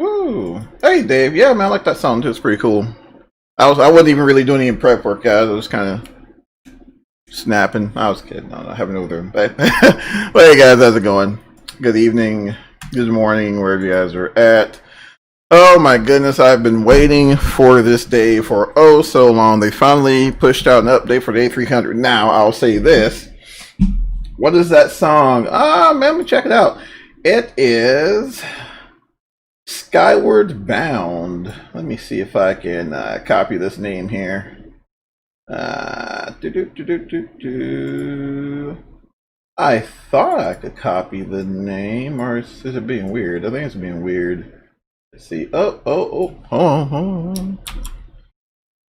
Ooh, hey Dave, yeah man, I like that song too. It's pretty cool. I wasn't even really doing any prep work, guys. I was kind of snapping. I was kidding. I haven't over there. But hey guys, how's it going? Good evening, good morning, wherever you guys are at. Oh my goodness, I've been waiting for this day for oh so long. They finally pushed out an update for the A300. Now, I'll say this. What is that song? Man, let me check it out. It is Skyward Bound. Let me see if I can copy this name here. I thought I could copy the name, or is it being weird? I think it's being weird. Let's see. Oh, hold on.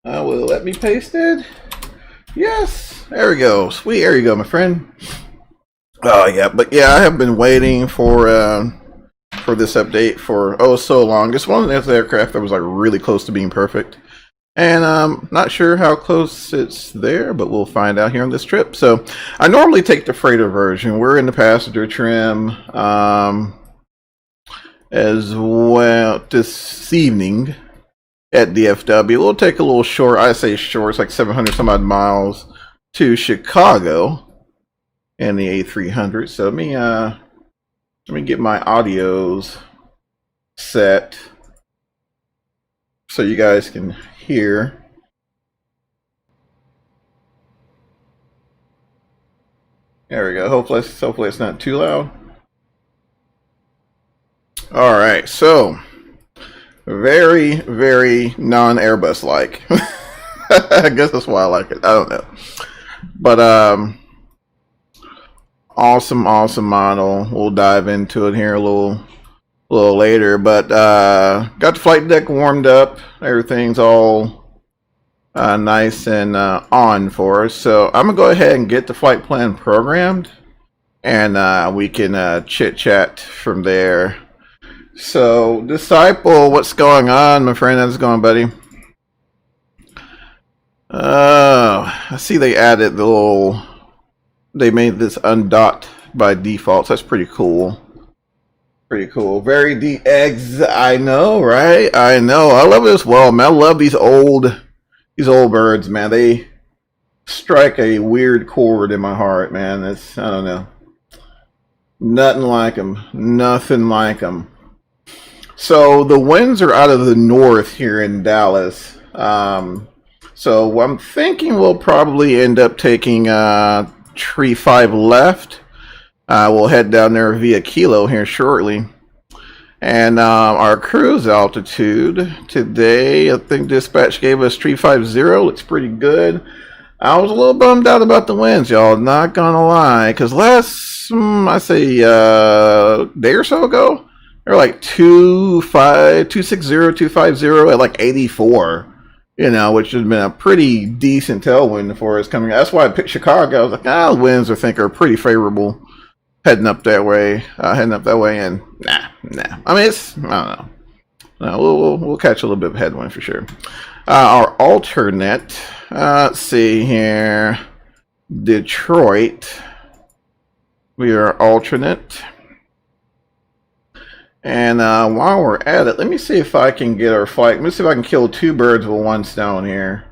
Will it let me paste it? Yes. There we go. Sweet. There you go, my friend. Oh yeah, but yeah, I have been waiting for this update for oh so long. It's one of those aircraft that was like really close to being perfect, and I'm not sure how close it's there, but we'll find out here on this trip. So I normally take the freighter version. We're in the passenger trim. As well this evening at DFW. We'll take a little short, I say short, it's like 700 some odd miles to Chicago and the A300. So let me get my audios set so you guys can hear. There we go. Hopefully it's not too loud. All right, so very, very non-Airbus like. I guess that's why I like it. I don't know, but awesome model. We'll dive into it here a little later. But got the flight deck warmed up. Everything's all nice and on for us. So I'm gonna go ahead and get the flight plan programmed, and we can chit chat from there. So, Disciple, what's going on, my friend? How's it going, buddy? I see they added they made this undot by default, so that's pretty cool. Pretty cool. Very eggs, I know, right? I know. I love it as well, man. I love these old birds, man. They strike a weird chord in my heart, man. I don't know. Nothing like them. Nothing like them. So the winds are out of the north here in Dallas. So I'm thinking we'll probably end up taking tree 5 left. We'll head down there via Kilo here shortly. And our cruise altitude today, I think dispatch gave us tree 50. Looks pretty good. I was a little bummed out about the winds, y'all. Not gonna lie, because last I say day or so ago, they're like 260, 250 at like 84, you know, which has been a pretty decent tailwind for us coming. That's why I picked Chicago. I was like, the winds I think are pretty favorable heading up that way, and nah. I mean, I don't know. No, we'll catch a little bit of headwind for sure. Our alternate, let's see here. Detroit. We are alternate. And while we're at it, let me see if I can get our flight. Let me see if I can kill 2 birds with 1 stone here.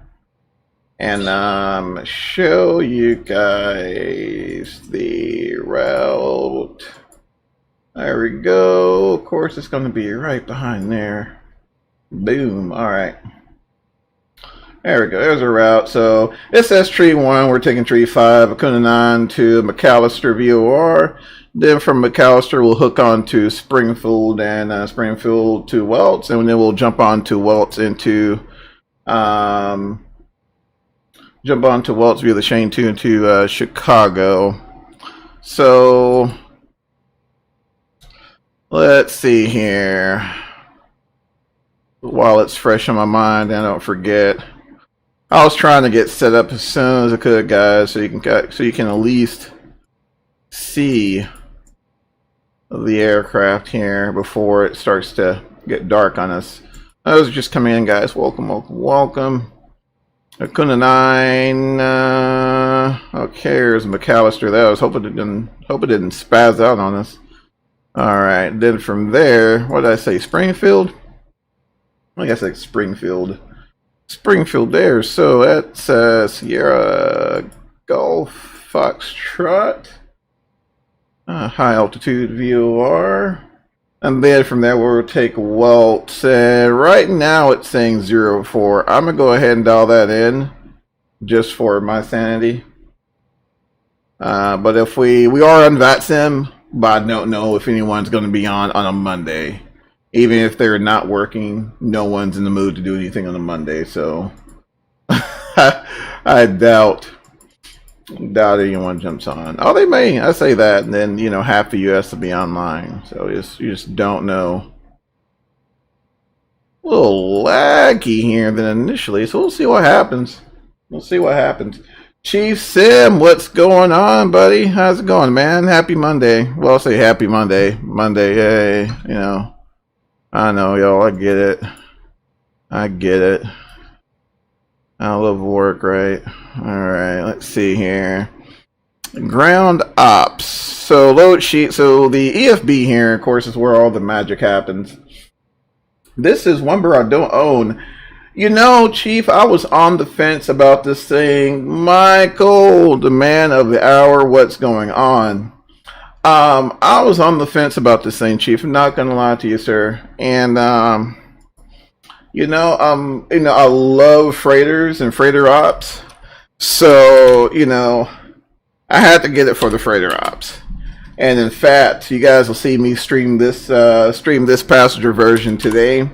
And show you guys the route. There we go. Of course, it's going to be right behind there. Boom. All right. There we go. There's a route. So it says tree 1. We're taking tree 5. Acuna 9 to McAllister VOR. Then from McAllister, we'll hook on to Springfield and Springfield to Welts, and then we'll jump on to Welts into via the Shane 2 into Chicago. So let's see here. While it's fresh on my mind, I don't forget. I was trying to get set up as soon as I could, guys, so you can at least see the aircraft here before it starts to get dark on us. Those are just coming in, guys. Welcome, welcome, welcome. Acuna 9. Okay, here's McAllister. That I was hoping it didn't spaz out on us. All right, then from there, what did I say? Springfield. I guess like Springfield. Springfield there. So that's Sierra Golf Foxtrot. High altitude VOR, and then from there we'll take Welts. Right now it's saying 04. I'm gonna go ahead and dial that in just for my sanity. But if we are on VATSIM, but I don't know if anyone's going to be on a Monday. Even if they're not working, no one's in the mood to do anything on a Monday. So I doubt anyone jumps on. Oh, they may. I say that, and then half the U.S. will be online. So you just don't know. A little laggy here than initially, so we'll see what happens. We'll see what happens. Chief Sim, what's going on, buddy? How's it going, man? Happy Monday. Well, I'll say happy Monday. Monday, hey, I know, y'all. I get it. I get it. I love work, right? Alright, let's see here. Ground ops. So load sheet. So the EFB here, of course, is where all the magic happens. This is one bird I don't own. Chief, I was on the fence about this thing. Michael, the man of the hour, what's going on? I was on the fence about this thing, Chief. I'm not gonna lie to you, sir. And I love freighters and freighter ops. So, I had to get it for the freighter ops. And in fact, you guys will see me stream this passenger version today,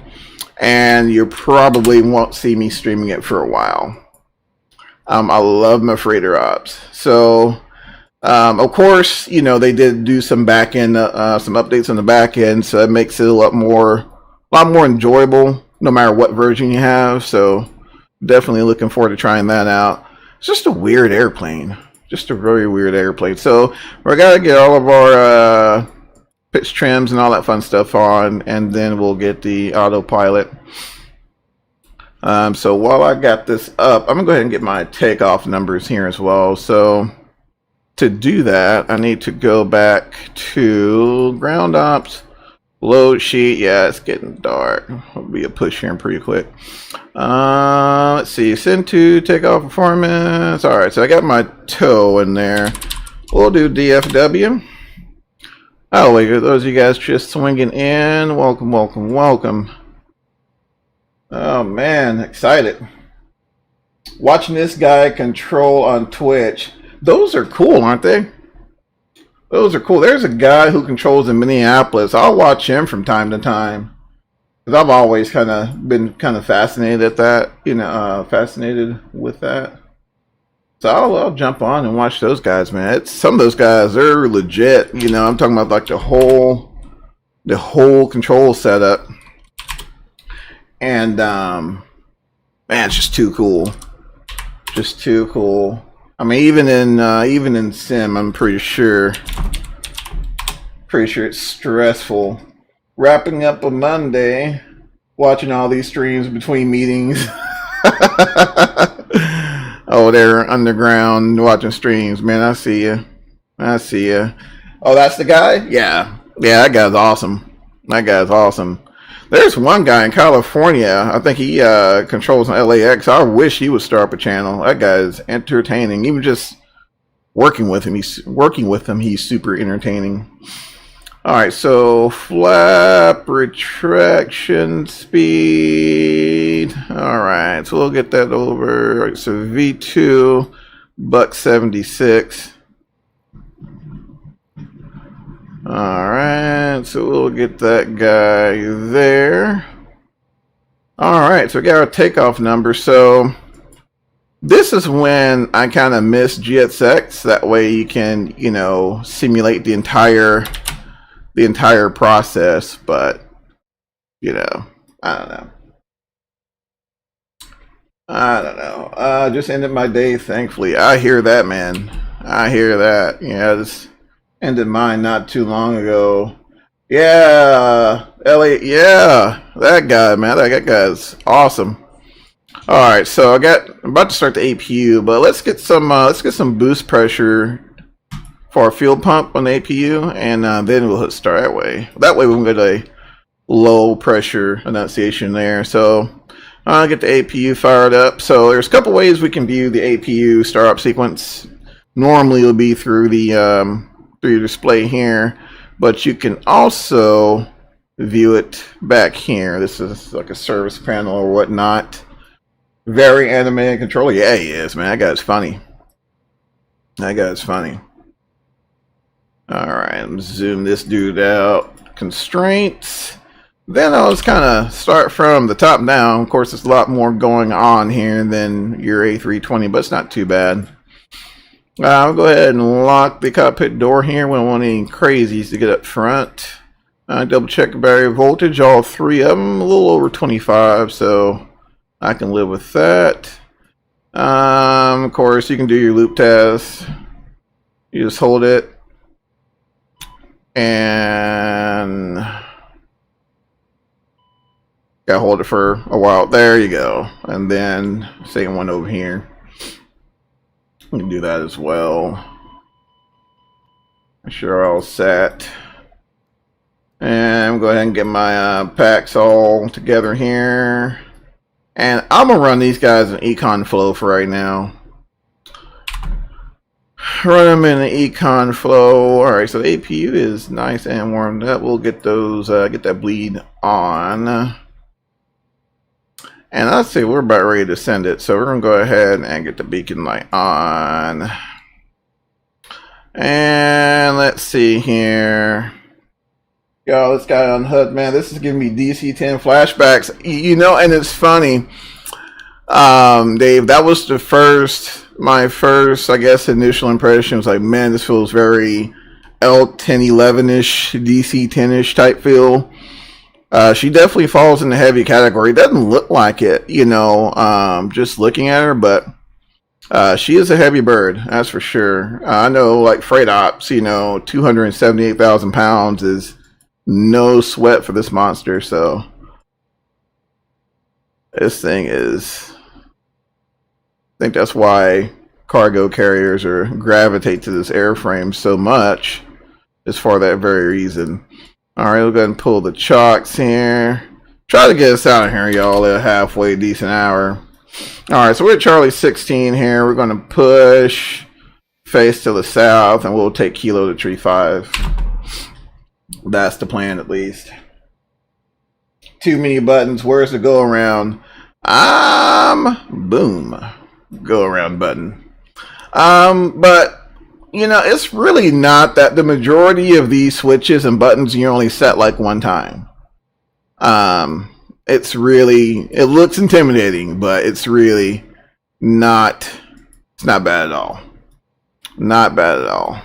and you probably won't see me streaming it for a while. I love my freighter ops. So, of course, they did do some back end, some updates on the back end, so it makes it a lot more enjoyable, no matter what version you have. So, definitely looking forward to trying that out. It's just a weird airplane. Just a very weird airplane. So we're gonna get all of our pitch trims and all that fun stuff on, and then we'll get the autopilot. So while I got this up, I'm gonna go ahead and get my takeoff numbers here as well. So to do that, I need to go back to ground ops, load sheet. Yeah, it's getting dark. It'll be a push here pretty quick. Let's see, send to takeoff performance. All right, so I got my toe in there. We'll do DFW. Oh, wait, those of you guys just swinging in, welcome, welcome, welcome. Oh man, excited. Watching this guy control on Twitch. Those are cool, aren't they? Those are cool. There's a guy who controls in Minneapolis. I'll watch him from time to time. Because I've always been fascinated at that, fascinated with that. So I'll jump on and watch those guys, man. Some of those guys, they're legit. I'm talking about like the whole control setup. And man, it's just too cool. Just too cool. I mean, even in Sim, I'm pretty sure it's stressful. Wrapping up a Monday, watching all these streams between meetings. Oh, they're underground watching streams, man. I see you. I see you. Oh, that's the guy? Yeah. Yeah, that guy's awesome. That guy's awesome. There's one guy in California. I think he controls an LAX. I wish he would start up a channel. That guy is entertaining. Even just working with him, he's super entertaining. All right, so flap retraction speed. All right, so we'll get that over. All right, so V2 buck 76. All right, so we'll get that guy there. All right, so we got our takeoff number. So this is when I kind of miss GSX. That way you can, you know, simulate the entire process. But you know, I don't know. Just ended my day. Thankfully, I hear that, man. I hear that. Yeah, this ended mine not too long ago. Yeah, Elliot. Yeah, that guy, man. That guy's awesome. All right, so I'm about to start the APU, but let's get some boost pressure for our fuel pump on the APU, and then we'll hit start that way. That way we can get a low pressure enunciation there. So I'll get the APU fired up. So there's a couple ways we can view the APU startup sequence. Normally it'll be through the through your display here, but you can also view it back here. This is like a service panel or whatnot. Very animated controller. Yeah, he is, man. That guy's funny. That guy's funny. All right, let's zoom this dude out. Constraints. Then I'll just kind of start from the top down. Of course, there's a lot more going on here than your A320, but it's not too bad. I'll go ahead and lock the cockpit door here. We don't want any crazies to get up front. Double check the battery voltage. All three of them, a little over 25, so I can live with that. Of course, you can do your loop test. You just hold it and gotta hold it for a while. There you go. And then same one over here. You can do that as well. Make sure all set. And go ahead and get my packs all together here. And I'm gonna run these guys in econ flow for right now. Run them in the econ flow. All right, so the APU is nice and warmed up. We'll get those, get that bleed on. And let's see, we're about ready to send it. So we're gonna go ahead and get the beacon light on. And let's see here. Yo, this guy on HUD, man, this is giving me DC-10 flashbacks. You know, and it's funny, Dave, that was my first, I guess, initial impression was like, man, this feels very L1011-ish, DC-10-ish type feel. She definitely falls in the heavy category. Doesn't look like it, you know, just looking at her, but she is a heavy bird, that's for sure. I know, like, freight ops, you know, 278,000 pounds is no sweat for this monster, so this thing is, I think that's why cargo carriers gravitate to this airframe so much, is for that very reason. Alright, we'll go ahead and pull the chocks here. Try to get us out of here, y'all, at a halfway decent hour. Alright, so we're at Charlie 16 here. We're going to push face to the south, and we'll take Kilo to Tree 5. That's the plan, at least. Too many buttons. Where's the go around? Boom. Go around button. But, you know, it's really not that. The majority of these switches and buttons you only set like one time. It's really, it looks intimidating, but it's really not, it's not bad at all. Not bad at all.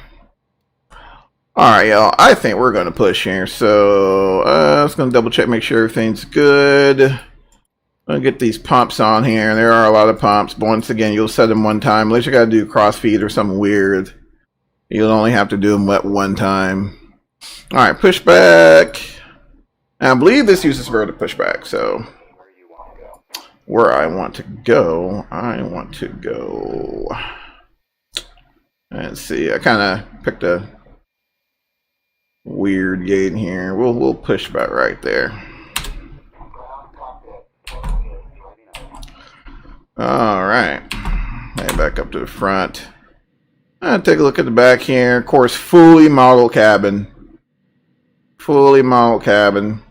Alright, y'all, I think we're going to push here. So, I'm just going to double check, make sure everything's good. I'll get these pumps on here. There are a lot of pumps, but once again, you'll set them one time. Unless you got to do cross feed or something weird. You'll only have to do them wet one time. Alright, push back. And I believe this uses vertical pushback, so where I want to go. I want to go. Let's see. I kind of picked a weird gate here. We'll push about right there. All right. Head back up to the front. Take a look at the back here. Of course, fully modeled cabin. Fully modeled cabin.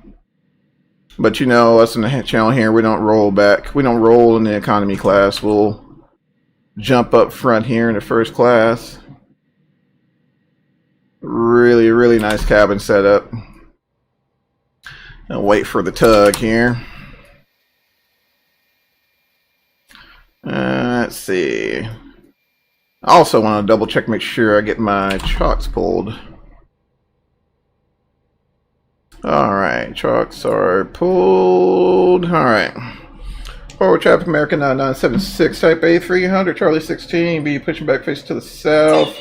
But you know, us in the channel here, we don't roll back. We don't roll in the economy class. We'll jump up front here in the first class. Really, really nice cabin setup. And wait for the tug here. Let's see. I also want to double check, make sure I get my chocks pulled. Alright, chocks are pulled. Alright. Forward traffic American 976, type A300, Charlie 16, be pushing back face to the south.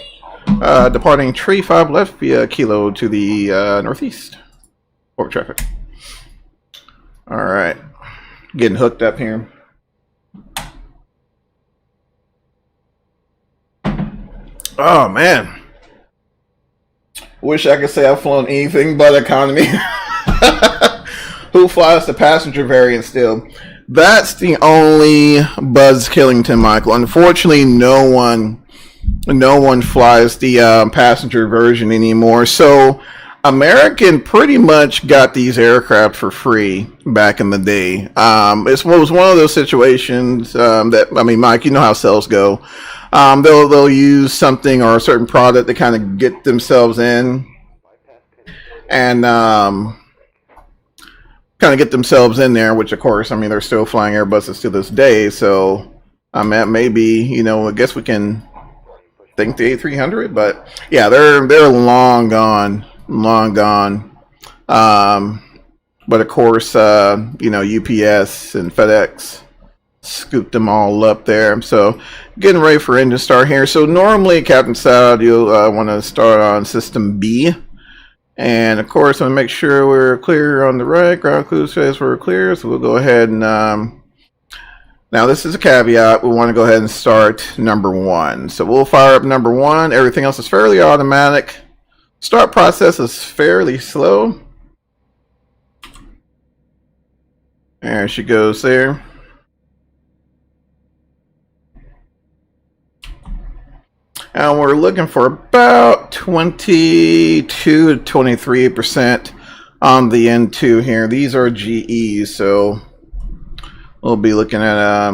Departing tree 5 left via Kilo to the northeast. Forward traffic. Alright. Getting hooked up here. Oh man. Wish I could say I've flown anything but economy. Who flies the passenger variant still? That's the only Buzz Killington, Michael. Unfortunately, no one flies the passenger version anymore. So American pretty much got these aircraft for free back in the day. It was one of those situations that, I mean, Mike, you know how sales go. They'll use something or a certain product to kind of get themselves in and kind of get themselves in there, which of course, I mean, they're still flying Airbuses to this day. So I mean, maybe, you know, I guess we can thank the A300, but yeah, they're long gone. But of course, you know, UPS and FedEx scooped them all up there. So getting ready for engine start here. So normally, Captain Saud, you'll want to start on system B. And of course, I'm going to make sure we're clear on the right. Ground crew says we're clear. So we'll go ahead and, now this is a caveat. We want to go ahead and start number 1. So we'll fire up number 1. Everything else is fairly automatic. Start process is fairly slow. There she goes there. And we're looking for about 22 to 23% on the N2 here. These are GEs, so we'll be looking at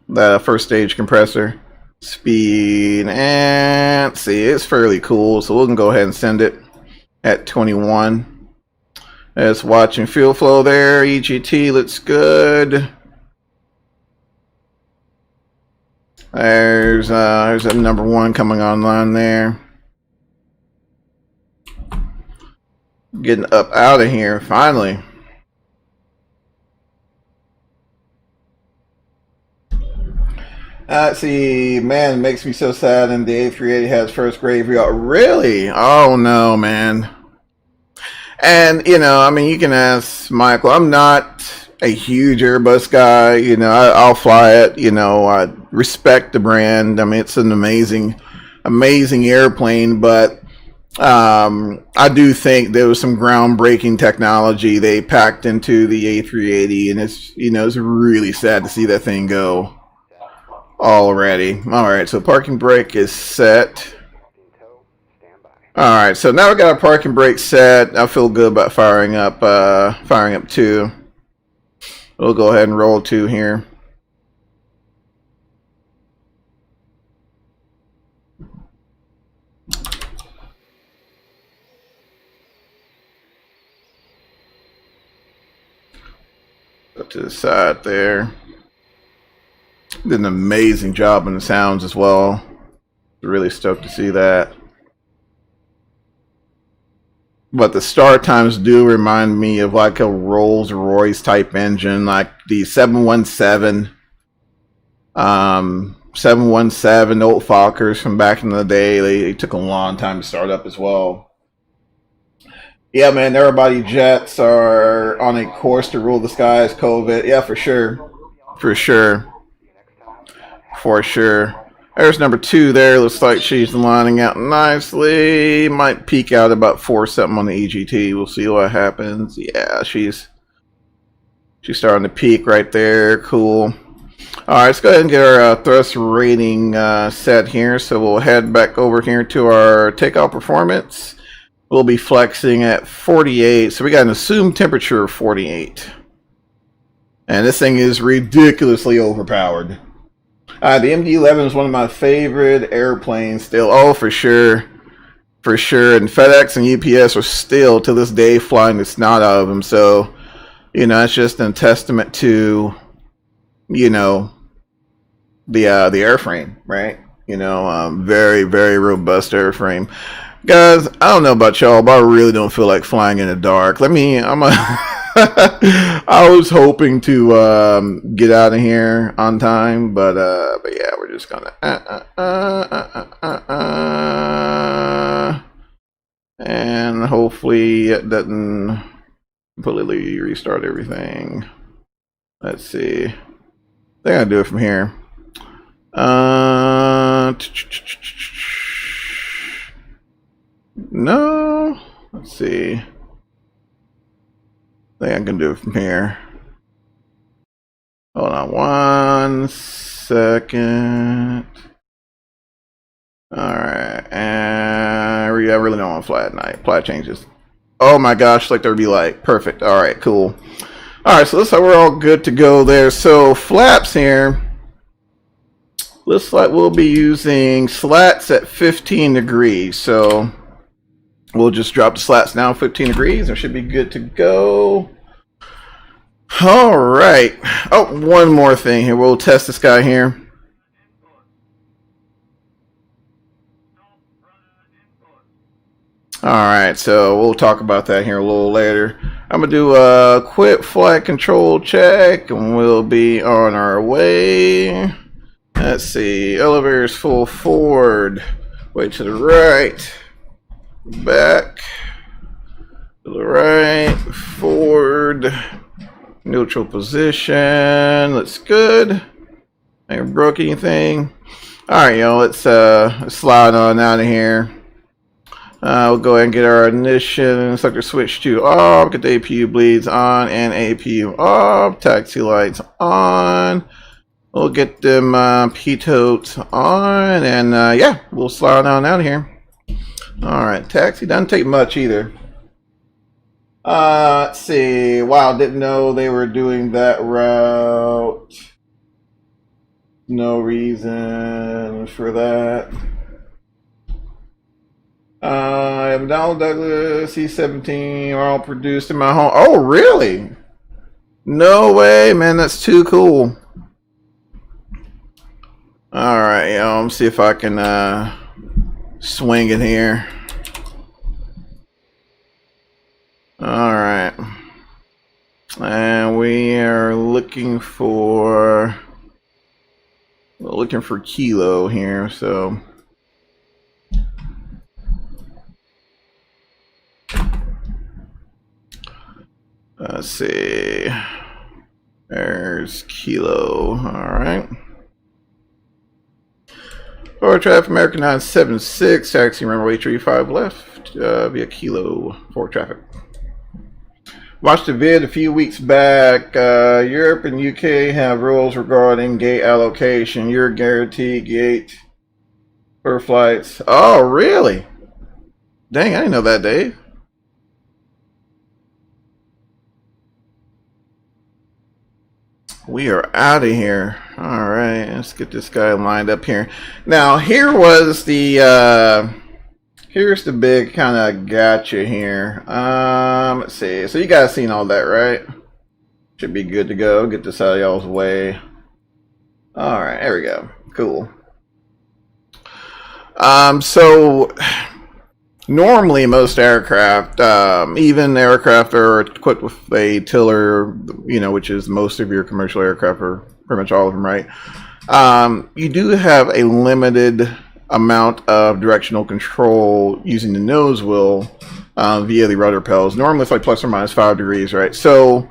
the first stage compressor speed, and see, it's fairly cool, so we can go ahead and send it at 21. It's watching fuel flow there. EGT looks good. There's a number 1 coming online there. Getting up out of here finally. Let's see, man, it makes me so sad. And the A380 has first graveyard. Really? Oh no, man. And you know, I mean, you can ask Michael. I'm not a huge Airbus guy. You know, I'll fly it. You know, I respect the brand. I mean, it's an amazing airplane. But I do think there was some groundbreaking technology they packed into the A380, and it's, you know, it's really sad to see that thing go already. All right, so parking brake is set. All right, so now we got our parking brake set. I feel good about firing up 2. We'll go ahead and roll 2 here. Go to the side there. Did an amazing job on the sounds as well. Really stoked to see that. But the start times do remind me of like a Rolls-Royce type engine, like the 717. 717 old Fokkers from back in the day. They took a long time to start up as well. Yeah, man, everybody jets are on a course to rule the skies, COVID. Yeah, for sure. For sure. For sure. There's number 2 there. Looks like she's lining out nicely. Might peak out about 4 something on the EGT. We'll see what happens. Yeah, she's starting to peak right there. Cool. Alright, let's go ahead and get our thrust rating set here. So we'll head back over here to our takeoff performance. We'll be flexing at 48. So we got an assumed temperature of 48. And this thing is ridiculously overpowered. The MD-11 is one of my favorite airplanes still. Oh, for sure. For sure. And FedEx and UPS are still, to this day, flying the snot out of them. So, you know, it's just a testament to, you know, the airframe, right? You know, very, very robust airframe. Guys, I don't know about y'all, but I really don't feel like flying in the dark. I was hoping to get out of here on time, but yeah, we're just gonna and hopefully it doesn't completely restart everything. Let's see. I think I'll do it from here. No. Let's see. I think I can do it from here. Hold on 1 second. Alright. And I really don't want to fly at night. Fly changes. Oh my gosh, like there would be light. Perfect. Alright, cool. Alright, so looks like we're all good to go there. So flaps here. Looks like we'll be using slats at 15 degrees. So we'll just drop the slats down 15 degrees. It should be good to go. All right. Oh, one more thing here. We'll test this guy here. All right. So we'll talk about that here a little later. I'm going to do a quick flight control check and we'll be on our way. Let's see. Elevator's full forward. Way to the right. Back. To the right. Forward. Neutral position. Looks good. I haven't broke anything. Alright, y'all. Let's slide on out of here. We'll go ahead and get our ignition sector switch to off. Get the APU bleeds on and APU off. Taxi lights on. We'll get them pitot on. And yeah, we'll slide on out of here. Alright, taxi doesn't take much either. Let's see. Wow, didn't know they were doing that route. No reason for that. McDonnell Douglas C-17 are all produced in my home. Oh, really? No way, man. That's too cool. All right, y'all. Let's see if I can swing it here. All right. And we are looking for kilo here, so let's see. There's kilo. All right. Forward traffic, American 976, taxi runway 35 left, via kilo for traffic. Watched a vid a few weeks back. Europe and UK have rules regarding gate allocation. You're guaranteed gate for flights. Oh, really? Dang, I didn't know that, Dave. We are out of here. All right, let's get this guy lined up here. Now, here was the here's the big kind of gotcha here. Let's see. So you guys seen all that, right? Should be good to go. Get this out of y'all's way. All right, there we go. Cool. So normally most aircraft, even aircraft are equipped with a tiller, you know, which is most of your commercial aircraft, or pretty much all of them, right? You do have a limited amount of directional control using the nose wheel via the rudder pedals. Normally it's like plus or minus 5 degrees, right? So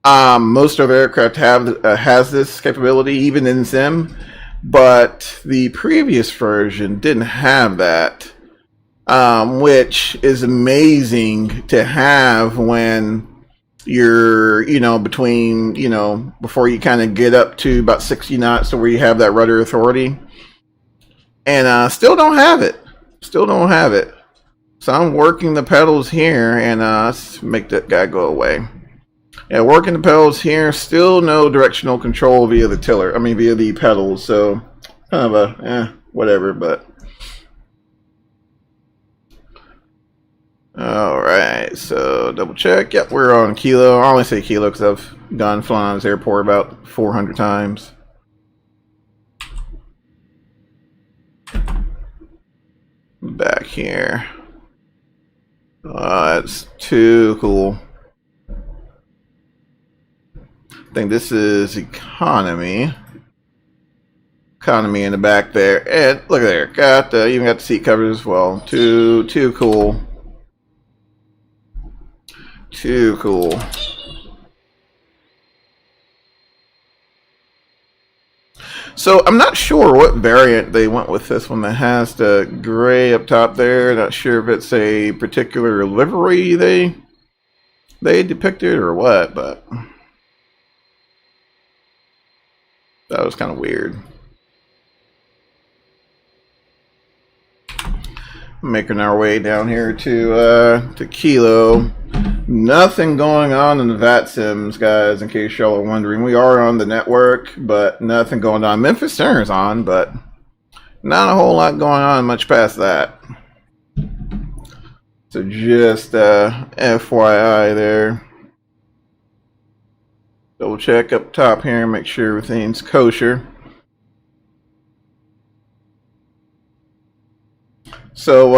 most of the aircraft has this capability, even in Sim, but the previous version didn't have that, which is amazing to have when you're, between, before you kind of get up to about 60 knots to where you have that rudder authority. And still don't have it. Still don't have it. So I'm working the pedals here, and let's make that guy go away. Yeah, working the pedals here. Still no directional control via the tiller. I mean, via the pedals. So kind of a whatever. But all right. So double check. Yep, we're on kilo. I only say kilo because I've gone flying this airport about 400 times. Back here. That's too cool. I think this is economy. Economy in the back there. And look at there. Got even got the seat covers as well. Too cool. Too cool. So I'm not sure what variant they went with this one that has the gray up top there. Not sure if it's a particular livery they depicted or what, but that was kind of weird. Making our way down here to Kilo. Nothing going on in the VATSIMs, guys, in case y'all are wondering. We are on the network, but nothing going on. Memphis Center's on, but not a whole lot going on much past that. So just FYI there. Double check up top here and make sure everything's kosher. So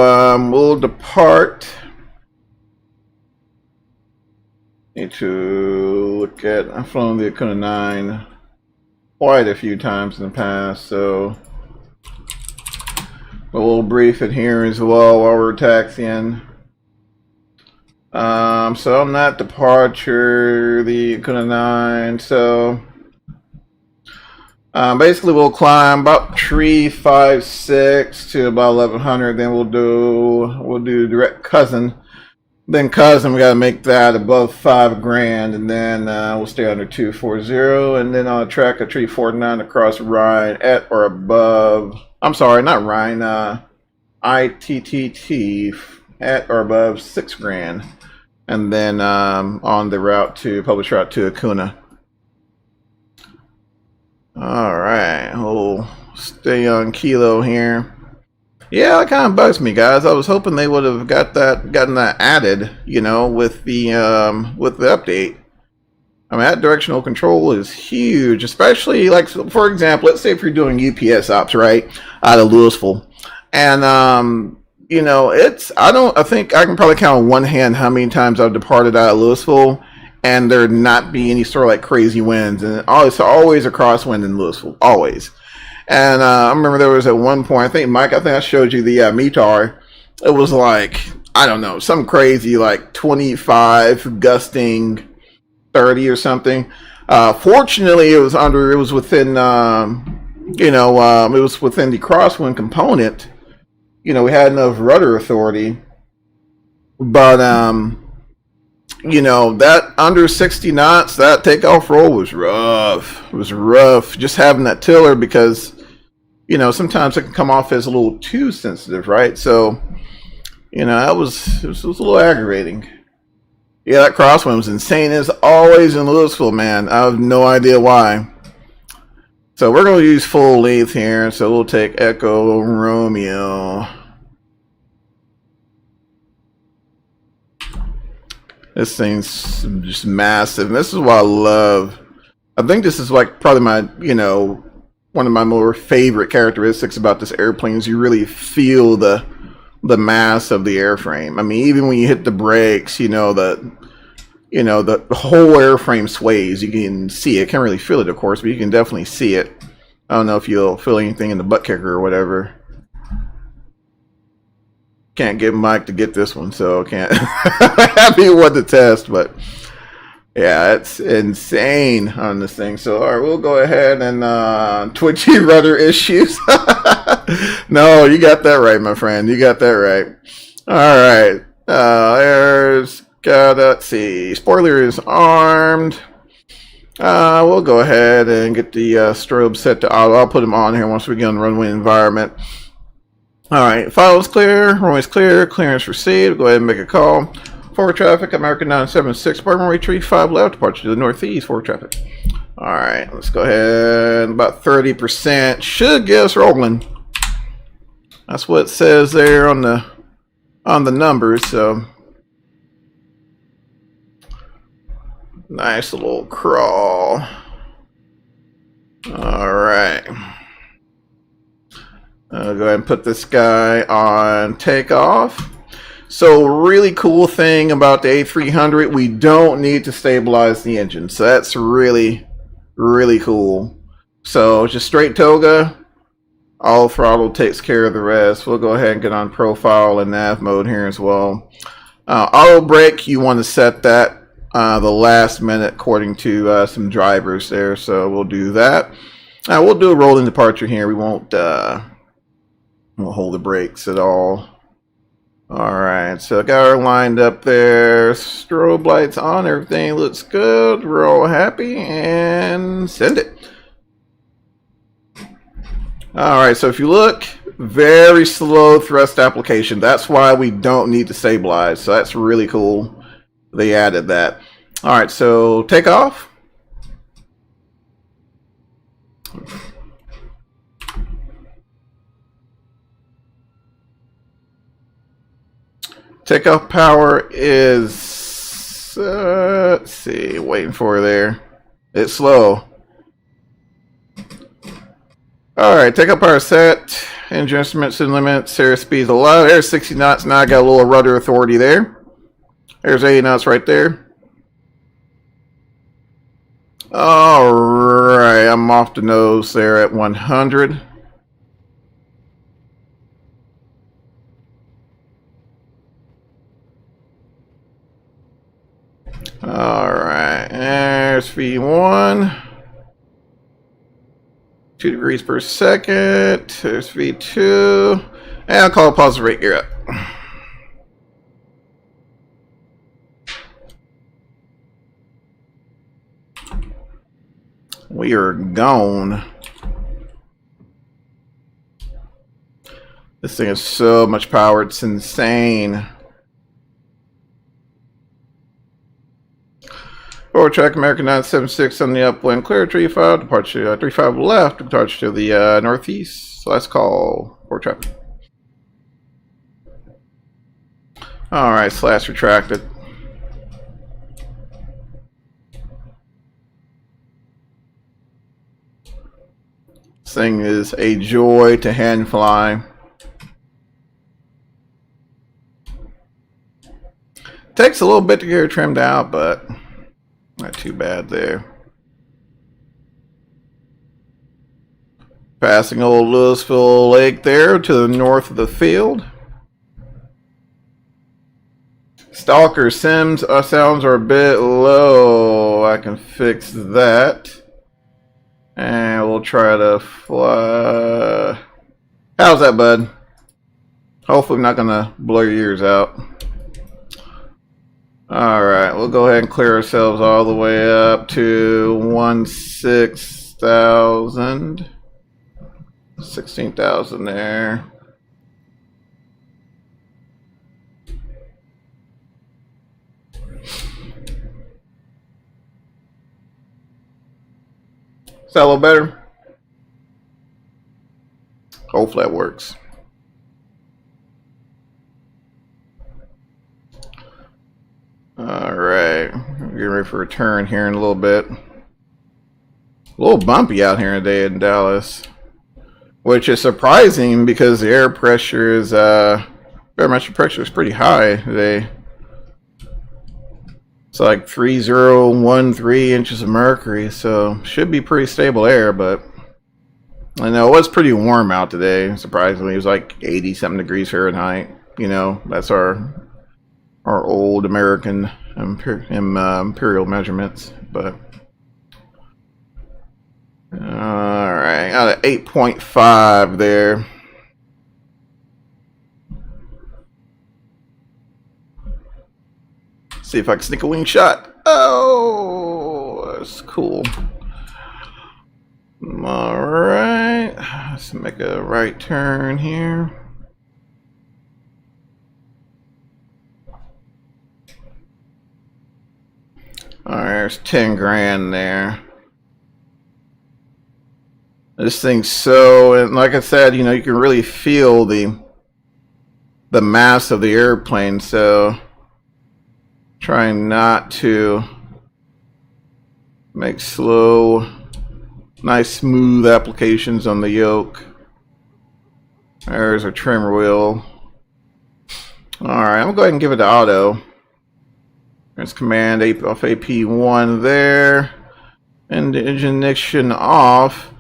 we'll depart. Need to look at, I've flown the Akuna 9 quite a few times in the past, so we'll brief it here as well while we're taxiing. So on that departure, the Akuna 9, so basically we'll climb about 356 to about 1100, then we'll do direct cousin. Then cousin, we got to make that above $5,000, and then we'll stay under 240, and then on a track of 349 across Rhine at or above. I'm sorry, not Rhine. ITTT at or above $6,000, and then on the route to published route to Akuna. All right, we'll stay on Kilo here. Yeah, that kind of bugs me, guys. I was hoping they would have gotten that added, with the update. I mean, that directional control is huge, especially like, for example, let's say if you're doing UPS ops, right, out of Louisville, and I think I can probably count on one hand how many times I've departed out of Louisville, and there not be any sort of like crazy winds, and it's always a crosswind in Louisville, always. And I remember there was at one point, I think I showed you the METAR. It was like, I don't know, some crazy like 25 gusting 30 or something. Fortunately, it was within, it was within the crosswind component. We had enough rudder authority, but that under 60 knots, that takeoff roll was rough. It was rough just having that tiller because, sometimes it can come off as a little too sensitive, right? So, it was a little aggravating. Yeah, that crosswind was insane. It's always in Louisville, man. I have no idea why. So we're going to use full length here. So we'll take Echo Romeo. This thing's just massive. And this is what I love. I think this is like probably my, one of my more favorite characteristics about this airplane is you really feel the mass of the airframe. I mean, even when you hit the brakes, the whole airframe sways. You can see it. Can't really feel it, of course, but you can definitely see it. I don't know if you'll feel anything in the butt kicker or whatever. can't get Mike to get this one, so can't happy with the test, but yeah, it's insane on this thing. So all right, we'll go ahead and twitchy rudder issues. No, you got that right, my friend. You got that right. All right. There's let's see. Spoiler is armed. We'll go ahead and get the strobe set to auto. I'll put them on here once we get on the runway environment. All right, files clear, runway's clear, clearance received. Go ahead and make a call. Forward traffic, American 976, runway 35 left, departure to the northeast, forward traffic. All right, let's go ahead. About 30% should get us rolling. That's what it says there on the numbers. So nice little crawl. All right. I'll go ahead and put this guy on takeoff. So really cool thing about the A300, we don't need to stabilize the engine. So that's really, really cool. So just straight toga, all throttle takes care of the rest. We'll go ahead and get on profile and nav mode here as well. Auto brake, you want to set that the last minute according to some drivers there. So we'll do that. We'll do a rolling departure here. We won't hold the brakes at all. All right, so got her lined up there. Strobe lights on, everything looks good. We're all happy, and send it. All right, so if you look, very slow thrust application. That's why we don't need to stabilize. So that's really cool. They added that. All right, so take off. Takeoff power is, let's see, waiting for her there. It's slow. All right, takeoff power set. Engine instruments and limits. Air speeds allowed. There's 60 knots. Now I got a little rudder authority there. There's 80 knots right there. All right, I'm off the nose there at 100. All right, there's V1. 2 degrees per second. There's V2. And I'll call pause the rate gear up. We are gone. This thing has so much power, it's insane. Forward track American 976 on the upwind, clear 35, departure 35 left, departure to the northeast. So let's call forward traffic. All right, slash retracted. This thing is a joy to hand fly. Takes a little bit to get her trimmed out, but not too bad there. Passing old Louisville Lake there to the north of the field. Stalker Sims sounds are a bit low. I can fix that. And we'll try to fly. How's that, bud? Hopefully I'm not going to blow your ears out. Alright, we'll go ahead and clear ourselves all the way up to 16,000. 16,000 there. Is that a little better? Hopefully that works. All right, getting ready for a turn here in a little bit. A little bumpy out here today in Dallas, which is surprising because the air pressure is, barometric pressure is pretty high today. It's like 3013 inches of mercury, so should be pretty stable air, but I know it was pretty warm out today, surprisingly. It was like 80 something degrees Fahrenheit. You know, that's our old American imperial measurements. But all right, got an 8.5 there. See if I can sneak a wing shot. Oh, that's cool. All right, let's make a right turn here. All right, there's 10 grand there. This thing's so, and like I said, you know, you can really feel the mass of the airplane. So trying not to make slow, nice smooth applications on the yoke. There's our trim wheel. All right, I'm gonna go ahead and give it to auto. There's command off AP1 there, and the engine ignition off.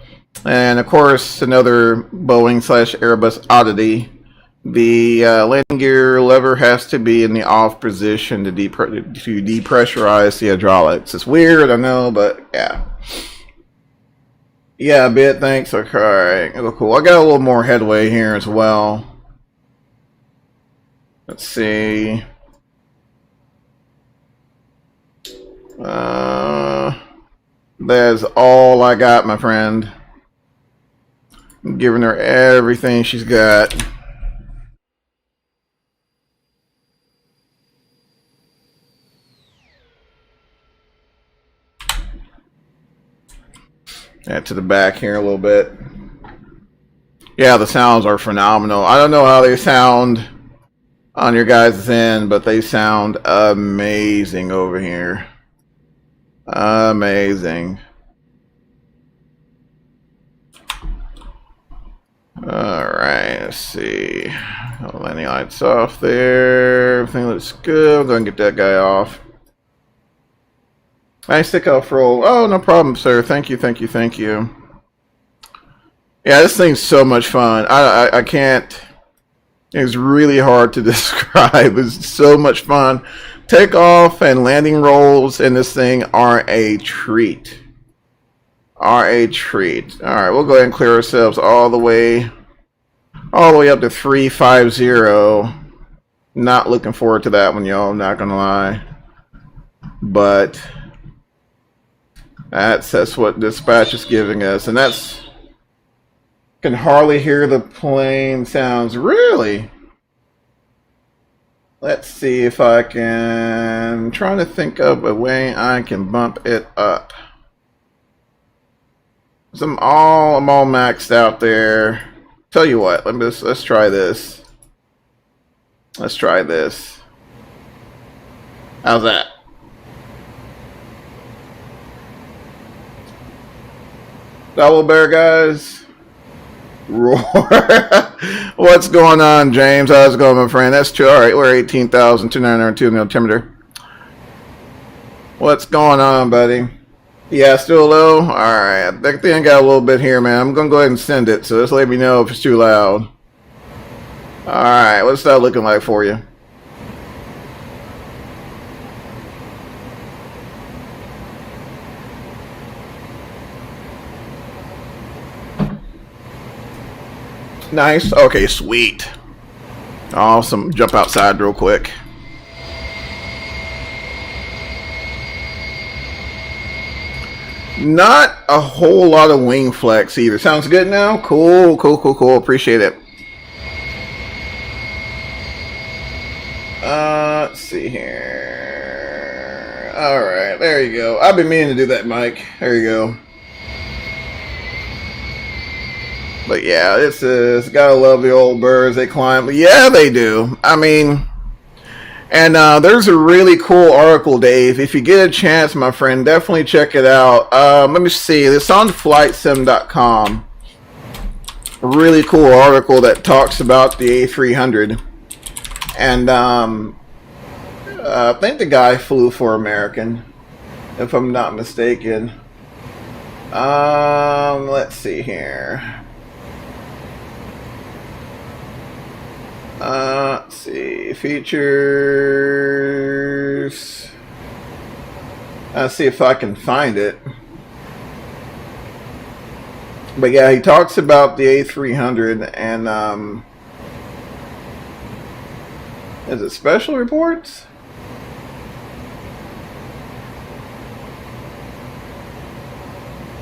And of course, another Boeing/Airbus oddity. The landing gear lever has to be in the off position to depressurize the hydraulics. It's weird, I know, but yeah. Yeah, a bit, thanks. Okay, all right, oh, cool. I got a little more headway here as well. Let's see. That's all I got, my friend. I'm giving her everything she's got. Add to the back here a little bit. Yeah, the sounds are phenomenal. I don't know how they sound on your guys' end, but they sound amazing over here. Amazing. Alright, let's see. Landing lights off there. Everything looks good. I'm going to get that guy off. Nice takeoff roll. Oh, no problem, sir. Thank you, thank you, thank you. Yeah, this thing's so much fun. I can't. It's really hard to describe. It's so much fun. Takeoff and landing rolls in this thing are a treat. All right, we'll go ahead and clear ourselves all the way up to 350. Not looking forward to that one, y'all. I'm not gonna lie, but that's what dispatch is giving us, and that's can hardly hear the plane sounds. Really? Let's see if I can. I'm trying to think of a way I can bump it up. So I'm all maxed out there. Tell you what, let's try this. Let's try this. How's that? Double bear, guys. Roar. What's going on, James? How's it going, my friend? That's true. All right, we're 18,202 millimeter. What's going on, buddy? Yeah, still low? Alright, I think I got a little bit here, man. I'm going to go ahead and send it, so just let me know if it's too loud. Alright, what's that looking like for you? Nice. Okay, sweet. Awesome. Jump outside real quick. Not a whole lot of wing flex either. Sounds good now? Cool. Appreciate it. Let's see here. Alright, there you go. I've been meaning to do that, Mike. There you go. But yeah, this is, gotta love the old birds. They climb. Yeah, they do. I mean, and there's a really cool article, Dave. If you get a chance, my friend, definitely check it out. Let me see. It's on flightsim.com. A really cool article that talks about the A300. And I think the guy flew for American, if I'm not mistaken. Let's see here. Let's see, features. Let's see if I can find it. But yeah, he talks about the A300 and is it special reports?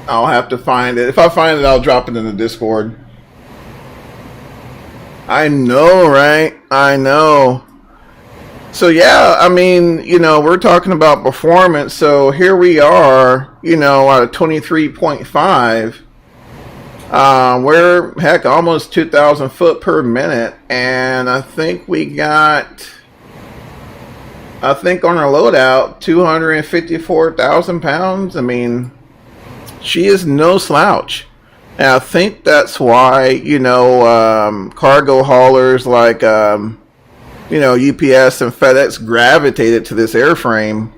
I'll have to find it. If I find it, I'll drop it in the Discord. I know, right? I know. So yeah, I mean, you know, we're talking about performance. So here we are, you know, at 23.5. We're heck almost 2,000 foot per minute, and I think we got, I think on our loadout, 254,000 pounds. I mean, she is no slouch. And I think that's why, you know, cargo haulers like, you know, UPS and FedEx gravitated to this airframe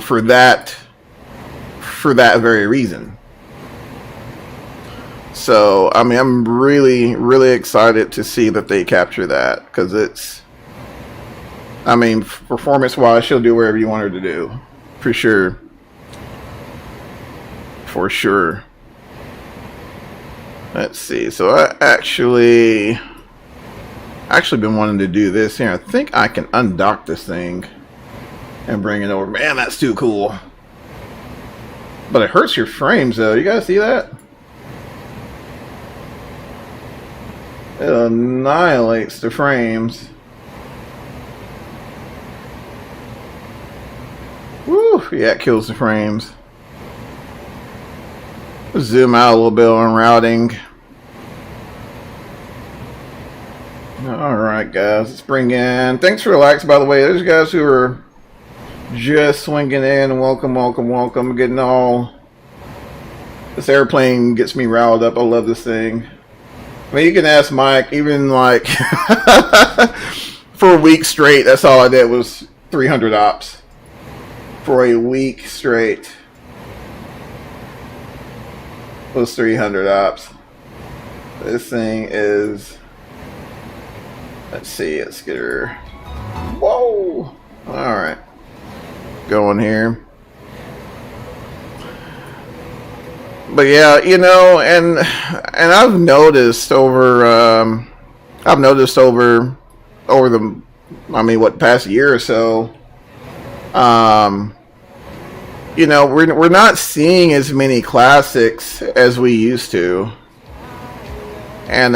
for that very reason. So, I mean, I'm really, really excited to see that they capture that, because it's, I mean, performance-wise, she'll do whatever you want her to do, for sure. For sure. Let's see. So I actually been wanting to do this here. I think I can undock this thing and bring it over. Man, that's too cool. But it hurts your frames, though. You guys see that? It annihilates the frames. Woo! Yeah, it kills the frames. Zoom out a little bit on routing. Alright guys, let's bring in, thanks for the likes by the way. Those guys who are just swinging in, welcome, welcome, welcome. Getting all, this airplane gets me riled up. I love this thing. I mean, you can ask Mike, even like for a week straight, that's all I did was 300 ops for a week straight. Those 300 ops. This thing is, let's see, let's get her. Whoa! Alright. Going here. But yeah, you know, and I've noticed over the, I mean, what, past year or so, you know, we're not seeing as many classics as we used to, and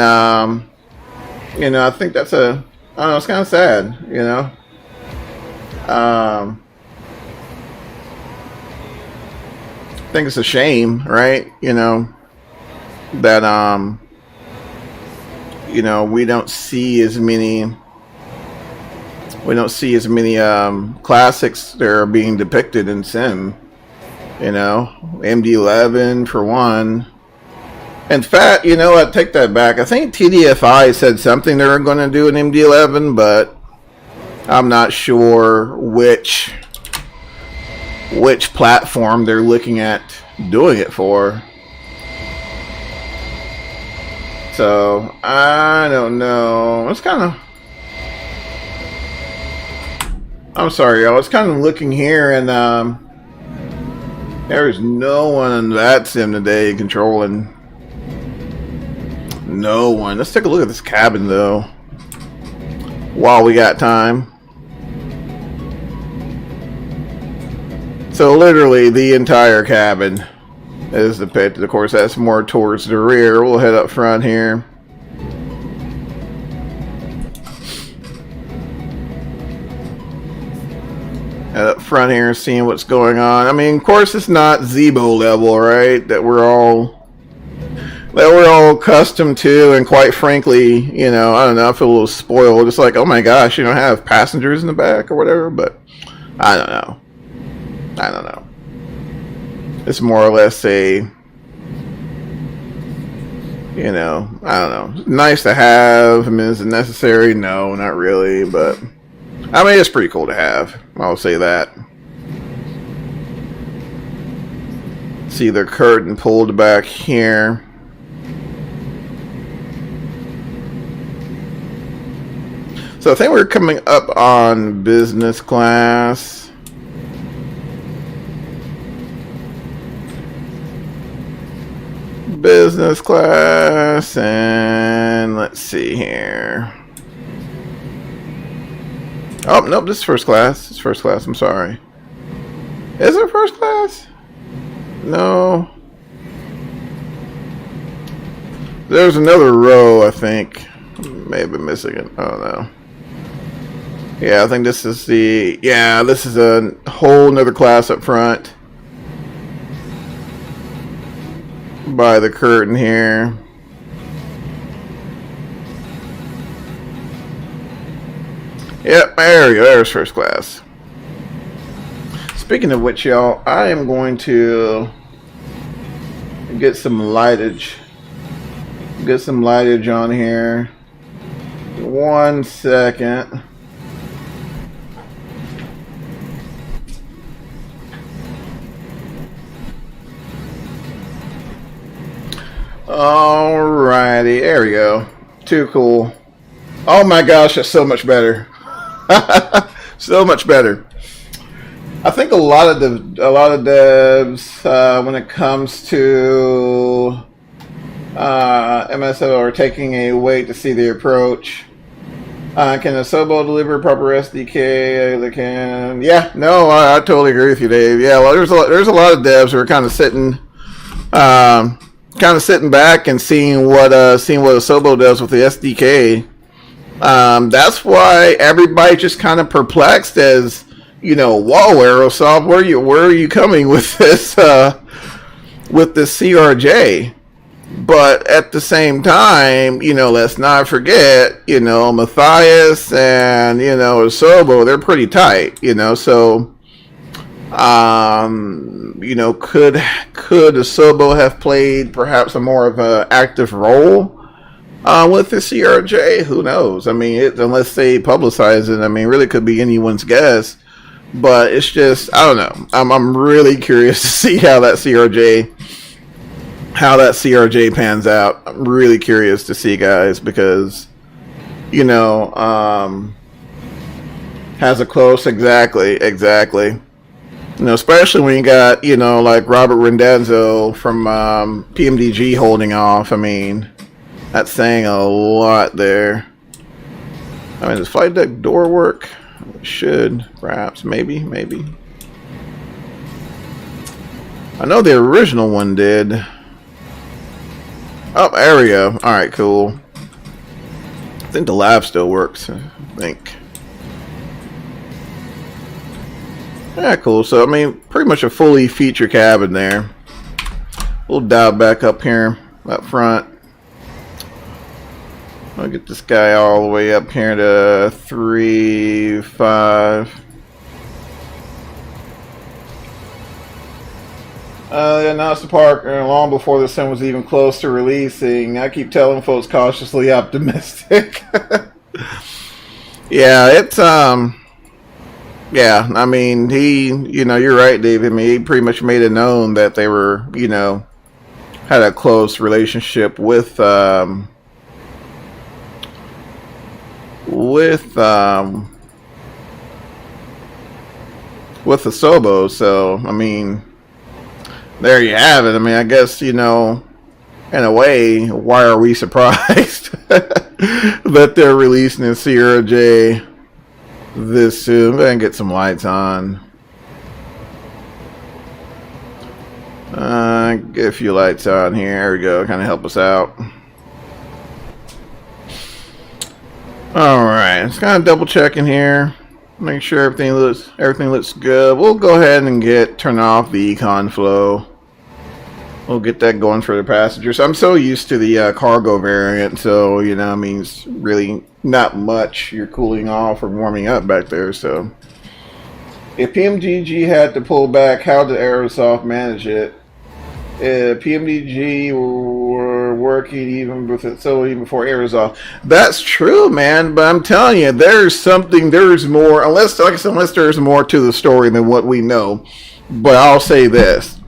you know, I think that's I don't know, it's kind of sad, you know. I think it's a shame, right? You know, that you know, we don't see as many classics that are being depicted in sim. You know, MD-11 for one. In fact, you know, I take that back. I think TDFI said something they were going to do an MD-11, but I'm not sure which platform they're looking at doing it for. So, I don't know. It's kind of, I'm sorry, y'all. I was kind of looking here, and there's no one in VATSIM today controlling. No one. Let's take a look at this cabin, though, while we got time. So literally the entire cabin is depicted. Of course, that's more towards the rear. We'll head up front here. Head up front here, seeing what's going on. I mean, of course, it's not Zebo level, right? That we're all accustomed to, and quite frankly, you know, I don't know, I feel a little spoiled. It's like, oh my gosh, you don't have passengers in the back or whatever, but I don't know. It's more or less a, you know, I don't know, nice to have. I mean, is it necessary? No, not really, but I mean, it's pretty cool to have. I'll say that. See the curtain pulled back here. So I think we're coming up on business class. Business class, and let's see here. Oh, nope, this is first class. It's first class, I'm sorry. Is it first class? No. There's another row, I think. May have been missing it. Oh, no. Yeah, I think this is the... Yeah, this is a whole nother class up front. By the curtain here. Yep, there we go. There's first class. Speaking of which, y'all, I am going to get some lightage. Get some lightage on here. 1 second. Alrighty, there we go. Too cool. Oh my gosh, that's so much better. So much better. I think a lot of devs when it comes to MSO are taking a wait to see the approach. Can a Sobo deliver proper SDK? They can. Yeah, no, I totally agree with you, Dave. Yeah, well, there's a lot of devs who are kind of sitting back and seeing what a Sobo does with the SDK. That's why everybody just kind of perplexed as, you know, whoa, Aerosoft, where are you coming with this CRJ? But at the same time, you know, let's not forget, you know, Matthias and, you know, Asobo, they're pretty tight, you know, so, you know, could Asobo have played perhaps a more of an active role with the CRJ? Who knows? I mean, unless they publicize it, I mean, really could be anyone's guess. But it's just, I don't know. I'm really curious to see how that CRJ pans out. I'm really curious to see, guys, because, you know, has a close, exactly. You know, especially when you got, you know, like Robert Rendazzo from PMDG holding off. I mean, that's saying a lot there. I mean, does flight deck door work? It should, perhaps, maybe. I know the original one did. Oh, there we go. Alright, cool. I think the lab still works, I think. Yeah, cool. So, I mean, pretty much a fully featured cabin there. We'll dial back up here, up front. I'll get this guy all the way up here to 3.5. They announced the park long before the sim was even close to releasing. I keep telling folks cautiously optimistic. Yeah, it's yeah, I mean, you know, you're right, Dave. I mean, he pretty much made it known that they were, you know, had a close relationship with the Sobo. So, I mean, there you have it. I mean, I guess, you know, in a way, why are we surprised that they're releasing a Sierra J this soon? Go ahead and get some lights on. Get a few lights on here. There we go. Kind of help us out. Alright, just kind of double checking here. Make sure everything looks good. We'll go ahead and turn off the econ flow. We'll get that going for the passengers. I'm so used to the cargo variant, so, you know, I mean, it's really not much you're cooling off or warming up back there. So if PMDG had to pull back, how did Aerosoft manage it? PMDG were working even with it, so even before Aerosoft. That's true, man. But I'm telling you, there's more. Unless, like I said, unless there's more to the story than what we know. But I'll say this: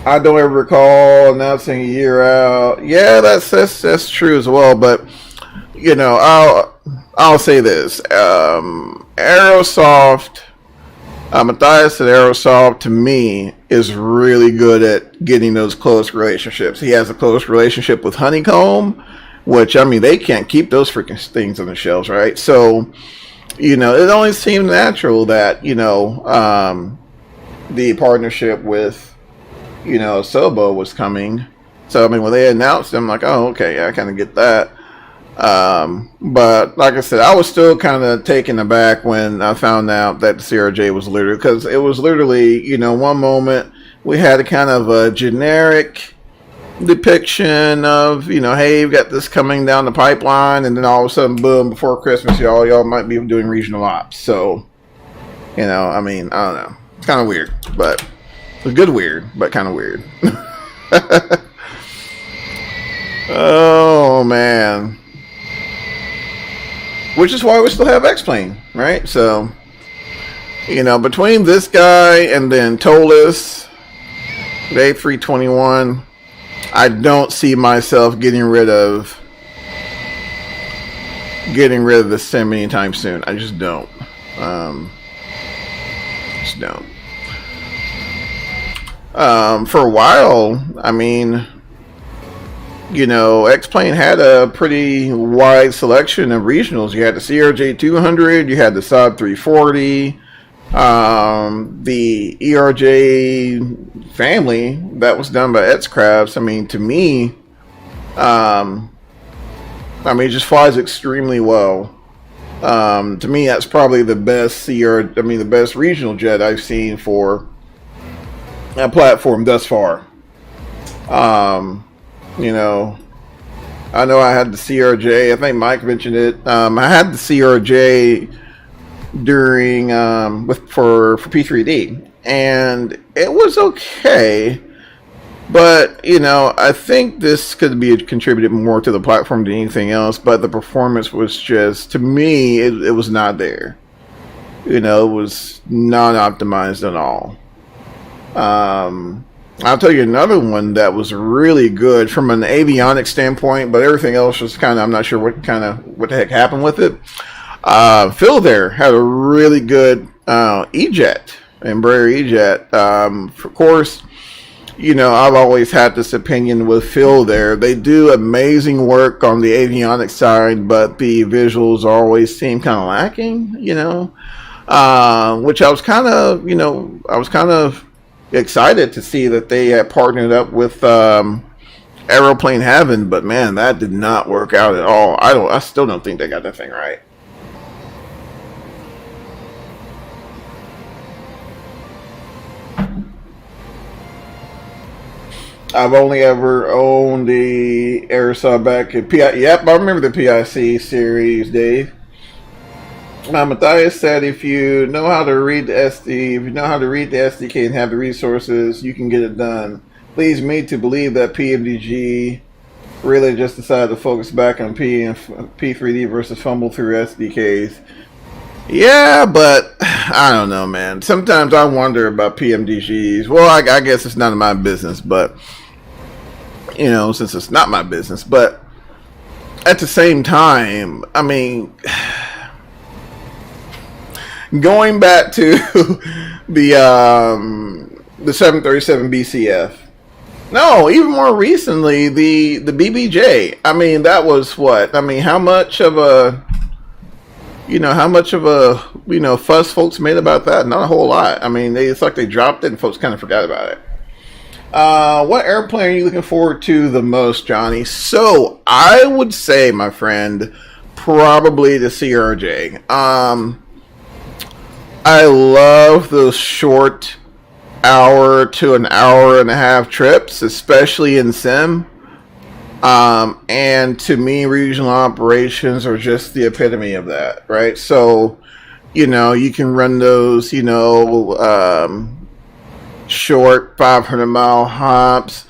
I don't ever recall announcing a year out. Yeah, that's true as well. But you know, I'll say this. Aerosoft, Matthias at Aerosoft, to me, is really good at getting those close relationships. He has a close relationship with Honeycomb, which, I mean, they can't keep those freaking things on the shelves, right? So, you know, it only seemed natural that, you know, the partnership with, you know, Sobo was coming. So, I mean, when they announced it, I'm like, oh, okay, yeah, I kind of get that. But like I said, I was still kind of taken aback when I found out that the CRJ was literally, because it was literally, you know, one moment we had a kind of a generic depiction of, you know, hey, you've got this coming down the pipeline, and then all of a sudden, boom, before Christmas, y'all might be doing regional ops. So, you know, I mean, I don't know. It's kind of weird, but it's good weird, but kind of weird. Oh, man. Which is why we still have X-Plane, right? So, you know, between this guy and then Tolis, the A321, I don't see myself getting rid of the sim anytime soon. I just don't. For a while, I mean, you know, X-Plane had a pretty wide selection of regionals. You had the CRJ 200, you had the Saab 340, the ERJ family that was done by Etzcrafts. I mean, to me, it just flies extremely well. To me, that's probably the best the best regional jet I've seen for a platform thus far. You know, I know I had the CRJ. I think Mike mentioned it. I had the CRJ during for P3D, and it was okay. But you know, I think this could be contributed more to the platform than anything else. But the performance was just, to me, it was not there. You know, it was not optimized at all. I'll tell you another one that was really good from an avionics standpoint, but everything else was kind of, I'm not sure what the heck happened with it. Phil there had a really good E-Jet, Embraer E-Jet. Of course, you know, I've always had this opinion with Phil there. They do amazing work on the avionics side, but the visuals always seem kind of lacking, you know, which I was kind of excited to see that they had partnered up with Aeroplane Heaven, but man, that did not work out at all. I still don't think they got that thing right. I've only ever owned the Aerosaw back at PI. Yep, I remember the PIC series, Dave. Matthias said, if you know how to read the SDK and have the resources, you can get it done. Leads me to believe that PMDG really just decided to focus back on P3D versus fumble through SDKs. Yeah, but I don't know, man. Sometimes I wonder about PMDGs. Well, I guess it's none of my business, but you know, since it's not my business, but at the same time, I mean, going back to the 737 BCF. No, even more recently, the BBJ. I mean, that was what? I mean, how much of a fuss folks made about that? Not a whole lot. I mean, it's like they dropped it and folks kind of forgot about it. What airplane are you looking forward to the most, Johnny? So, I would say, my friend, probably the CRJ. I love those short hour to an hour and a half trips, especially in sim. And to me, regional operations are just the epitome of that, right? So, you know, you can run those, you know, short 500-mile hops,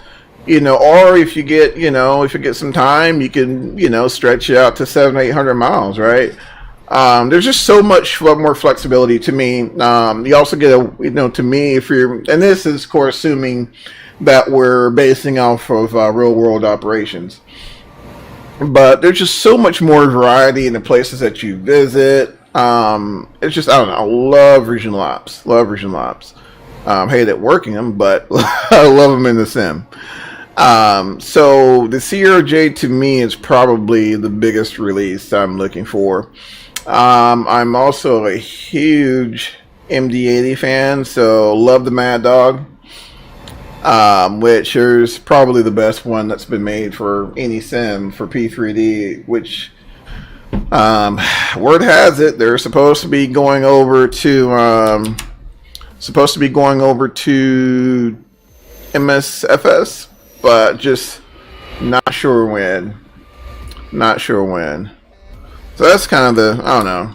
you know, or if you get some time, you can, you know, stretch it out to 700-800 miles, right? There's just so much more flexibility to me. You also get to me, if you're, and this is, of course, assuming that we're basing off of real world operations. but there's just so much more variety in the places that you visit. It's just, I don't know, I love regional ops. Love regional ops. Hate at working them, but I love them in the sim. So the CRJ to me is probably the biggest release I'm looking for. I'm also a huge MD-80 fan, so love the Mad Dog, which is probably the best one that's been made for any sim for P3D, which word has it they're supposed to be going over to MSFS, but just not sure when. So that's kind of the, I don't know.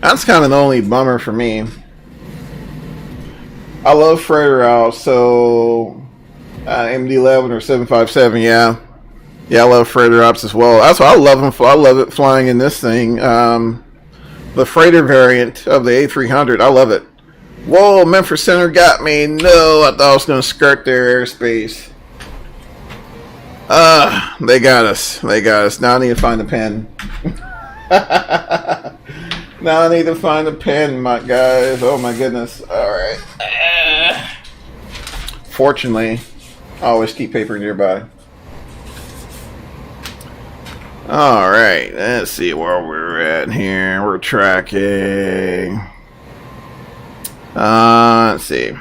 That's kind of the only bummer for me. I love freighter out, so MD-11 or 757, yeah, I love freighter ops as well. That's why I love them. I love it flying in this thing. The freighter variant of the A300, I love it. Whoa, Memphis Center got me. No, I thought I was going to skirt their airspace. They got us. Now I need to find the pen. Now I need to find the pen, my guys. Oh my goodness. Alright. Fortunately, I always keep paper nearby. Alright, let's see where we're at here. We're tracking. Let's see.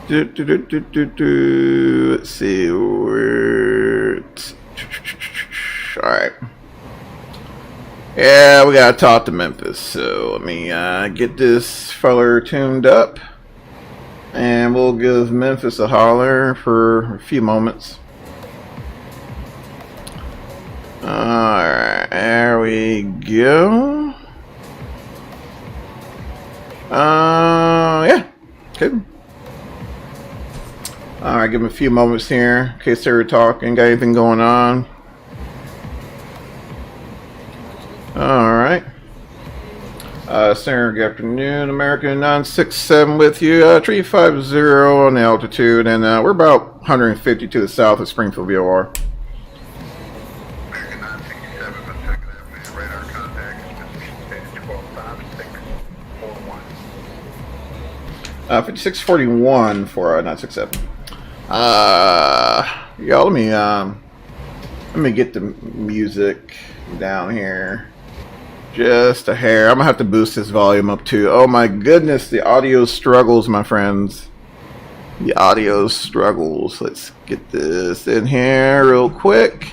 Let's see. Alright. Yeah, we gotta talk to Memphis. So let me get this feller tuned up. And we'll give Memphis a holler for a few moments. Alright, there we go. Yeah, good. Alright, give him a few moments here in case they were talking, got anything going on. Alright. Center, good afternoon. American 967 with you. 350 on the altitude, and we're about 150 to the south of Springfield, VOR. American 967 with 2nd Avenue, radar contact, position stated 125641. 5641 for 967. Y'all, let me get the music down here. Just a hair. I'm gonna have to boost this volume up too. Oh my goodness, the audio struggles, my friends. The audio struggles. Let's get this in here real quick.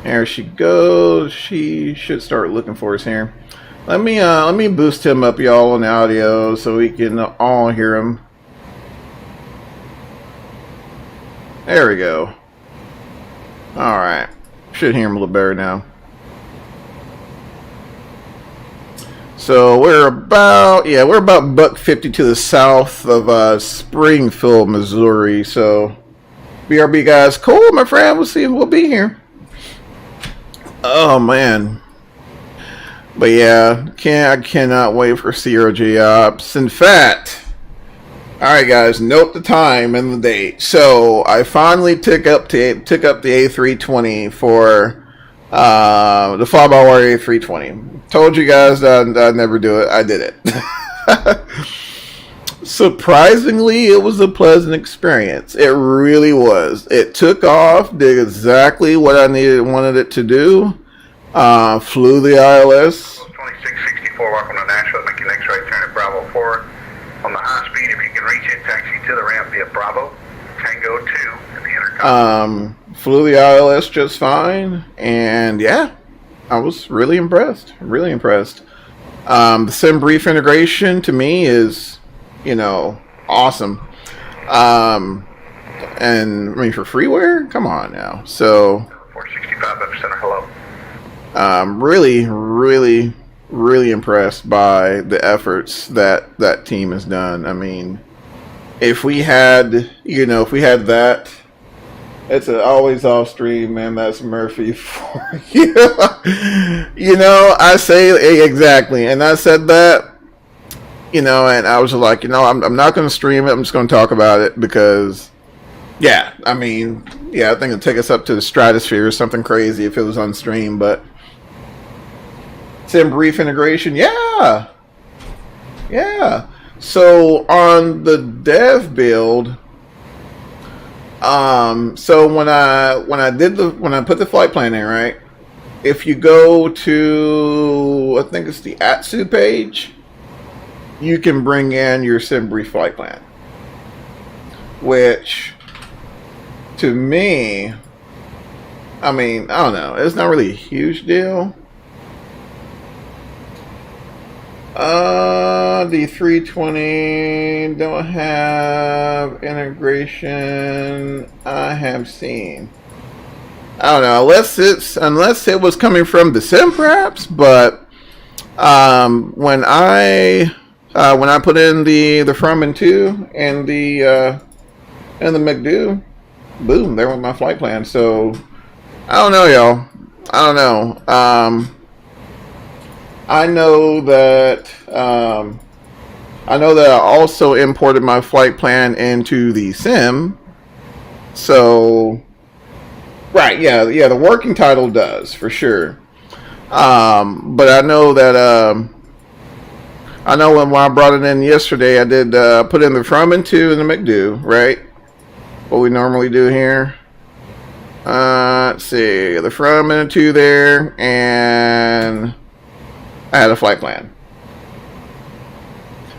There she goes. She should start looking for us here. Let me boost him up, y'all, on the audio so we can all hear him. There we go. All right. Should hear him a little better now. So we're about $1.50 to the south of Springfield, Missouri. So BRB guys, cool, my friend. We'll see if we'll be here. Oh man. But yeah, I cannot wait for CRJ ops. In fact, alright guys, note the time and the date. So I finally took up the A320 for the fly-by-wire A320. Told you guys that I'd never do it. I did it. Surprisingly, it was a pleasant experience. It really was. It took off, did exactly what I wanted it to do. Flew the ILS. 2664, welcome to Nashville. Make your next right turn at Bravo 4. On the high speed, if you can reach it, taxi to the ramp via Bravo, Tango 2 in the intercom. Flew the ILS just fine, and yeah, I was really impressed. Really impressed. The sim brief integration to me is, awesome. And I mean for freeware, come on now. So 465 epicenter, hello. Really impressed by the efforts that team has done. I mean, if we had that, it's an always off stream, man. That's Murphy for you. I say exactly, and I said that, and I was like, I'm not going to stream it. I'm just going to talk about it because Yeah, I mean, yeah, I think it'd take us up to the stratosphere or something crazy if it was on stream, but sim brief integration, yeah. Yeah. So on the dev build, so when I put the flight plan in, right? If you go to, I think it's the ATSU page, you can bring in your sim brief flight plan, which to me, I mean, I don't know, it's not really a huge deal. The 320 don't have integration I have seen. I don't know, unless it was coming from the sim perhaps, but when I put in the from and to and the McDo, boom, there went my flight plan. So I don't know, y'all. I don't know. I know that I also imported my flight plan into the sim. So, right, yeah, the working title does for sure. But I know that I know when I brought it in yesterday, I did put in the from and to and the McDo, right? What we normally do here. Let's see, the from and the to there, and I had a flight plan.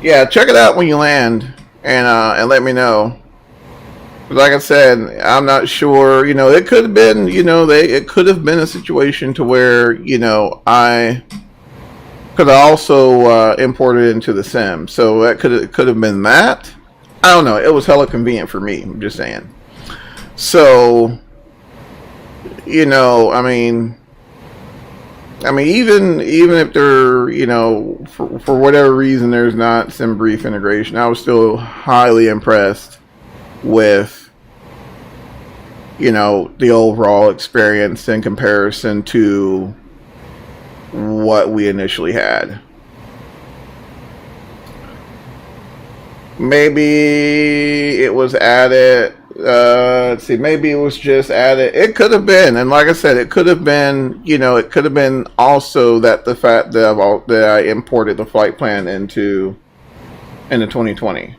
Yeah, check it out when you land, and let me know. Like I said, I'm not sure. You know, it could have been. You know, it could have been a situation to where I could have also imported it into the sim. So that could have been that. I don't know. It was hella convenient for me. I'm just saying. So, I mean, even if there, for whatever reason, there's not sim brief integration, I was still highly impressed with, the overall experience in comparison to what we initially had. Maybe it was added. Let's see. Maybe it was just added. It could have been, and like I said, it could have been. It could have been also that the fact that I imported the flight plan into 2020.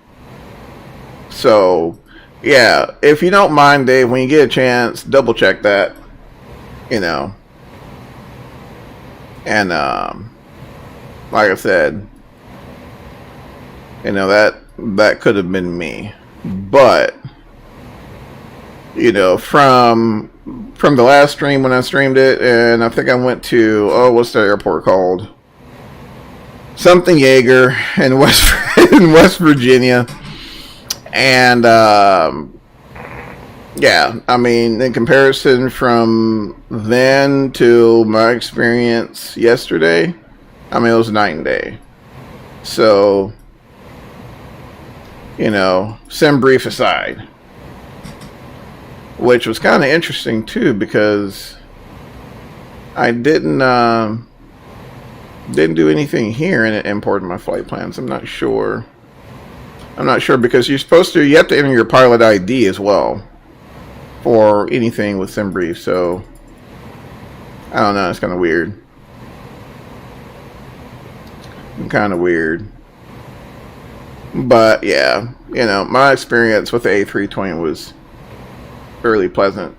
So, yeah. If you don't mind, Dave, when you get a chance, double check that. And like I said, that could have been me, but. From the last stream when I streamed it, and I think I went to, what's the airport called? Something Yeager in West Virginia. And, yeah, I mean, in comparison from then to my experience yesterday, I mean, it was night and day. So, sim brief aside. Which was kind of interesting too, because I didn't do anything here in importing my flight plans. I'm not sure because you have to enter your pilot ID as well for anything with SimBrief. So I don't know. It's kind of weird. But yeah, my experience with the A320 was fairly pleasant,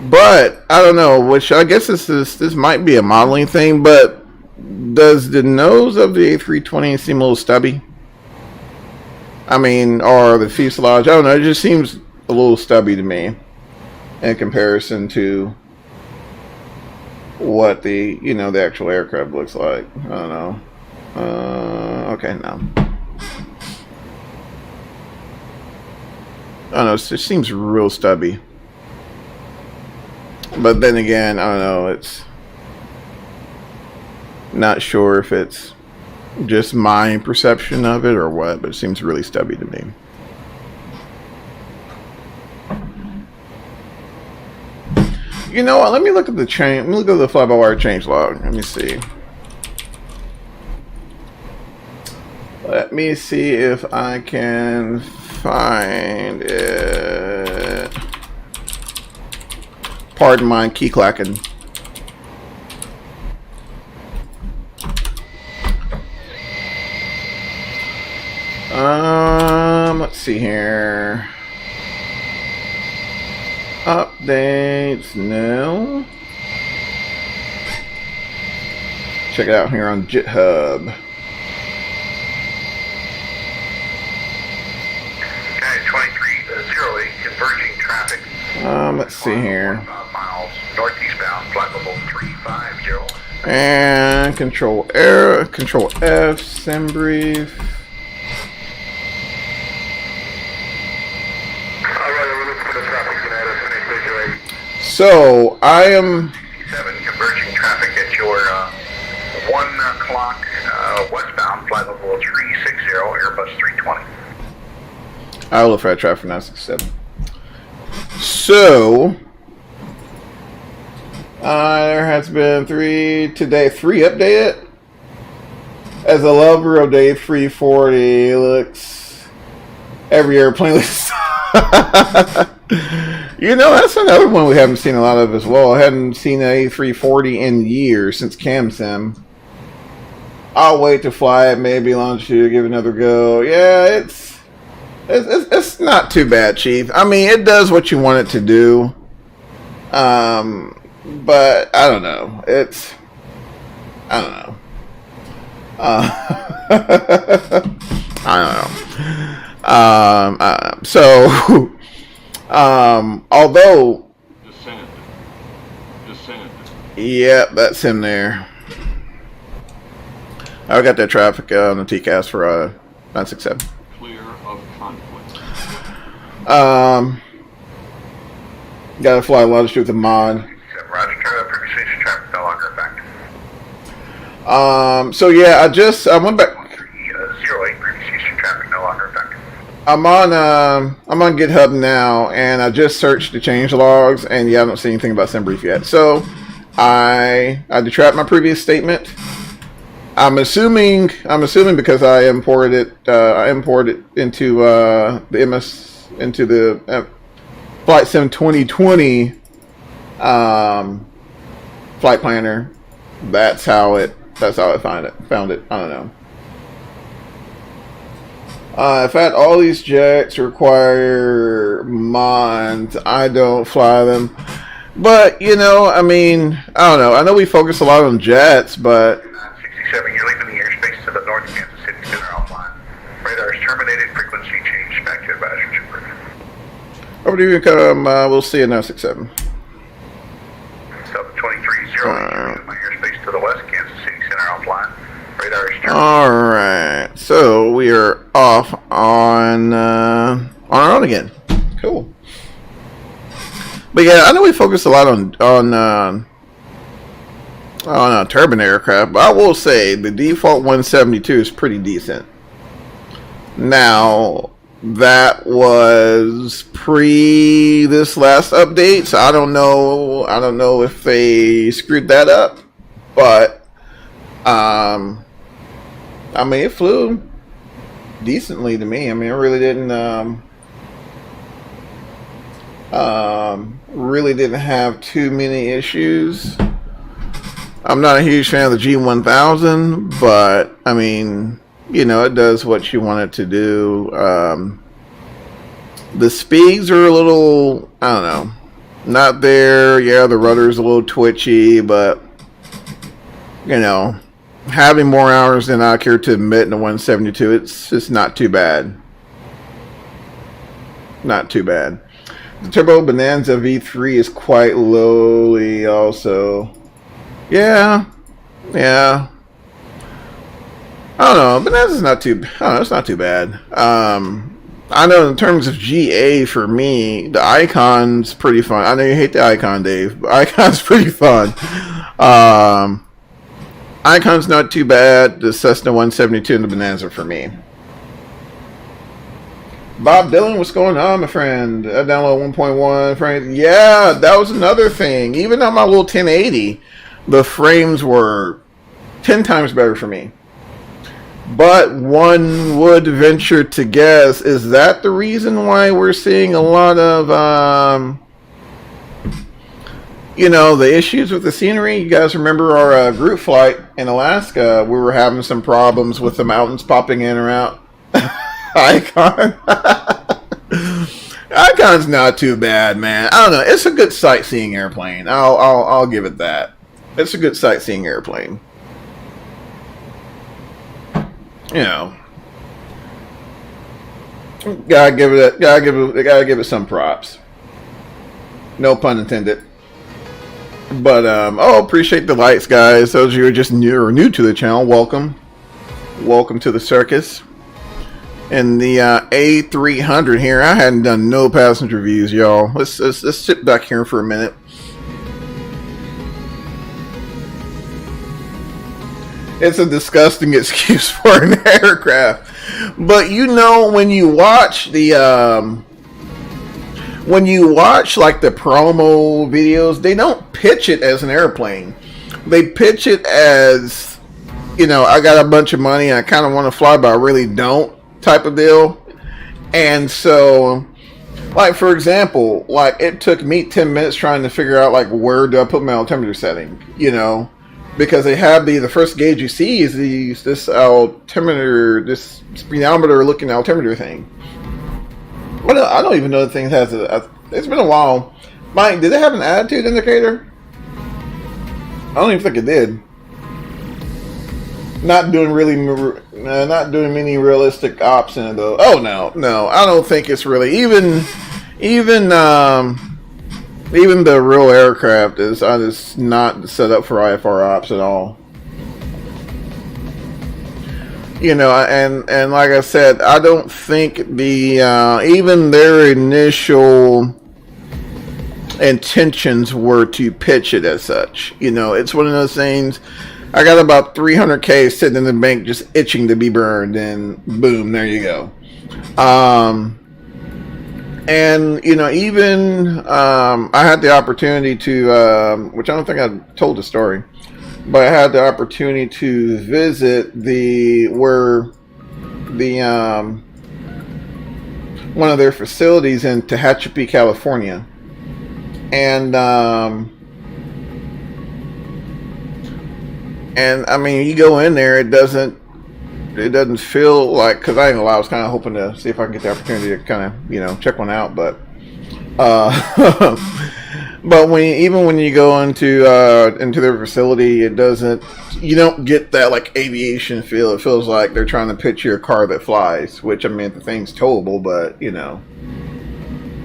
but I don't know, which I guess this might be a modeling thing, but does the nose of the A320 seem a little stubby? I mean, or the fuselage, I don't know, it just seems a little stubby to me in comparison to what the the actual aircraft looks like. I don't know. Okay, no. I don't know, it just seems real stubby. But then again, I don't know, it's not sure if it's just my perception of it or what, but it seems really stubby to me. You know what, let me look at the fly-by-wire change log. Let me see. Let me see if I can find it. Pardon my key clacking. Let's see here. Updates, no. Check it out here on GitHub. Okay, 2308, converging traffic. Let's see here. Miles northeastbound, flight level 350. And control F, sim brief. So I am 7 converging traffic at your 1 o'clock westbound, flight level 360, Airbus 320. I will flight traffic 967. So there has been 3 updated. As a lover of the A340, looks every airplane looks. You know, that's another one we haven't seen a lot of as well. I hadn't seen an A340 in years since CamSim. I'll wait to fly it, maybe launch it, give it another go. Yeah, it's not too bad, Chief. I mean, it does what you want it to do. But I don't know. I don't know. I don't know. So. Although, yeah, that's him there. I got that traffic on the TCAS for 967. Clear of conflict. Gotta fly a lot of shit with the mod. Roger, previous station traffic no longer effective. So yeah, I went back. 308, previous station traffic no longer effective. I'm on GitHub now, and I just searched the change logs, and yeah, I don't see anything about SimBrief yet. So I detract my previous statement. I'm assuming because I imported into the MS into the Flight Sim 2020 flight planner. That's how I found it. I don't know. In fact, all these jets require mods. I don't fly them. But, you know, I mean, I don't know. I know we focus a lot on jets, but... 67, you're leaving the airspace to the north Kansas City Center offline. Radar is terminated, frequency change, back to advisory trooper. Over to you, come, we'll see you now, 67. So, 2308, you're leaving my airspace to the west Kansas City Center offline. Radar is terminated. Alright, so we are off on our own again. Cool. But yeah, I know we focus a lot on turbine aircraft, but I will say the default 172 is pretty decent. Now, that was pre this last update, so I don't know if they screwed that up, but I mean, it flew decently to me. I mean, it really didn't have too many issues. I'm not a huge fan of the G1000, but I mean, you know, it does what you want it to do. The speeds are a little, I don't know, not there. Yeah, the rudder's a little twitchy, but you know, having more hours than I care to admit in the 172, it's not too bad. Not too bad. The Turbo Bonanza V3 is quite lowly also. Yeah. I don't know. Bonanza's not too, I don't know, it's not too bad. I know in terms of GA for me, the Icon's pretty fun. I know you hate the Icon, Dave, but Icon's pretty fun. Icon's not too bad. The Cessna 172 and the Bonanza for me. Bob Dylan, what's going on, my friend? I download 1.1 frames. Yeah, that was another thing. Even on my little 1080, the frames were 10 times better for me. But one would venture to guess, is that the reason why we're seeing a lot of you know, the issues with the scenery. You guys remember our group flight in Alaska? We were having some problems with the mountains popping in or out. Icon. Icon's not too bad, man. I don't know. It's a good sightseeing airplane. I'll give it that. It's a good sightseeing airplane. You know, gotta give it some props. No pun intended. But appreciate the lights, guys. Those of you who are just new to the channel, welcome to the circus. And the A300 here. I hadn't done no passenger views, y'all. Let's sit back here for a minute. It's a disgusting excuse for an aircraft, but you know, when you watch the like the promo videos, they don't pitch it as an airplane. They pitch it as, you know, I got a bunch of money and I kind of want to fly, but I really don't, type of deal. And so, like, for example, like, it took me 10 minutes trying to figure out, like, where do I put my altimeter setting, you know, because they have the first gauge you see is this altimeter, this speedometer looking altimeter thing. I don't even know the thing has it's been a while. Mike, did it have an attitude indicator? I don't even think it did. Not doing many realistic ops in it though. Oh no, I don't think it's really even the real aircraft is not set up for IFR ops at all. You know, and like I said, I don't think even their initial intentions were to pitch it as such. You know, it's one of those things. I got about 300K sitting in the bank just itching to be burned, and boom, there you go. And, you know, even I had the opportunity to, which I don't think I told the story, but I had the opportunity to visit one of their facilities in Tehachapi, California. And I mean, you go in there, it doesn't feel like, because I ain't gonna lie, I was kind of hoping to see if I can get the opportunity to kind of, you know, check one out, but but when you go into their facility, you don't get that like aviation feel. It feels like they're trying to pitch you a car that flies, which, I mean, the thing's towable, but, you know,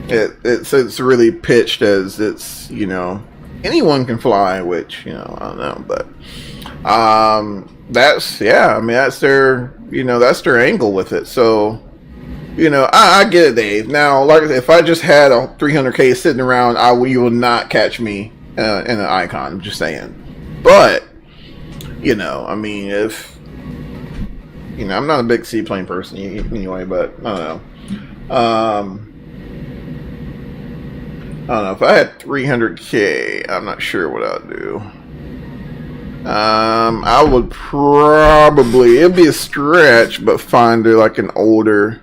it's really pitched as it's, you know, anyone can fly, which, you know, I don't know, but that's their, you know, that's their angle with it. So, you know, I get it, Dave. Now, like I said, if I just had a 300K sitting around, you will not catch me in an Icon. I'm just saying. But, you know, I mean, if, you know, I'm not a big seaplane person anyway, but I don't know. If I had 300K, I'm not sure what I'd do. I would probably, it'd be a stretch, but find like an older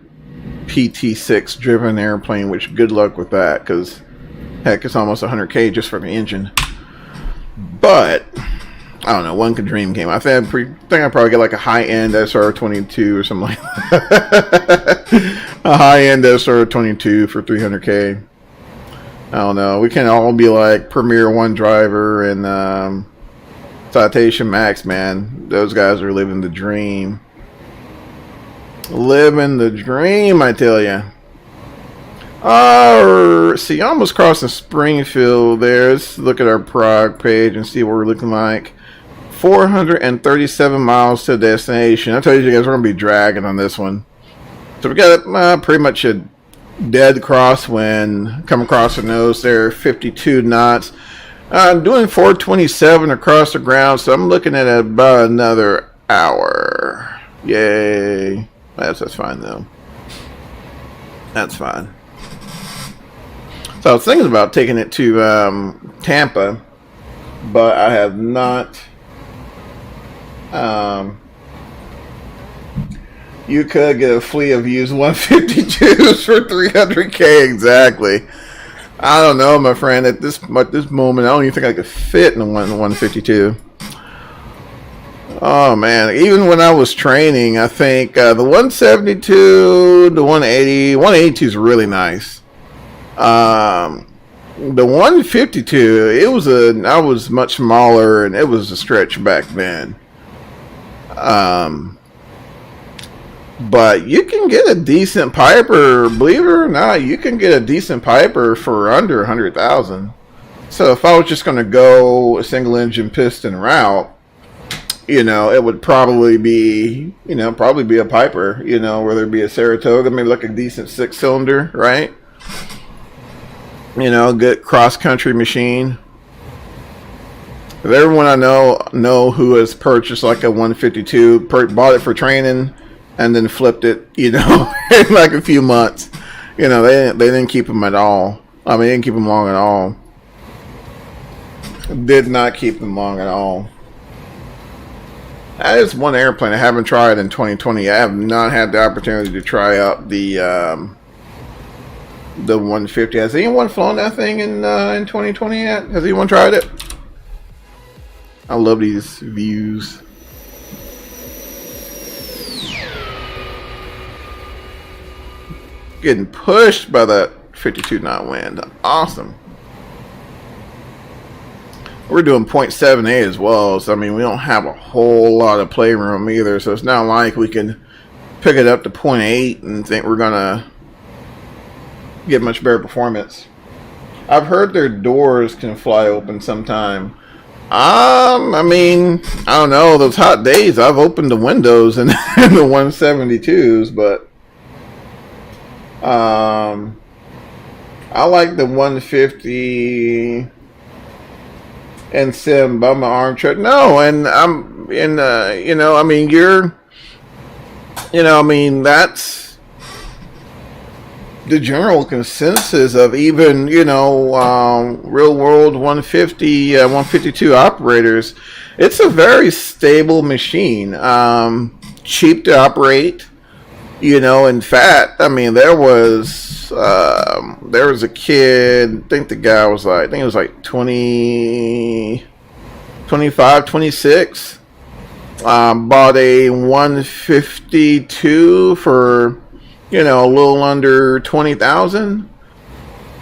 PT6 driven airplane, which good luck with that, because heck, it's almost 100K just for the engine. But I don't know, one could dream game. I think I'd probably get like a high-end SR22 or something like that. A high-end SR22 for 300K. I don't know. We can all be like Premier One driver and Citation Max, man. Those guys are living the dream. Living the dream, I tell you. See, almost crossing Springfield there. Let's look at our Prague page and see what we're looking like. 437 miles to destination. I told you guys we're going to be dragging on this one. So we got pretty much a dead crosswind. Come across the nose there, 52 knots. I'm doing 427 across the ground, so I'm looking at about another hour. Yay. That's fine, though. That's fine. So I was thinking about taking it to Tampa, but I have not. You could get a fleet of used 152s for 300K, exactly. I don't know, my friend. At this moment, I don't even think I could fit in the 152. Oh man, even when I was training, I think the 172, the 180, 182 is really nice. The 152, I was much smaller and it was a stretch back then. But you can get a decent Piper, believe it or not, you can get a decent Piper for under 100,000. So if I was just going to go a single engine piston route, it would probably be a Piper, whether it be a Saratoga, maybe like a decent 6-cylinder, right? Good cross-country machine. If everyone I know who has purchased like a 152, bought it for training, and then flipped it, in like a few months. They didn't keep them at all. I mean, they didn't keep them long at all. Did not keep them long at all. That is one airplane I haven't tried in 2020. I have not had the opportunity to try out the 150. Has anyone flown that thing in 2020 yet? Has anyone tried it? I love these views. Getting pushed by that 52 knot wind. Awesome. We're doing 0.78 as well, so I mean we don't have a whole lot of playroom either, so it's not like we can pick it up to 0.8 and think we're gonna get much better performance. I've heard their doors can fly open sometime. I mean, I don't know, those hot days I've opened the windows in, in the 172s, but I like the 150 and sim by my arm truck. No, and I'm in I mean that's the general consensus of even real world 150 152 operators. It's a very stable machine, cheap to operate. In fact, I mean, there was a kid, I think the guy was like, I think it was like 20, 25, 26, bought a 152 for, a little under 20,000,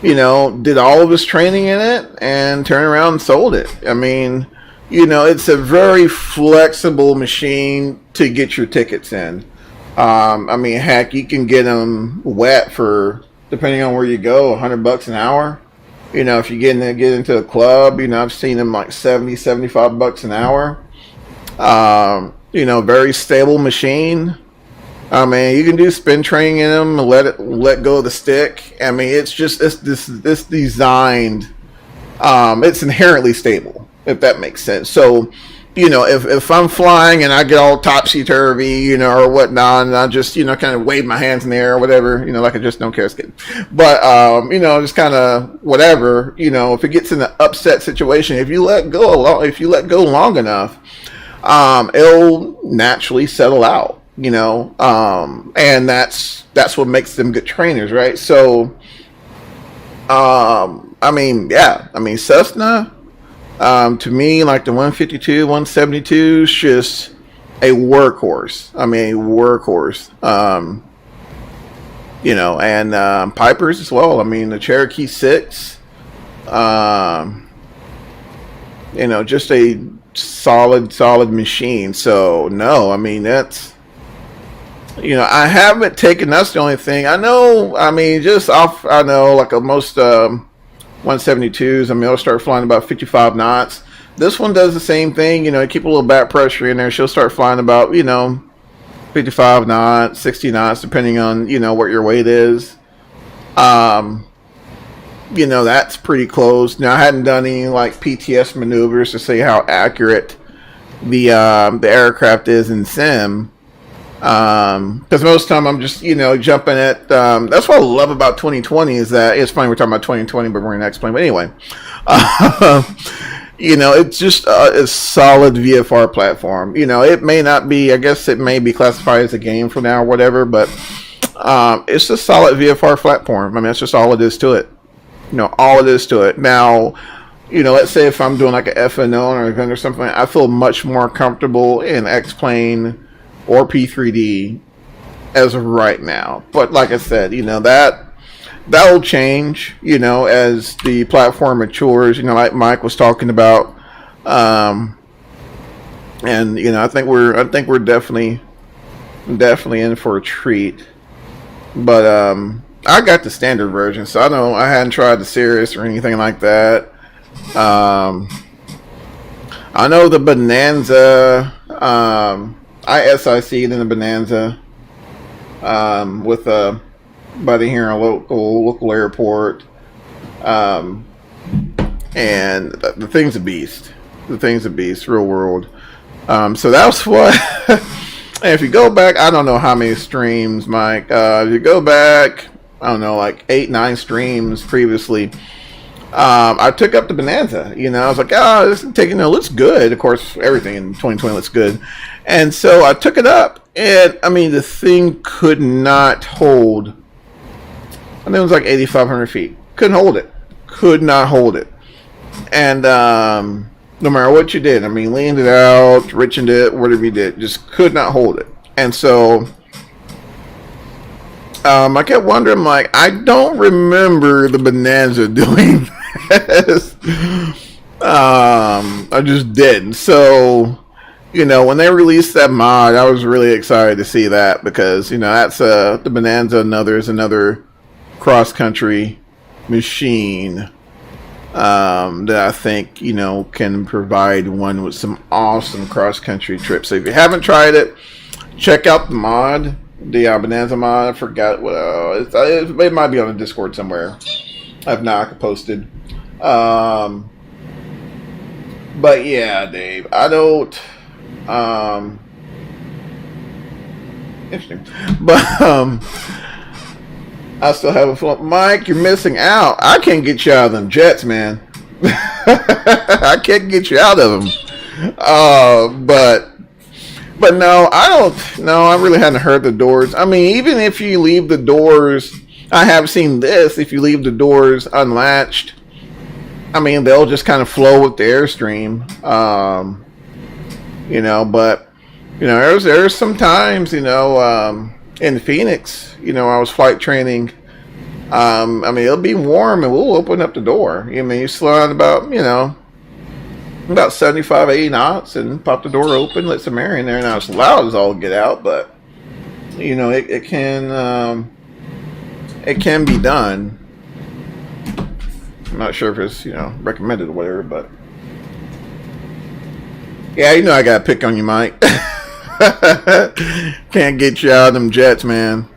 did all of his training in it and turned around and sold it. I mean, it's a very flexible machine to get your tickets in. I mean, heck, you can get them wet for, depending on where you go, $100 an hour. If you get into a club, I've seen them like $70-$75 an hour. Very stable machine. I mean, you can do spin training in them and let go of the stick. I mean, it's designed. It's inherently stable, if that makes sense. So, if I'm flying and I get all topsy-turvy, or whatnot, and I just, kind of wave my hands in the air or whatever, like I just don't care. But, just kind of whatever, if it gets in an upset situation, if you let go long enough, it'll naturally settle out, and that's what makes them good trainers, right? So, I mean, Cessna, to me, like the 152, 172 is just a workhorse. I mean, a workhorse. And Pipers as well. I mean, the Cherokee 6, just a solid machine. So, no, I mean, that's, I haven't taken, that's the only thing. I know, I mean, like most 172s, I mean, it'll start flying about 55 knots. This one does the same thing, keep a little back pressure in there. She'll start flying about, 55 knots, 60 knots, depending on, what your weight is. That's pretty close. Now, I hadn't done any, like, PTS maneuvers to see how accurate the aircraft is in sim. Because most of the time I'm just, jumping at, that's what I love about 2020 is that, it's funny we're talking about 2020, but we're in X-Plane, but anyway, it's just a solid VFR platform. It may not be, I guess it may be classified as a game for now or whatever, but, it's a solid VFR platform. I mean, that's just all it is to it. all of this to it. Now, let's say if I'm doing like an FNO or a gun or something, I feel much more comfortable in X-Plane or P3D as of right now. But like I said, that will change, as the platform matures, like Mike was talking about. And I think we're definitely in for a treat. But I got the standard version, so I hadn't tried the Cirrus or anything like that. I know the Bonanza. I SIC'd in the Bonanza with a buddy here in a local airport, and the thing's a beast. The thing's a beast, real world. So that's what. And if you go back, I don't know how many streams, Mike. If you go back, I don't know, like 8-9 streams previously. I took up the Bonanza. I was like, this is taking. It looks good. Of course, everything in 2020 looks good, and so I took it up, and I mean, the thing could not hold. I think it was like 8,500 feet. Couldn't hold it. Could not hold it, and no matter what you did, I mean, leaned it out, richened it, whatever you did, just could not hold it. And so I kept wondering, like, I don't remember the Bonanza doing this. I just didn't. So, when they released that mod, I was really excited to see that because, that's the Bonanza is another cross-country machine that I think, can provide one with some awesome cross-country trips. So if you haven't tried it, check out the mod, the Bonanza mod. I forgot what it might be on the Discord somewhere. If not, I could post it. But yeah, Dave, I don't. Interesting, but I still have a phone. Mike, you're missing out. I can't get you out of them jets, man. I can't get you out of them. But no, I don't. No, I really hadn't heard the doors. I mean, even if you leave the doors, I have seen this. If you leave the doors unlatched, I mean, they'll just kind of flow with the airstream. But there's some times, in Phoenix, I was flight training. I mean, it'll be warm and we'll open up the door. You slow down about 75, 80 knots and pop the door open, let some air in there. Now it's loud as all get out, but it can be done. I'm not sure if it's recommended or whatever, but yeah, I gotta pick on you, Mike. Can't get you out of them jets, man.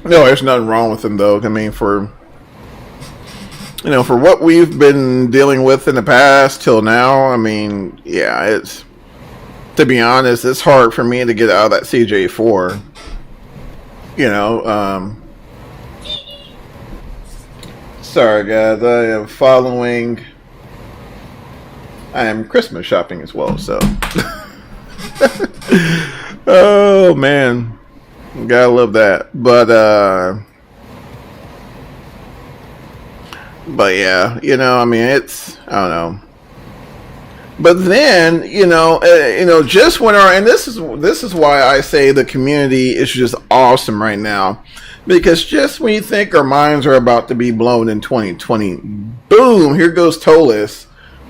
No, there's nothing wrong with them, though. I mean, for what we've been dealing with in the past till now, I mean, yeah, it's, to be honest, it's hard for me to get out of that CJ4. Sorry, guys, I am Christmas shopping as well, so. Oh, man. Gotta love that. But yeah, I mean, it's, I don't know. But then, just when and this is why I say the community is just awesome right now. Because just when you think our minds are about to be blown in 2020, boom, here goes Tolis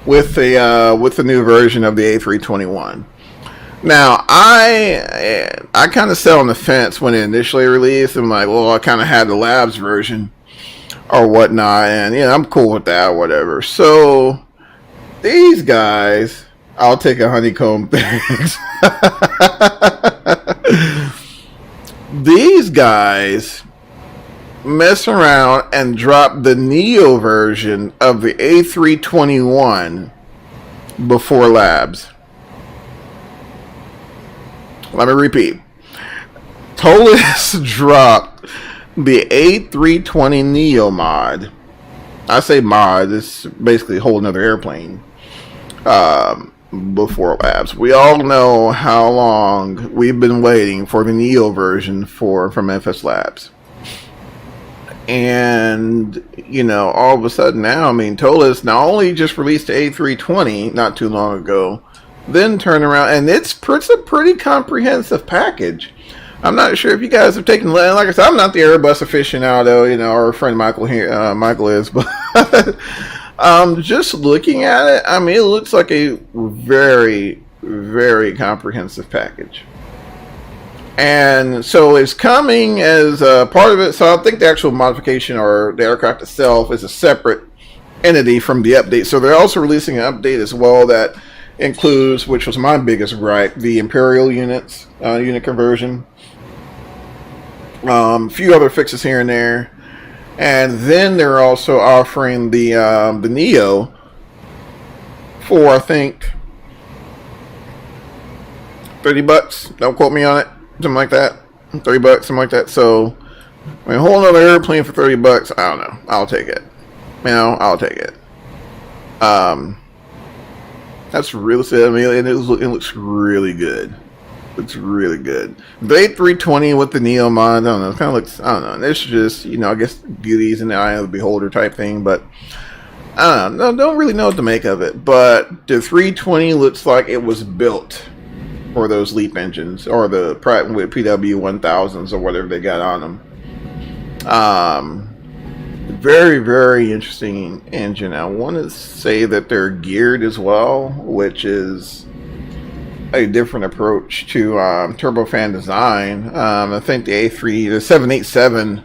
with the new version of the A321. Now, I kind of sat on the fence when it initially released. I'm like, well, I kind of had the Labs version or whatnot, and I'm cool with that or whatever. So these guys, I'll take a honeycomb things. These guys mess around and drop the Neo version of the A321 before Labs. Let me repeat. Tolis dropped the A320 Neo mod. I say mod, it's basically a whole nother airplane. before Labs. We all know how long we've been waiting for the Neo version from FS Labs. And, you know, all of a sudden now, I mean, Tolis not only just released the A320 not too long ago, then turn around, and it's a pretty comprehensive package. I'm not sure if you guys have taken, like I said, I'm not the Airbus aficionado, you know, our friend Michael here, Michael is, but just looking at it, I mean, it looks like a very, very comprehensive package. And so it's coming as part of it. So I think the actual modification or the aircraft itself is a separate entity from the update. So they're also releasing an update as well that includes, which was my biggest gripe, the Imperial units, unit conversion. A few other fixes here and there. And then they're also offering the Neo for, I think, $30. Don't quote me on it. Something like that. $30, something like that. So, I mean, a whole other airplane for $30. I don't know. I'll take it. You know, I'll take it. That's really sad. I mean, it looks really good. Looks really good. The A320 with the Neo mod, I don't know. It kind of looks, I don't know. It's just, you know, I guess beauties in the eye of the beholder type thing. But, I don't really know what to make of it. But the 320 looks like it was built for those LEAP engines, or the Pratt & Whitney PW1000s, or whatever they got on them. Very, very interesting engine. I want to say that they're geared as well, which is a different approach to turbofan design. I think the 787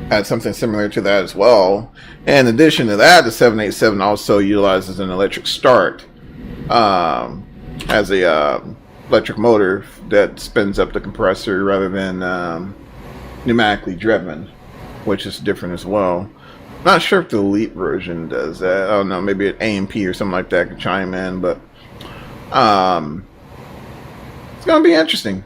had something similar to that as well. And in addition to that, the 787 also utilizes an electric start as a electric motor that spins up the compressor rather than pneumatically driven, which is different as well. Not sure if the Elite version does that. I don't know, maybe an AMP or something like that could chime in, but it's going to be interesting.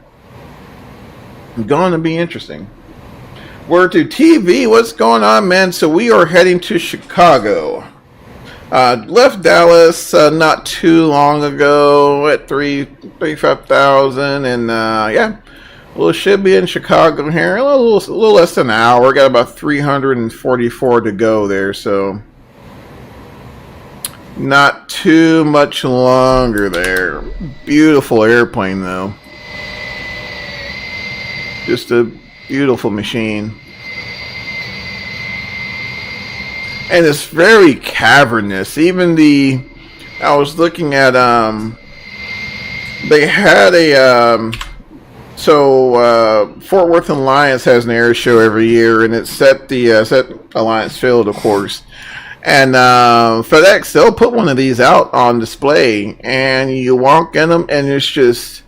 Word to TV, what's going on, man? So we are heading to Chicago. Left Dallas not too long ago at 35,000, and yeah, well, should be in Chicago here a little less than an hour. Got about 344 to go there, so not too much longer there. Beautiful airplane though, just a beautiful machine. And it's very cavernous. Even I was looking at, they had a, Fort Worth and Alliance has an air show every year, and it's set Alliance Field, of course. And FedEx, they'll put one of these out on display, and you walk in them, and it's just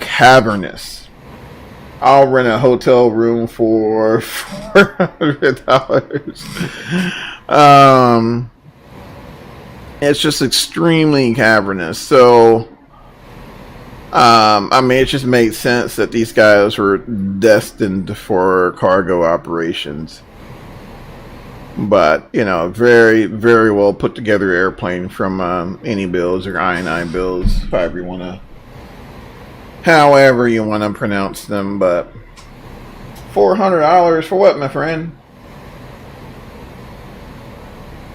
cavernous. I'll rent a hotel room for $400. It's just extremely cavernous. So, I mean, it just made sense that these guys were destined for cargo operations. But, you know, very, very well put together airplane from IniBuilds or IniBuilds, however you want to pronounce them. But $400 for what, my friend?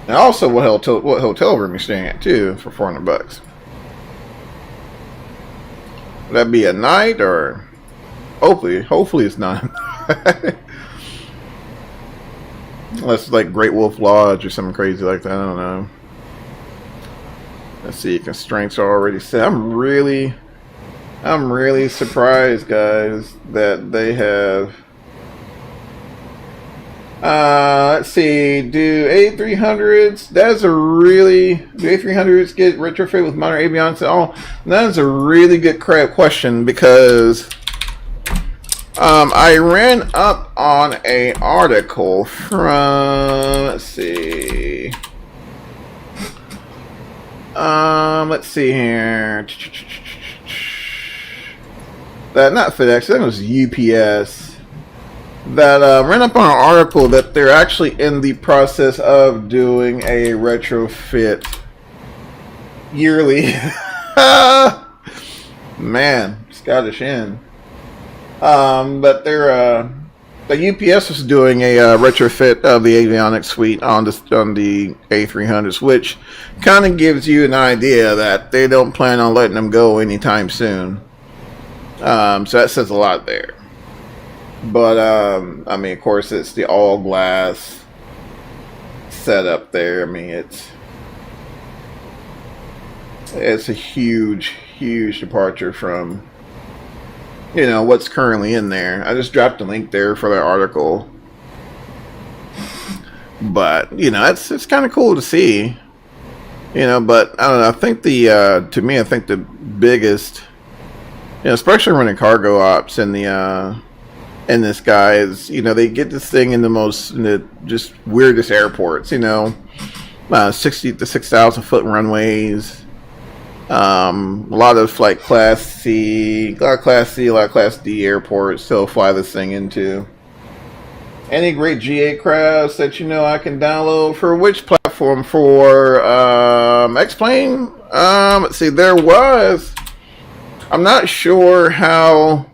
And also, what hotel room you're staying at too for $400? Would that be a night, or hopefully it's not. Unless it's like Great Wolf Lodge or something crazy like that. I don't know. Let's see. Constraints are already set. I'm really surprised, guys, that they have. Let's see. Do A300s? Do A300s get retrofit with modern avionics at all? That is a really good question, because I ran up on a article from, let's see here. That, not FedEx, I think it was UPS. That ran up on an article that they're actually in the process of doing a retrofit yearly Man, Scottish Inn. But they're the UPS was doing a retrofit of the avionics suite on the A300s, which kind of gives you an idea that they don't plan on letting them go anytime soon. So that says a lot there. But I mean, of course, it's the all glass setup there. I mean, it's a huge departure from, you know, what's currently in there. I just dropped a link there for that article. But, you know, it's kind of cool to see. You know, but I don't know, I think to me, I think the biggest, you know, especially running cargo ops in this guy is, you know, they get this thing in the just weirdest airports, you know, 60 to 6,000 foot runways. A lot of like Class C, a lot of Class D airports to fly this thing into. Any great GA crafts that you know I can download for which platform? For X-Plane? Let's see, there was. I'm not sure how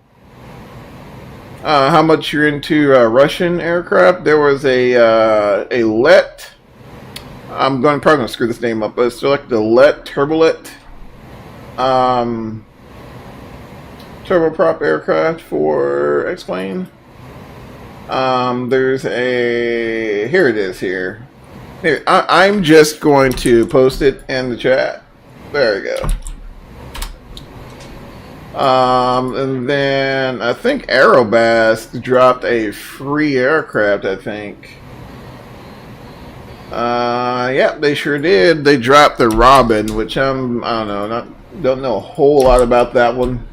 much you're into Russian aircraft. There was a LET. I'm probably gonna screw this name up, but it's like the LET Turbolet. Turboprop aircraft for X-Plane. There's here it is here. I'm just going to post it in the chat. There we go. And then I think Airbus dropped a free aircraft, I think. Yeah, they sure did. They dropped the Robin, which I don't know a whole lot about that one.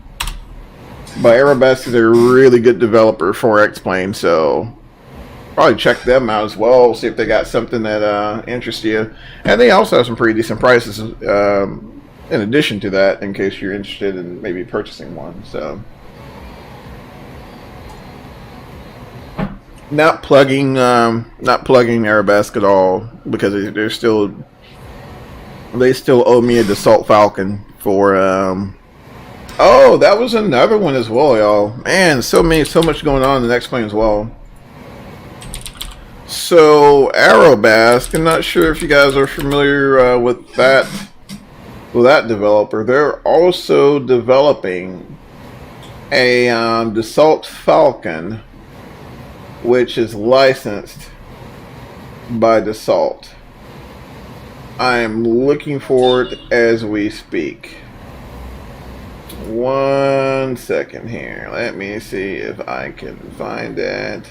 But Airbus is a really good developer for X-Plane, so probably check them out as well, see if they got something that interests you. And they also have some pretty decent prices in addition to that, in case you're interested in maybe purchasing one. So, not plugging Airbus at all, because they still owe me a Dassault Falcon for oh, that was another one as well, y'all. Man, so much going on in the X-Plane as well. So Aerobasque, I'm not sure if you guys are familiar with that developer. They're also developing a Dassault Falcon, which is licensed by Dassault. I am looking forward as we speak. 1 second here. Let me see if I can find that.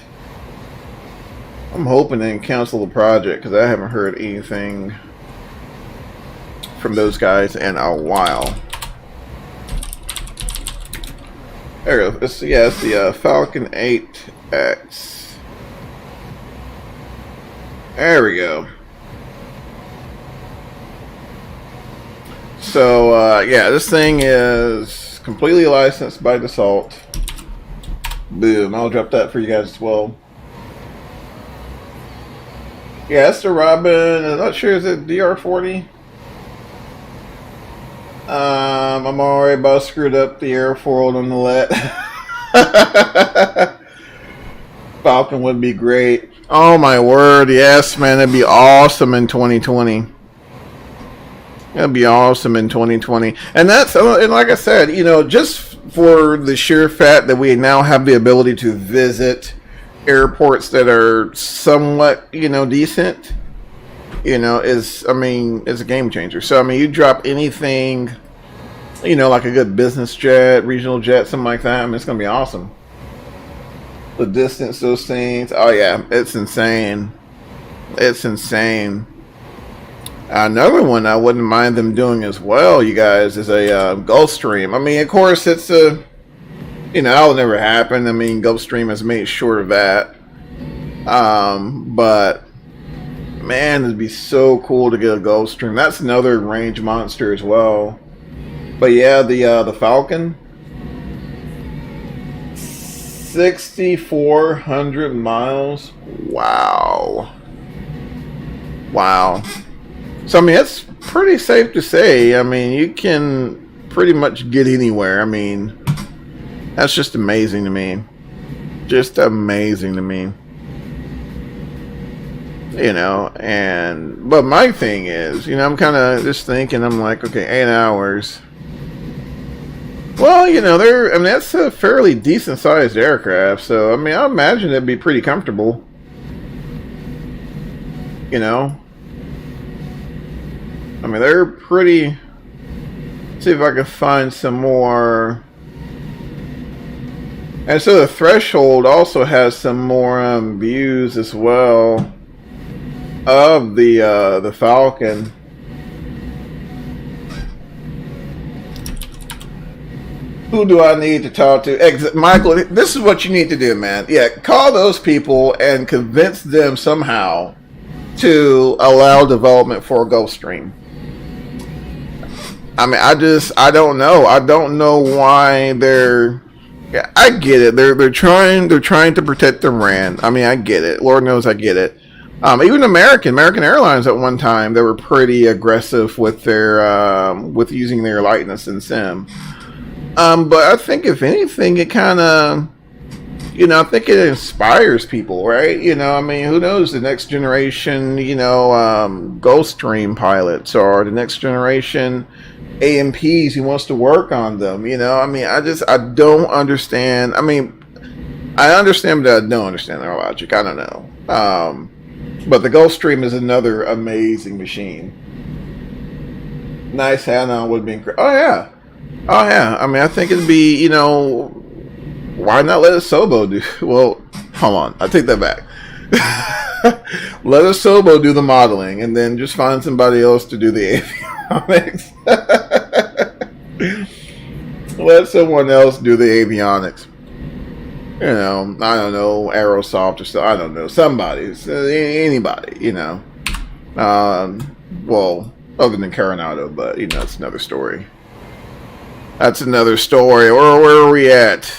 I'm hoping they can cancel the project because I haven't heard anything from those guys in a while. There we go. It's the Falcon 8X. There we go. So, yeah, this thing is completely licensed by Dassault. Boom. I'll drop that for you guys as well. Yeah, that's the Robin. I'm not sure, is it DR40? I'm already about screwed up the airfoil on the LET. Falcon would be great. Oh my word, yes, man, it'd be awesome in 2020. It'd be awesome in 2020. And like I said, you know, just for the sheer fact that we now have the ability to visit airports that are somewhat, you know, decent, you know, is a game changer. So, I mean, you drop anything, you know, like a good business jet, regional jet, something like that, I mean, it's going to be awesome. The distance, those things, oh yeah, it's insane. It's insane. Another one I wouldn't mind them doing as well, you guys, is a Gulfstream. I mean, of course, it's a, you know, that'll never happen. I mean, Gulfstream has made sure of that. But man, it'd be so cool to get a Gulfstream. That's another range monster as well. But yeah, the Falcon, 6,400 miles. Wow. Wow. So, I mean, it's pretty safe to say. I mean, you can pretty much get anywhere. I mean, that's just amazing to me. Just amazing to me. You know, but my thing is, you know, I'm kind of just thinking, I'm like, okay, 8 hours. Well, you know, I mean, that's a fairly decent sized aircraft, so, I mean, I imagine it'd be pretty comfortable. You know? I mean, they're pretty... See if I can find some more... And so the Threshold also has some more views as well of the Falcon. Who do I need to talk to? Michael, this is what you need to do, man. Yeah, call those people and convince them somehow to allow development for a Gulfstream. I mean, I don't know. I don't know why they're... Yeah, I get it. They're trying to protect their brand. I mean, I get it. Lord knows I get it. Even American Airlines at one time, they were pretty aggressive with their with using their lightness in sim. But I think if anything, it kind of, you know, I think it inspires people, right? You know, I mean, who knows, the next generation, you know, Gulfstream pilots or the next generation AMPs, he wants to work on them, you know? I mean, I don't understand. I mean, I understand, but I don't understand their logic. I don't know. But the Gulfstream is another amazing machine. Nice hat-on would be incredible. Oh, yeah. Oh, yeah. I mean, I think it'd be, you know, why not let a Sobo do... Well, hold on. I take that back. Let a Sobo do the modeling and then just find somebody else to do the avionics. Let someone else do the avionics. You know, I don't know, Aerosoft or so. I don't know, somebody, anybody, you know. Well, other than Coronado, but, you know, it's another story. That's another story. Where are we at?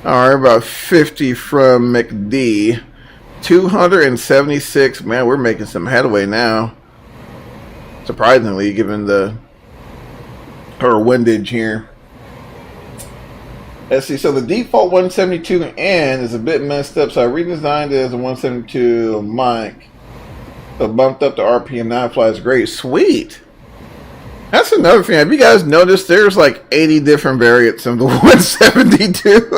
All right, about 50 from McD. 276. Man, we're making some headway now. Surprisingly, given her windage here. Let's see. So the default 172N is a bit messed up. So I redesigned it as a 172 mic. So bumped up the RPM. Now it flies great. Sweet. That's another thing. Have you guys noticed there's like 80 different variants of the 172?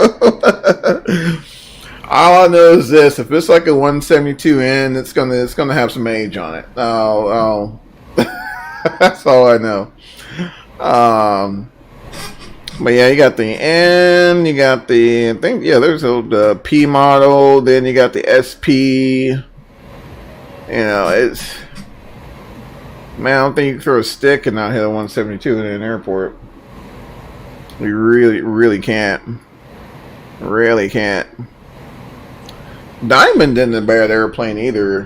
All I know is this: if it's like a 172N, it's gonna have some age on it. Oh. That's all I know. But yeah, you got the N, you got the, I think, yeah, there's the P model, then you got the SP. You know, it's, man, I don't think you can throw a stick and not hit a 172 in an airport. You really can't. Really can't. Diamond isn't a bad airplane either.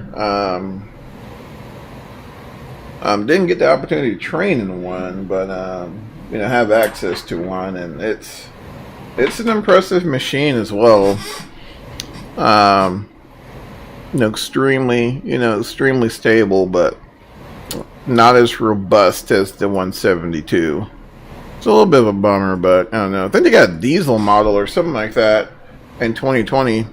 Didn't get the opportunity to train in one, but you know, have access to one, and it's an impressive machine as well. You know, extremely stable, but not as robust as the 172. It's a little bit of a bummer, but I don't know. I think they got a diesel model or something like that in 2020.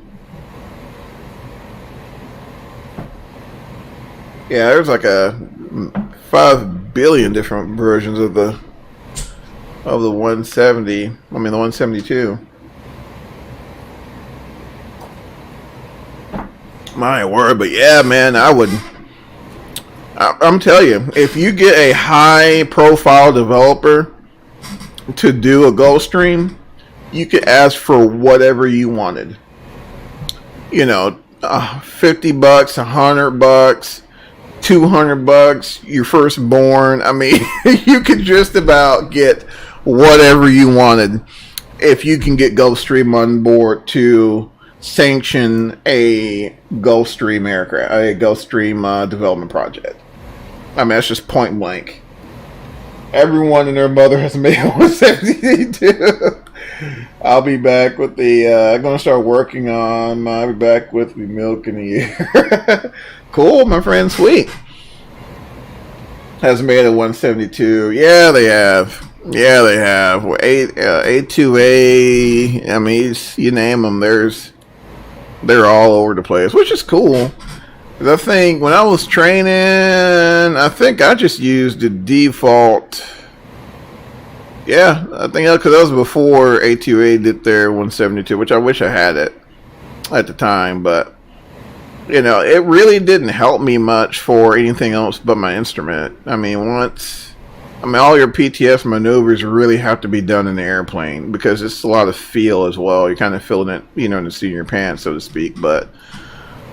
Yeah, there's like a 5 billion different versions of the 170. I mean, the 172. My word, but yeah, man, I'm telling you, if you get a high-profile developer to do a Gulfstream, you could ask for whatever you wanted. You know, $50, $100, $200, your firstborn. I mean, you could just about get whatever you wanted if you can get Gulfstream on board to sanction a Gulfstream aircraft, a Gulfstream development project. I mean, that's just point blank. Everyone and their mother has made a 172. I'll be back with I'm going to start working on, I'll be back with the milk in a year. Cool, my friend, sweet. has made a 172. Yeah, they have. Yeah, they have. A2A. I mean, you name them. They're all over the place, which is cool. I think when I was training, I think I just used the default. Yeah, I think because that was before A2A did their 172, which I wish I had it at the time, but you know, it really didn't help me much for anything else but my instrument. I mean, all your PTS maneuvers really have to be done in the airplane because it's a lot of feel as well. You're kind of feeling it, you know, in the seat of your pants, so to speak. But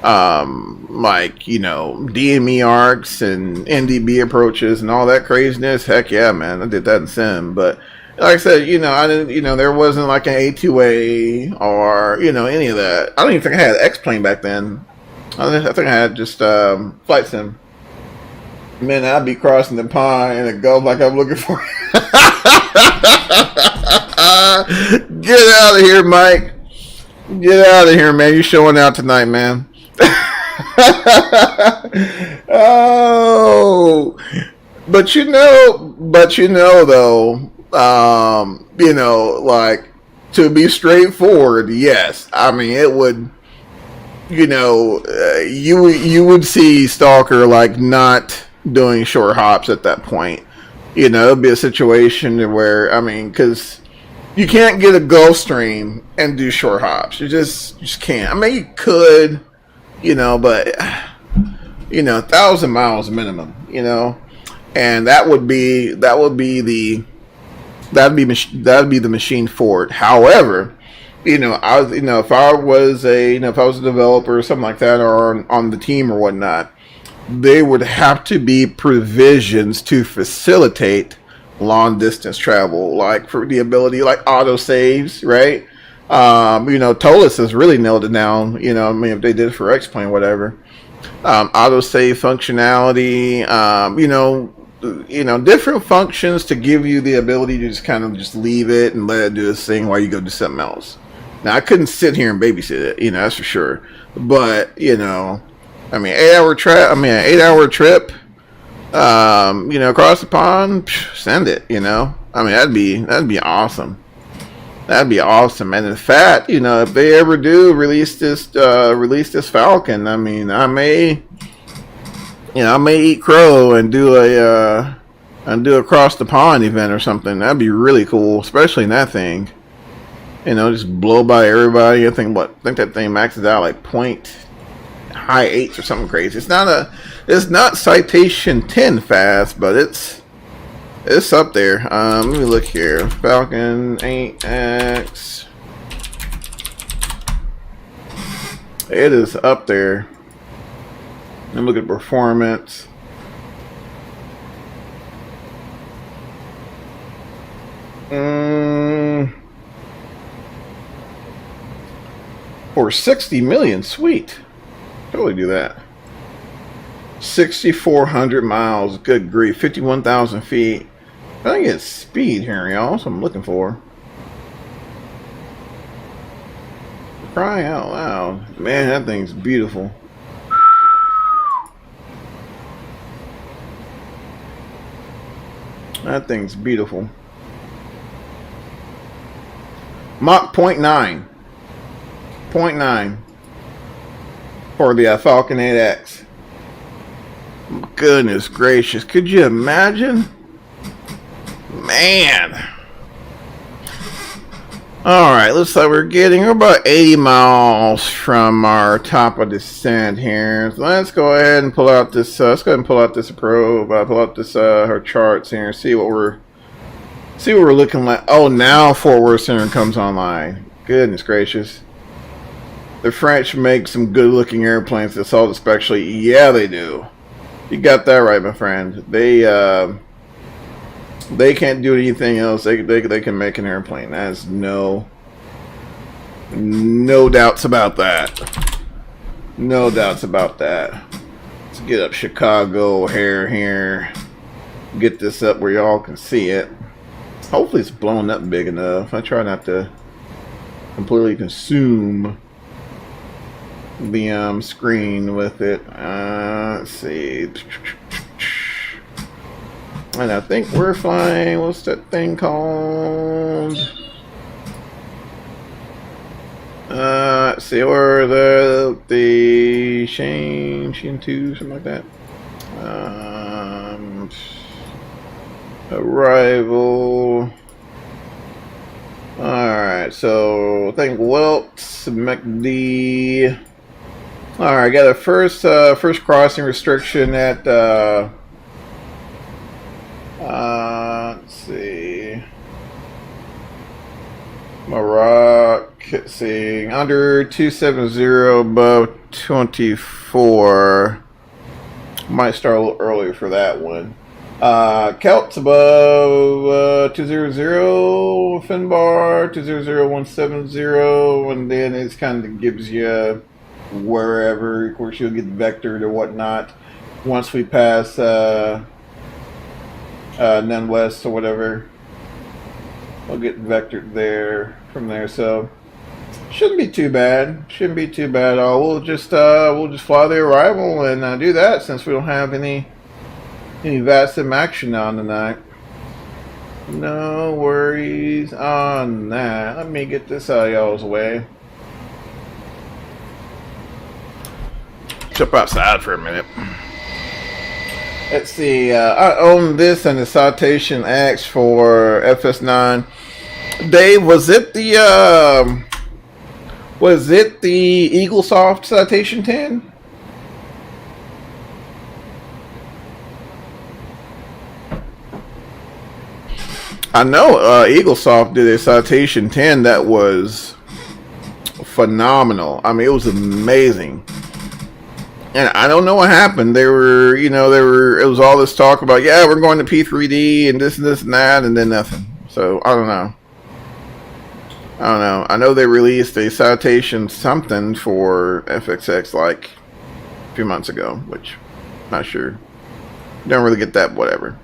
like, you know, DME arcs and NDB approaches and all that craziness, heck yeah, man, I did that in sim. But like I said, you know, I didn't, you know, there wasn't like an A2A or, you know, any of that. I don't even think I had X-Plane back then. I think I had just flight sim. Man, I'd be crossing the pond and it goes like I'm looking for. Get out of here, Mike. Get out of here, man. You're showing out tonight, man. Oh, but you know though, you know, like, to be straightforward, yes. I mean, it would, you know, you would see Stalker like not doing short hops at that point. You know, it'd be a situation where, I mean, because you can't get a Gulfstream and do short hops. You just can't. I mean, you could, you know, but you know, 1,000 miles minimum. You know, and that'd be the machine for it. However, you know, if I was a developer or something like that, or on the team or whatnot, they would have to be provisions to facilitate long distance travel, like for the ability, like auto saves, right? You know, Tolis has really nailed it down. You know, I mean, if they did it for X-Plane, whatever, auto save functionality, you know, different functions to give you the ability to just kind of just leave it and let it do its thing while you go do something else. Now, I couldn't sit here and babysit it, you know, that's for sure. But, you know, I mean, 8-hour trip, you know, across the pond, send it, you know. I mean, that'd be awesome. That'd be awesome. And in fact, you know, if they ever do release this Falcon, I mean, I may eat crow and do a across the pond event or something. That'd be really cool, especially in that thing. You know, just blow by everybody. I think that thing maxes out like high 8s or something crazy. It's not Citation 10 fast, but it's up there. Let me look here. Falcon 8X. It is up there. Let me look at performance. For 60 million, sweet. Totally do that. 6,400 miles, good grief. 51,000 feet. I think it's speed here, y'all. That's what I'm looking for. Crying out loud. Man, that thing's beautiful. That thing's beautiful. Mach 0.9. 0.9 for the Falcon 8X. Goodness gracious. Could you imagine? Man. Alright, looks like we're about 80 miles from our top of descent here. So let's go ahead and pull out this probe, pull out this our charts here and see what we're looking like. Oh, now Fort Worth Center comes online. Goodness gracious. The French make some good looking airplanes, Dassault especially. Yeah, they do. You got that right, my friend. They can't do anything else. They can make an airplane. That's no doubts about that. No doubts about that. Let's get up Chicago O'Hare here. Get this up where y'all can see it. Hopefully it's blown up big enough. I try not to completely consume the screen with it. Let's see. And I think we're flying, what's that thing called? Let's see, or the Shane 2, something like that. Arrival. Alright, so I think Welts, McD. Alright, got a first crossing restriction at let's see, Maroc, seeing under 270 above 24. Might start a little earlier for that one. Celts above 200, Finbar 200170, and then it kind of gives you wherever. Of course, you'll get vectored or whatnot once we pass None West or whatever. We'll get vectored there from there, so shouldn't be too bad. Shouldn't be too bad at all. We'll just fly the arrival and do that since we don't have any VATSIM action on tonight. No worries on that. Let me get this out of y'all's way. Jump outside for a minute. Let's see. I own this and the Citation X for FS9. Dave, was it the EagleSoft Citation 10? I know EagleSoft did a Citation 10 that was phenomenal. I mean, it was amazing. And I don't know what happened. It was all this talk about, yeah, we're going to P3D and this and that, and then nothing. So, I don't know. I know they released a Citation something for FXX like a few months ago, which, not sure. Don't really get that, whatever.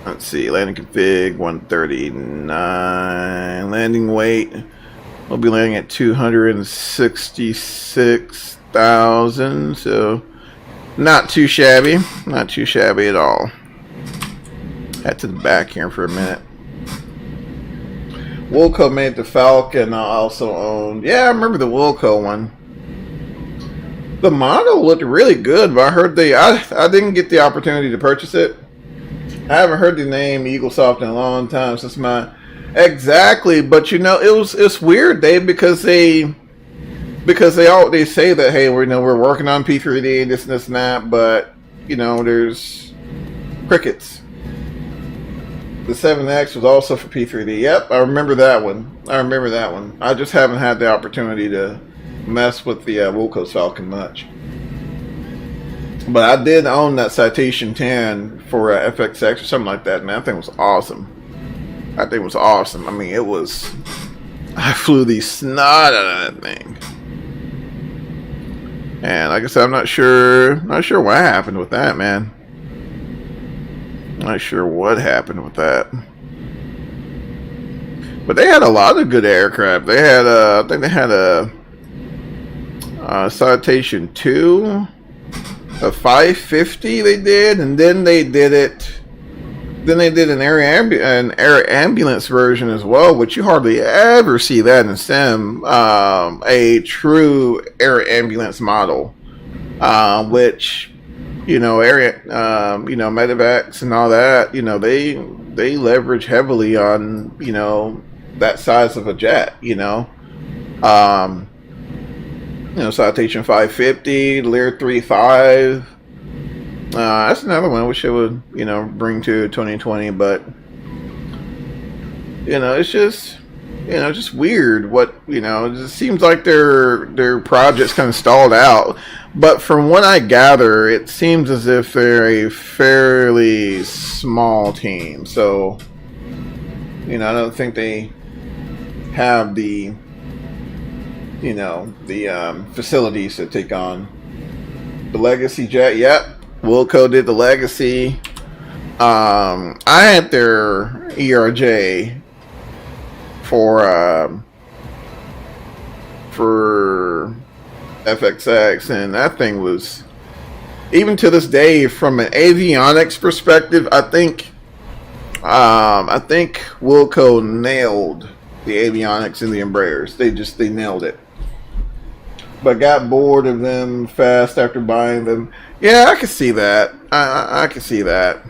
Let's see, landing config 139, landing weight, we'll be landing at 266,000, so not too shabby at all. Head to the back here for a minute. Wilco made the Falcon. I also owned, yeah, I remember the Wilco one. The model looked really good, but I heard I didn't get the opportunity to purchase it. I haven't heard the name EagleSoft in a long time since exactly, but it's weird, Dave, because they say that, hey, we're working on P3D and this and that, but there's crickets. The 7X was also for P3D. Yep, I remember that one. I just haven't had the opportunity to mess with the Wilco's Falcon much. But I did own that Citation 10 for FXX or something like that, man. That thing was awesome. I mean, I flew the snot out of that thing. And like I said, I'm not sure what happened with that, man. Not sure what happened with that. But they had a lot of good aircraft. They had I think they had a Citation 2. A 550 they did, and then they did an air ambulance version as well, which you hardly ever see that in sim. A true air ambulance model, which medevacs and all that, they leverage heavily on that size of a jet, Citation 550, Lear 3.5. That's another one I wish I would, bring to 2020, but it's just weird what, it just seems like their project's kind of stalled out. But from what I gather, it seems as if they're a fairly small team. So, I don't think they have the facilities to take on the Legacy jet. Yep, Wilco did the Legacy. I had their ERJ for FXX, and that thing was even to this day, from an avionics perspective, I think Wilco nailed the avionics in the Embraers. They nailed it. But got bored of them fast after buying them. Yeah, I can see that. I can see that.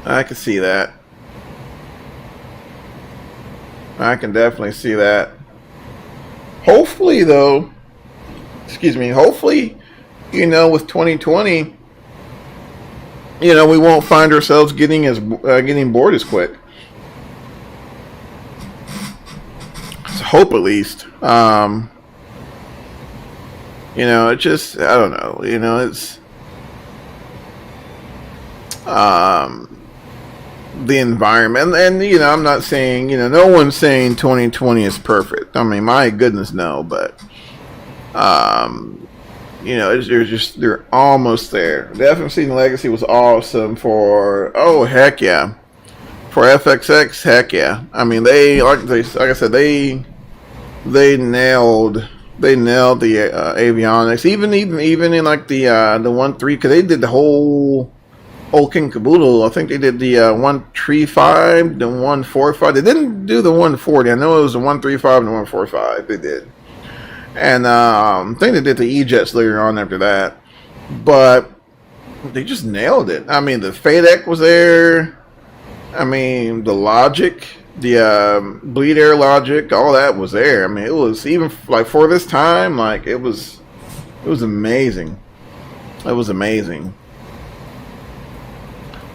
I can see that. I can definitely see that. Hopefully, though, hopefully, with 2020, we won't find ourselves getting bored as quick. So hope at least. It just, I don't know. It's the environment, and I'm not saying, no one's saying 2020 is perfect. I mean, my goodness, no, but they're almost there. The FMC Legacy was awesome for, oh heck yeah, for FXX, heck yeah. I mean, like I said, they nailed the avionics, even in like the 1.3, because they did the whole king caboodle. I think they did the 135, the 145. They didn't do the 140. I know it was the 135 and the 145. They did, and I think they did the E-jets later on after that. But they just nailed it. I mean, the FADEC was there. I mean, the logic, the bleed air logic, all that was there. I mean, it was, even like for this time, like it was amazing. It was amazing.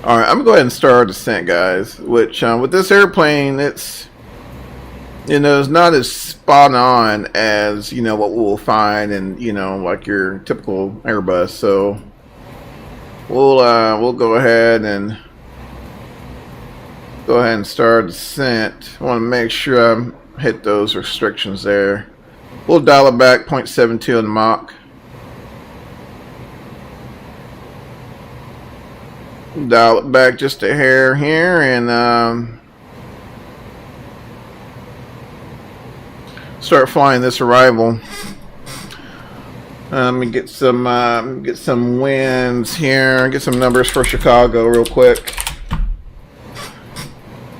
All right, I'm gonna go ahead and start our descent, guys. Which with this airplane, it's it's not as spot on as what we'll find in like your typical Airbus. So we'll go ahead and start descent. I want to make sure I hit those restrictions there. We'll dial it back 0.72 in Mach. Dial it back just a hair here, and start flying this arrival. Let me get some winds here. Get some numbers for Chicago real quick.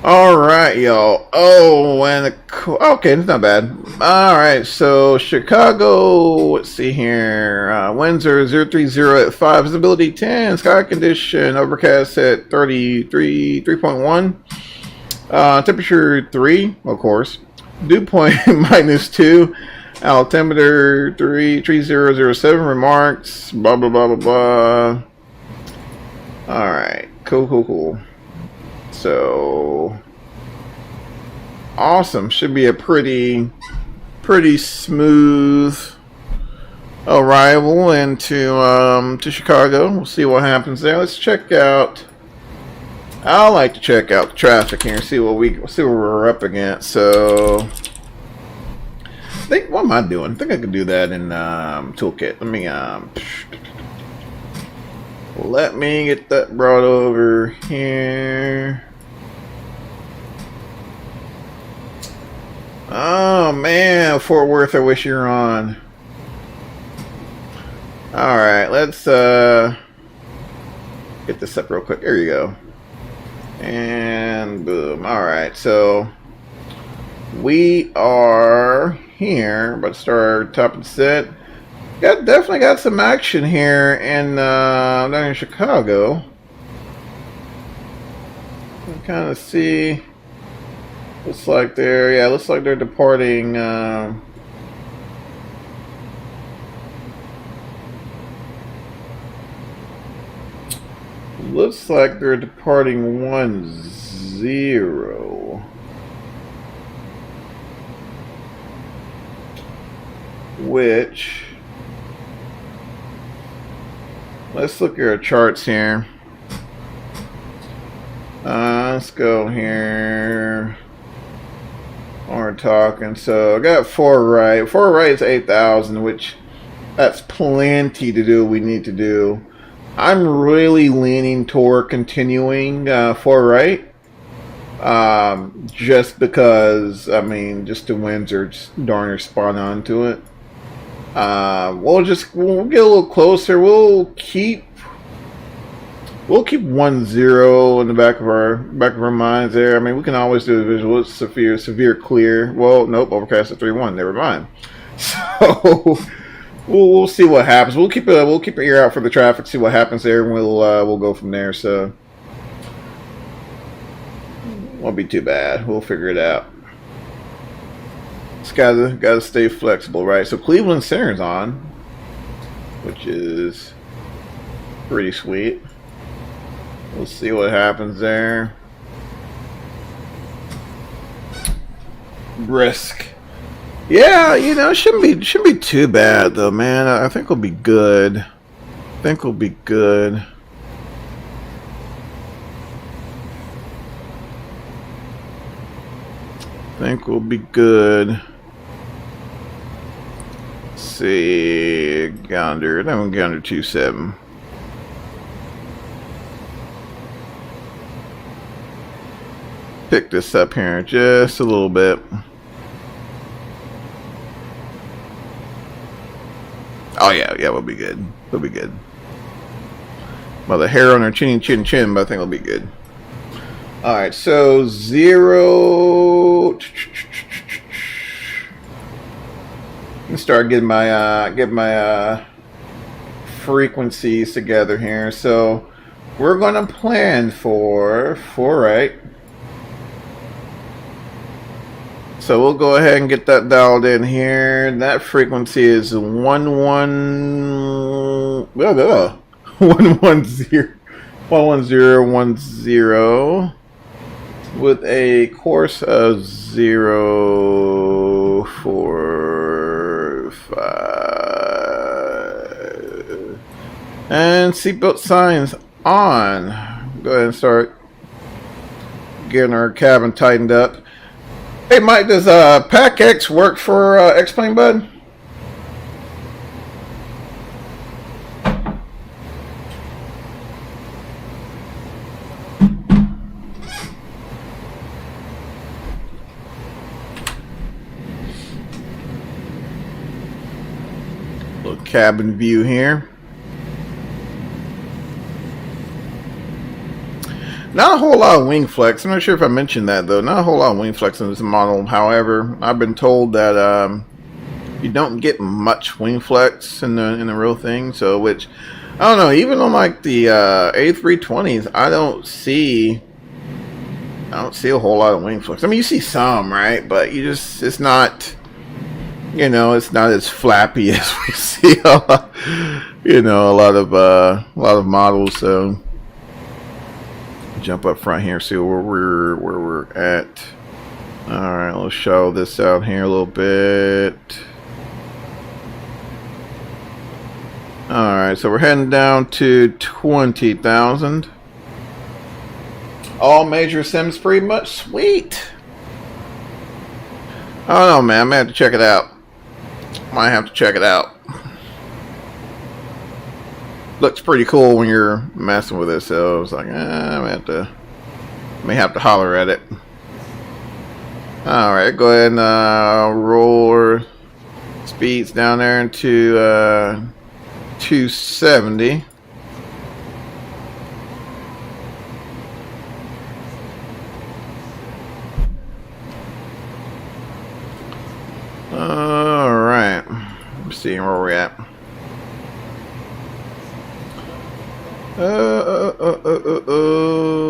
All right, y'all. Oh, and okay, it's not bad. All right, so Chicago. Let's see here. Winds are 030 at 5. Visibility 10. Sky condition overcast at 3.1. Temperature 3, of course. Dew point -2. Altimeter 3007. Remarks. Blah blah blah blah blah. All right, cool. So awesome. Should be a pretty smooth arrival into to Chicago. We'll see what happens there. Let's check out. I like to check out the traffic here and see what we're up against. So what am I doing? I think I could do that in Toolkit. Let me get that brought over here. Oh man, Fort Worth, I wish you were on. Alright, let's get this up real quick. There you go. And boom. Alright, so we are here. About to start our top of the set. Definitely got some action here in down in Chicago. Kind of see. Looks like they're departing. Looks like they're departing 10. Which, let's look at our charts here. Let's go here. We're talking. So I got 4 right. 4 right is 8,000, which that's plenty to do. We need to do. I'm really leaning toward continuing 4 right. Just because, I mean, just the winds are just darn near spot on to it. We'll get a little closer. We'll keep 1-0 in the back of our minds there. I mean, we can always do a visual. It's severe clear. Well, nope, overcast at 3-1. Never mind. So we'll see what happens. We'll keep an ear out for the traffic. See what happens there, and we'll go from there. So won't be too bad. We'll figure it out. Just gotta stay flexible, right? So Cleveland Center's on, which is pretty sweet. We'll see what happens there. Brisk. Yeah, you know, shouldn't be too bad though, man. I think we'll be good. I think we'll be good. Let's see, Gounder. That one Gounder 2.7. Pick this up here just a little bit. Oh yeah, we'll be good. We'll be good. Well, the hair on our chin, but I think it'll be good. All right, so 0. Let me start getting my frequencies together here. So we're gonna plan for 4, So we'll go ahead and get that dialed in here. That frequency is 11010 with a course of 045 and seatbelt signs on. Go ahead and start getting our cabin tightened up. Hey Mike, does Pack X work for X-Plane, bud? Little cabin view here. Not a whole lot of wing flex. I'm not sure if I mentioned that though. Not a whole lot of wing flex in this model. However, I've been told that you don't get much wing flex in the real thing. So, which I don't know. Even on like the A320s, I don't see a whole lot of wing flex. I mean, you see some, right? But it's not. You know, it's not as flappy as we see a lot of models. So. Jump up front here, see where we're at. All right, let's show this out here a little bit. All right, so we're heading down to 20,000. All major sims pretty much. Sweet. I don't know, man. I might have to check it out. Looks pretty cool when you're messing with it, so I was like, I may have to holler at it. All right, go ahead and roll our speeds down there into 270. All right, let's see where we're at.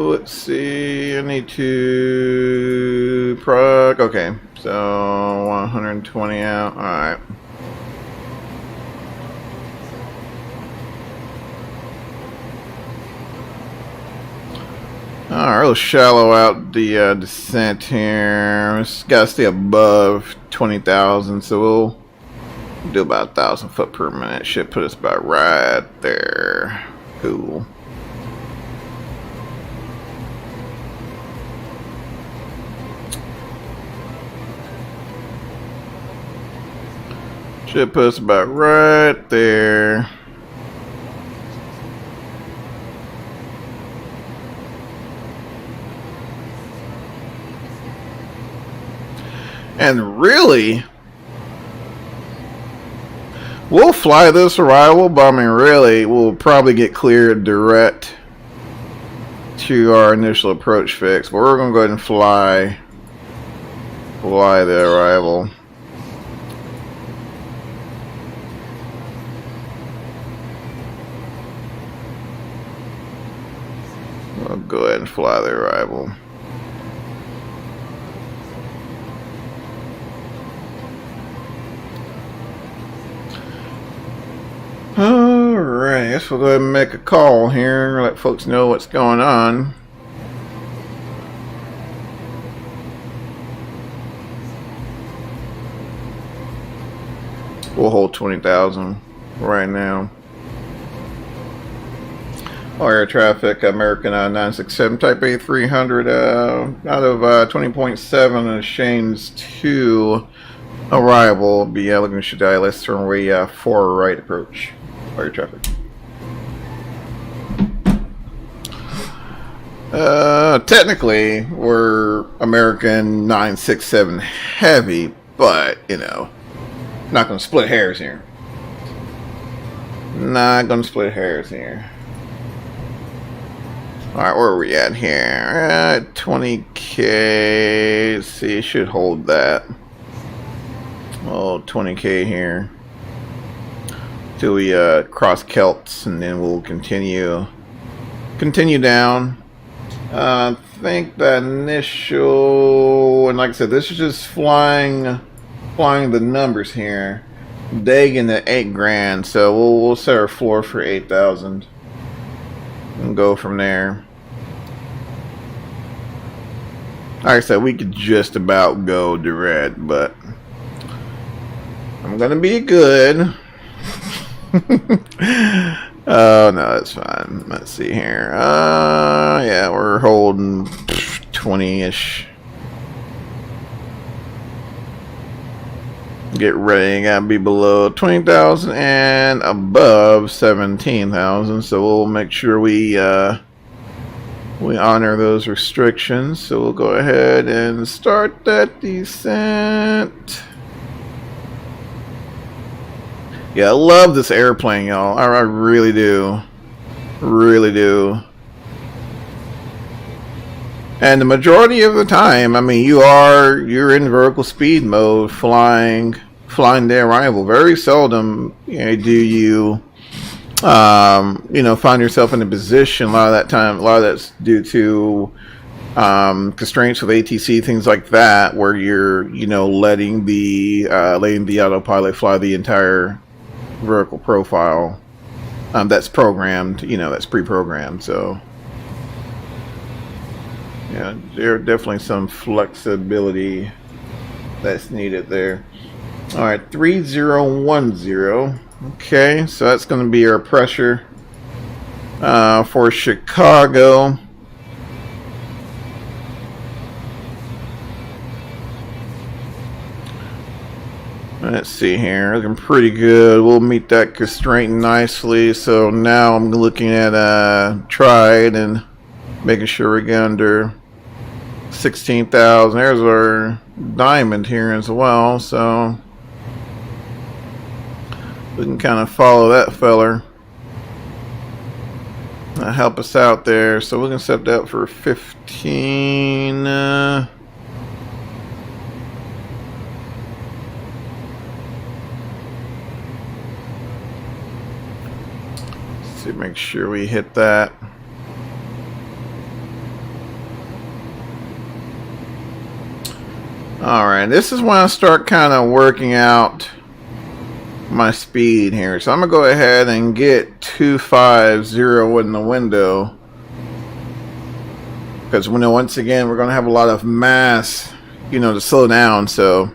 Let's see. I need to prog. Okay, so 120 out. All right. All right, we'll shallow out the descent here. Just gotta stay above 20,000, so we'll do about 1,000 foot per minute. Should put us about right there. Cool. Should put us about right there. And really, We'll fly this arrival, but I mean, really, we'll probably get cleared direct to our initial approach fix. But we're gonna go ahead and fly the arrival. We'll go ahead and fly the arrival. Alright, I guess we'll go ahead and make a call here, let folks know what's going on. We'll hold 20,000 right now. All air traffic, American 967, Type A300, out of 20.7 and Shane's 2 arrival. Be looking to let's turn runway 4 right approach. All air traffic. Technically, we're American 967 heavy, but you know, not gonna split hairs here. Not gonna split hairs here. Alright, where are we at here? 20k. Let's see, it should hold that. Oh, 20k here. Till we cross Celts, and then we'll continue down. I think the initial, and like I said, this is just flying the numbers here. Dagging at 8 grand, so we'll set our floor for 8,000 and go from there. Like I said, we could just about go direct, but I'm gonna be good. Oh no, that's fine. Let's see here. Yeah, we're holding 20-ish. Get ready, gotta be below 20,000 and above 17,000. So we'll make sure we honor those restrictions. So we'll go ahead and start that descent. Yeah, I love this airplane, y'all. I really do. Really do. And the majority of the time, I mean, you're in vertical speed mode flying the arrival. Very seldom, you know, do you find yourself in a position a lot of that's due to constraints with ATC, things like that, where you're, letting the autopilot fly the entire vertical profile that's programmed, that's pre-programmed. So yeah, there's definitely some flexibility that's needed there. All right, 3010. Okay, so that's going to be our pressure for Chicago. Let's see here, looking pretty good. We'll meet that constraint nicely. So now I'm looking at tried and making sure we get under 16,000. There's our diamond here as well, so we can kind of follow that feller. Help us out there. So we can set that for 15. See, make sure we hit that. Alright, this is when I start kind of working out my speed here. So I'm going to go ahead and get 250 in the window. Because once again, we're going to have a lot of mass, to slow down. So,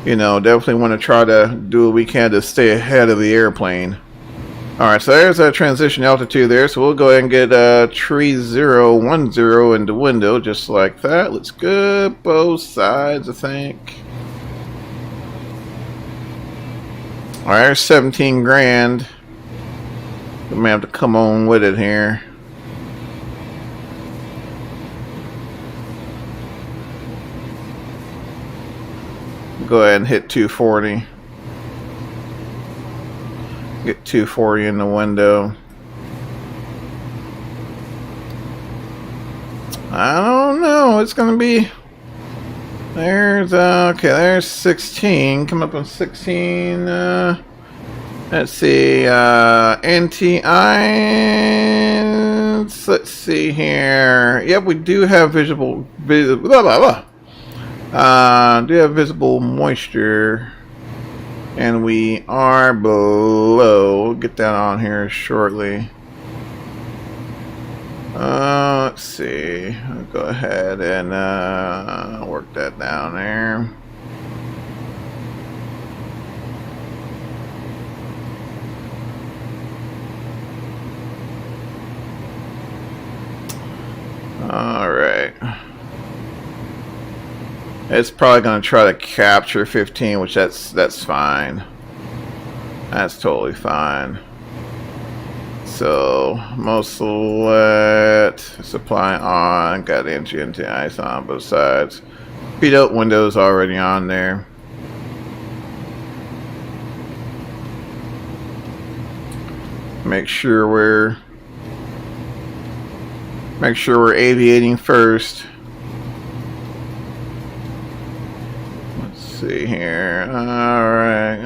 definitely want to try to do what we can to stay ahead of the airplane. Alright, so there's a transition altitude there. So we'll go ahead and get 3010 in the window, just like that. Looks good, both sides, I think. Alright, there's 17 grand. We may have to come on with it here. Go ahead and hit 240. Get 240 in the window. I don't know. It's gonna be. There's okay. There's 16. Come up on 16. Let's see. NTI. Let's see here. Yep, we do have visible. Blah, blah, blah. Do have visible moisture, and we are below. We'll get that on here shortly. Let's see. I'll go ahead and work that down there. All right. It's probably going to try to capture 15, which that's fine. That's totally fine. So, most select, supply on, got NTI on both sides. Speed up windows already on there. Make sure we're aviating first. Let's see here. Alright,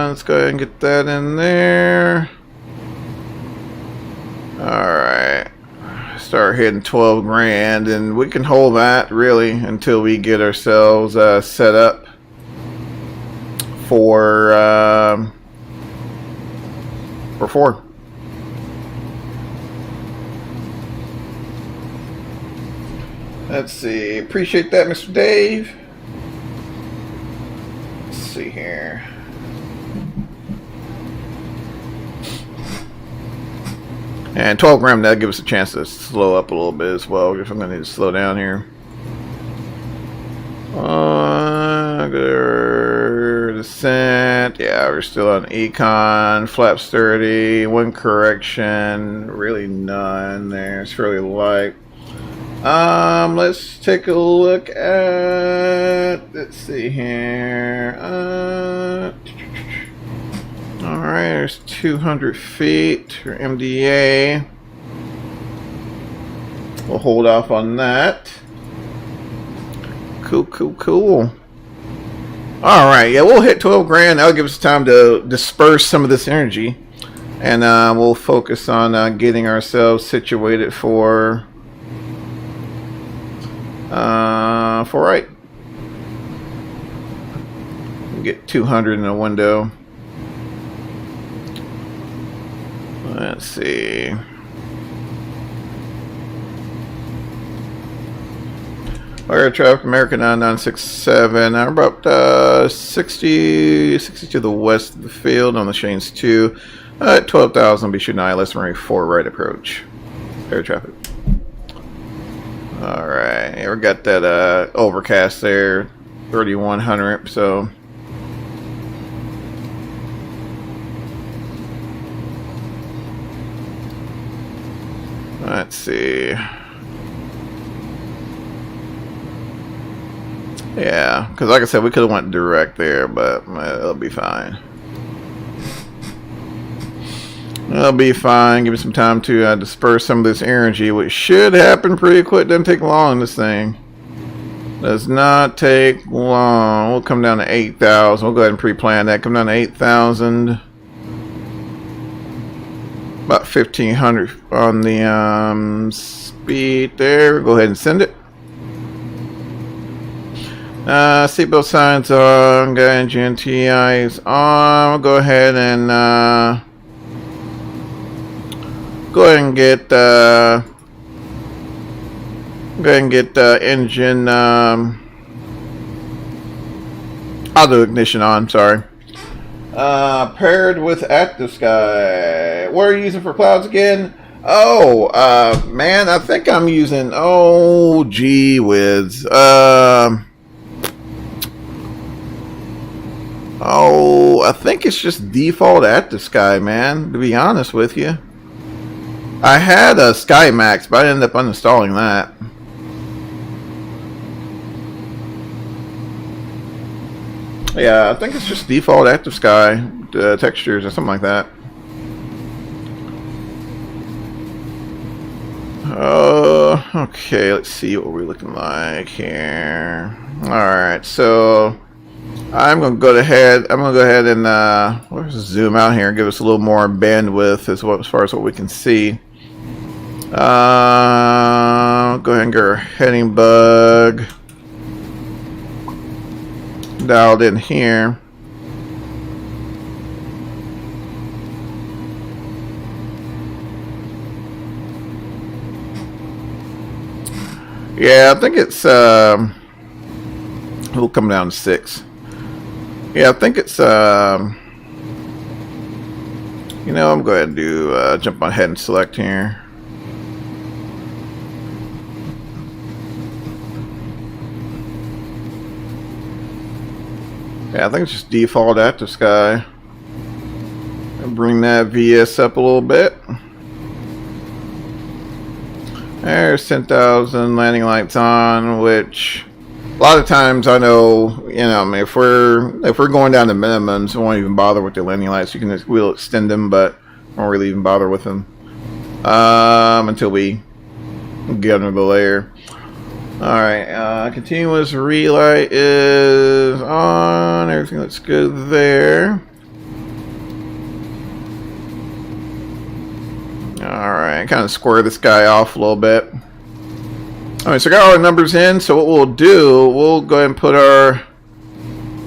let's go ahead and get that in there. Alright, start hitting 12 grand, and we can hold that really until we get ourselves set up for 4. Let's see, appreciate that, Mr. Dave. Let's see here. And 12 gram, that'll give us a chance to slow up a little bit as well. I guess I'm going to need to slow down here. Descent. Yeah, we're still on econ. Flaps 30. One correction. Really none there. It's fairly light. Let's take a look at. Let's see here. Alright, there's 200 feet for MDA. We'll hold off on that. Cool. Alright, yeah, we'll hit 12 grand. That'll give us time to disperse some of this energy. And we'll focus on getting ourselves situated for right. Get 200 in the window. Let's see. Air traffic, American 9967. I'm about 60 to the west of the field on the Shane's 2. At 12,000, be shooting ILS runway 4 right approach. Air traffic. Alright, yeah, we got that overcast there, 3100, so. Let's see. Yeah, because like I said, we could have went direct there, but it'll be fine. It'll be fine. Give me some time to disperse some of this energy, which should happen pretty quick. Doesn't take long, this thing. Does not take long. We'll come down to 8,000. We'll go ahead and pre-plan that. Come down to 8,000. About 1,500 on the speed there. Go ahead and send it. Seatbelt signs on. Engine TI is on. We'll go ahead and get engine auto ignition on. Sorry. Paired with active sky. What are you using for clouds again? Oh, man, I think I'm using. Oh, gee whiz. Oh, I think it's just default active sky, man. To be honest with you. I had a Sky Max, but I ended up uninstalling that. Yeah, I think it's just default active sky textures or something like that. Okay, let's see what we're looking like here. Alright, so I'm gonna go ahead and let's zoom out here and give us a little more bandwidth as far as what we can see. Go ahead and get our heading bug dialed in here. Yeah, I think it's it'll come down to 6. Yeah, I think it's you know, I'm going to do jump on ahead and select here. Yeah, I think it's just default active sky. And bring that VS up a little bit. There's 10,000 landing lights on, which a lot of times I know, you know, I mean, if we're going down to minimums, we won't even bother with the landing lights. We'll extend them, but won't really even bother with them until we get under the layer. All right, continuous relight is on. Everything looks good there. Alright, kind of square this guy off a little bit. Alright, so I got all our numbers in. So what we'll do, we'll go ahead and put our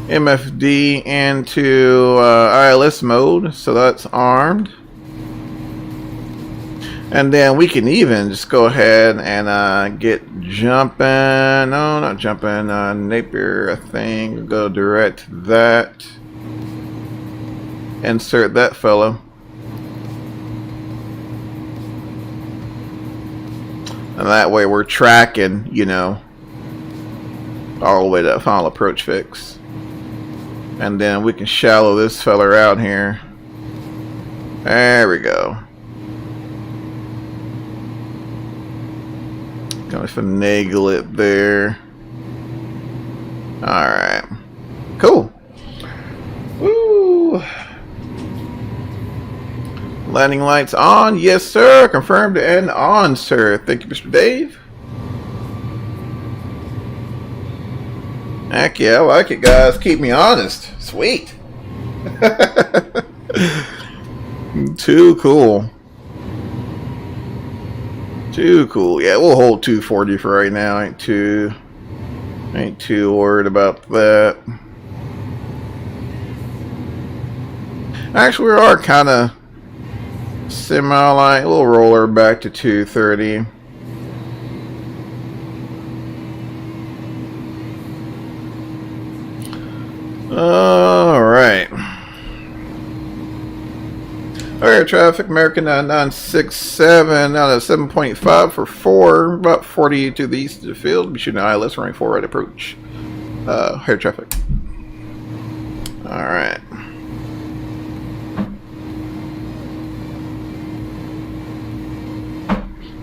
MFD into ILS mode. So that's armed. And then we can even just go ahead and get jumping. No, not jumping. Napier, I think. Go direct that. Insert that fellow. And that way we're tracking, you know, all the way to that final approach fix. And then we can shallow this feller out here. There we go. Kind of finagle it there. Alright. Cool. Woo! Landing lights on. Yes, sir. Confirmed and on, sir. Thank you, Mr. Dave. Heck yeah, I like it, guys. Keep me honest. Sweet. Too cool. Too cool. Yeah, we'll hold 240 for right now. Ain't too worried about that. Actually, we are kind of semi-light. We'll roll her back to 230. Alright. Air traffic, American 967 out of 7.5 for 4, about 40 to the east of the field. Be shooting ILS running 4 right approach. Air traffic. Alright.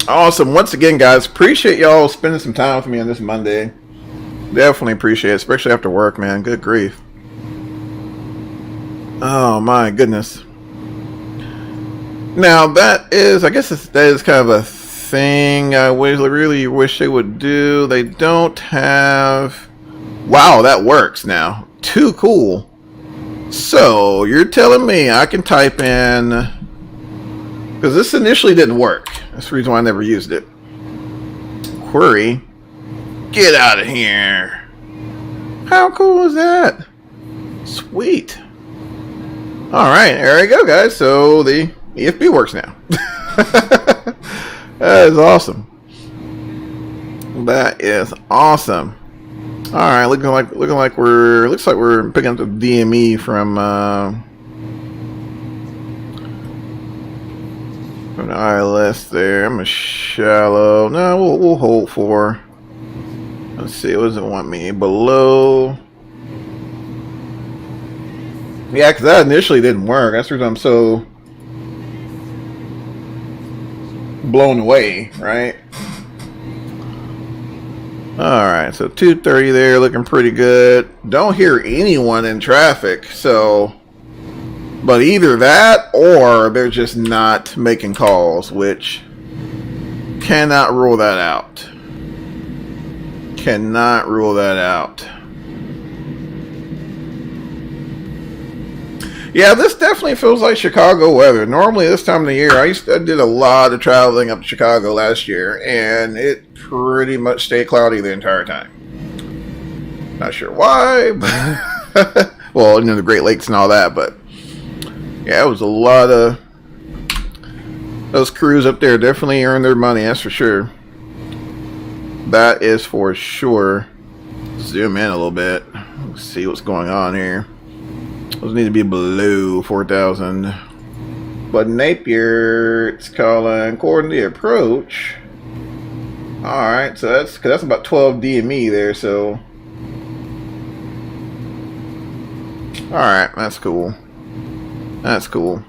Awesome. Once again, guys, appreciate y'all spending some time with me on this Monday. Definitely appreciate it, especially after work, man. Good grief. Oh, my goodness. Now, that is, I guess that is kind of a thing I really wish they would do. They don't have... Wow, that works now. Too cool. So, you're telling me I can type in... Because this initially didn't work. That's the reason why I never used it. Query. Get out of here. How cool is that? Sweet. Alright, there we go, guys. So the EFB works now. That is awesome. That is awesome. Alright, looks like we're picking up the DME from the ILS there. I'm a shallow. No, we'll hold for. Let's see. It doesn't want me below. Yeah, because that initially didn't work. That's the reason I'm so blown away, right? Alright, so 230 there, looking pretty good. Don't hear anyone in traffic, so... But either that, or they're just not making calls, which Cannot rule that out. Cannot rule that out. Yeah, this definitely feels like Chicago weather. Normally this time of the year, I did a lot of traveling up to Chicago last year, and it pretty much stayed cloudy the entire time. Not sure why, but well, you know, the Great Lakes and all that, but yeah, it was a lot of those crews up there definitely earned their money, that's for sure. That is for sure. Zoom in a little bit. Let's see what's going on here. Those need to be below 4,000. But Napier, it's calling according to the approach. Alright, so that's about 12 DME there, so. Alright, that's cool. That's cool.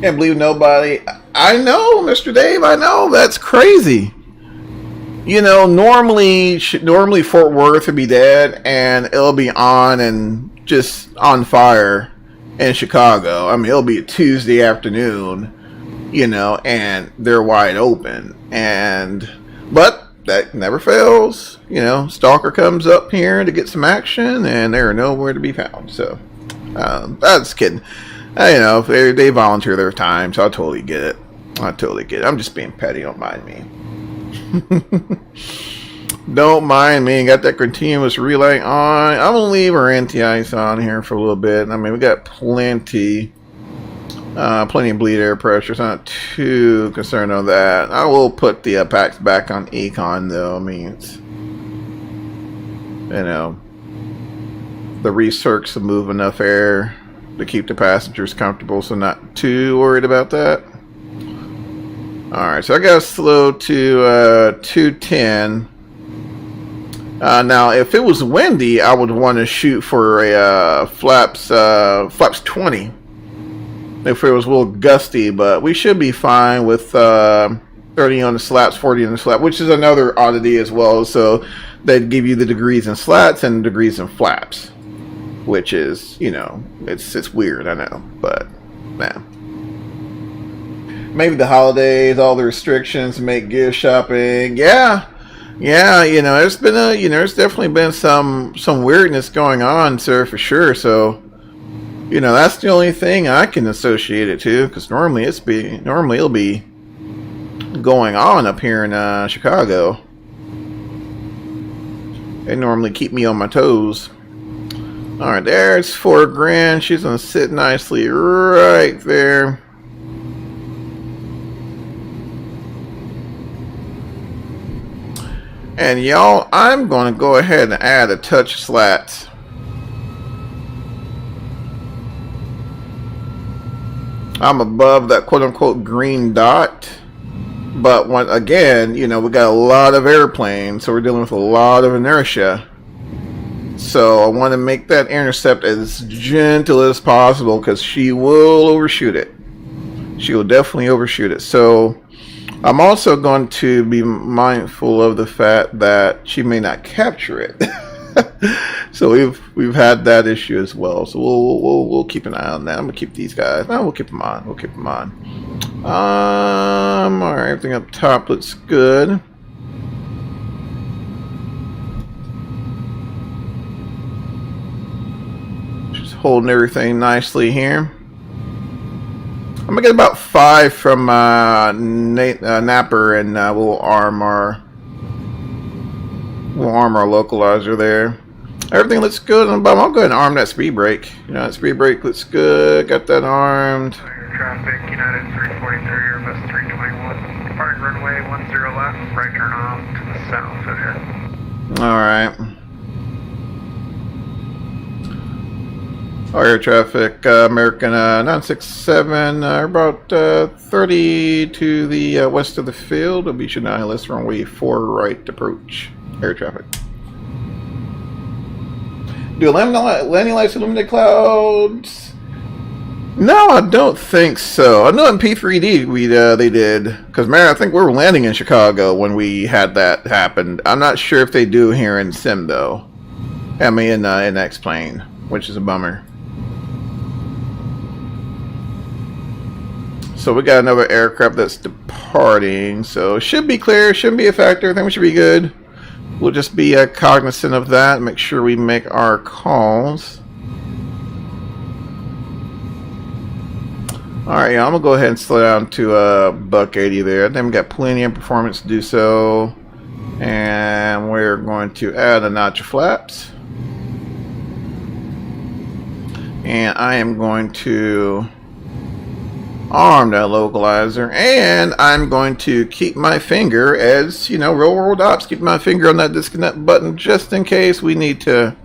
Can't believe nobody. I know, Mr. Dave, I know, that's crazy. You know, normally Fort Worth would be dead and it'll be on and just on fire in Chicago. I mean, it'll be a Tuesday afternoon, you know, and they're wide open. But that never fails. You know, Stalker comes up here to get some action and they're nowhere to be found. So, that's kidding. You know, if they volunteer their time, so I totally get it. I totally get it. I'm just being petty, don't mind me. Don't mind me. Got that continuous relay on. I'm gonna leave our anti-ice on here for a little bit. I mean, we got plenty of bleed air pressure, so I'm not too concerned on that. I will put the packs back on Econ though. I mean, it's, you know, the recircs to move enough air to keep the passengers comfortable, so not too worried about that. Alright, so I got to slow to 210. Now, if it was windy, I would want to shoot for a flaps 20. If it was a little gusty, but we should be fine with 30 on the slats, 40 on the slat, which is another oddity as well. So they'd give you the degrees in slats and degrees in flaps, which is, you know, it's weird, I know, but nah. Maybe the holidays, all the restrictions make gift shopping. Yeah, you know, there's been there's definitely been some weirdness going on, sir, for sure. So, you know, that's the only thing I can associate it to, because normally it'll be going on up here in Chicago. They normally keep me on my toes. All right, there's $4,000. She's gonna sit nicely right there. And y'all, I'm going to go ahead and add a touch slats. I'm above that quote-unquote green dot. But again, you know, we got a lot of airplanes, so we're dealing with a lot of inertia. So I want to make that intercept as gentle as possible, because she will overshoot it. She will definitely overshoot it. So I'm also going to be mindful of the fact that she may not capture it. So we've had that issue as well. So we'll keep an eye on that. I'm gonna keep these guys. No, we'll keep them on. We'll keep them on. All right, everything up top looks good. Just holding everything nicely here. I'm gonna get about 5 from Napper, and we'll arm our localizer there. Everything looks good on the bottom. I'll go ahead and arm that speed brake. You know, that speed brake looks good. Got that armed. Traffic, United 343, Airbus 321. Departing runway 10 left, right turn off to the south of here. Alright. Our air traffic, American 967, about 30 to the west of the field. It'll be Chennai, list runway 4 right approach. Air traffic. Do landing lights illuminate clouds? No, I don't think so. I know in P3D they did, because man, I think we were landing in Chicago when we had that happen. I'm not sure if they do here in Sim though. I mean in X-Plane, which is a bummer. So we got another aircraft that's departing. So it should be clear. Shouldn't be a factor. I think we should be good. We'll just be cognizant of that. Make sure we make our calls. Alright, yeah, I'm going to go ahead and slow down to buck 80 there. I think we got plenty of performance to do so. And we're going to add a notch of flaps. And I am going to arm that localizer, and I'm going to keep my finger, as you know, real world ops, keep my finger on that disconnect button just in case we need to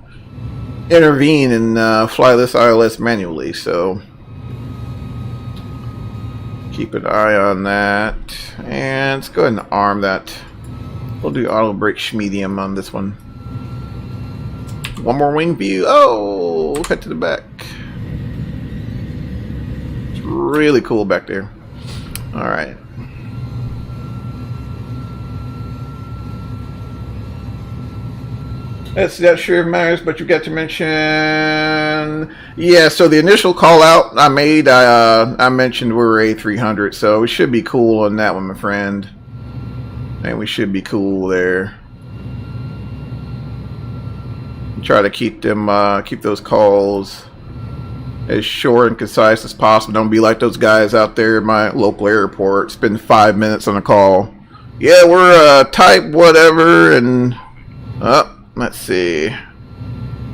intervene and fly this ILS manually. So keep an eye on that, and let's go ahead and arm that. We'll do auto brake medium on this one. One more wing view. Oh, cut to the back. Really cool back there. All right. That sure matters, but you got to mention. Yeah, so the initial call out I made, I mentioned we were A300, so we should be cool on that one, my friend. And we should be cool there. Try to keep them, keep those calls as short and concise as possible. Don't be like those guys out there at my local airport. Spend 5 minutes on a call. Yeah, we're type whatever, and let's see.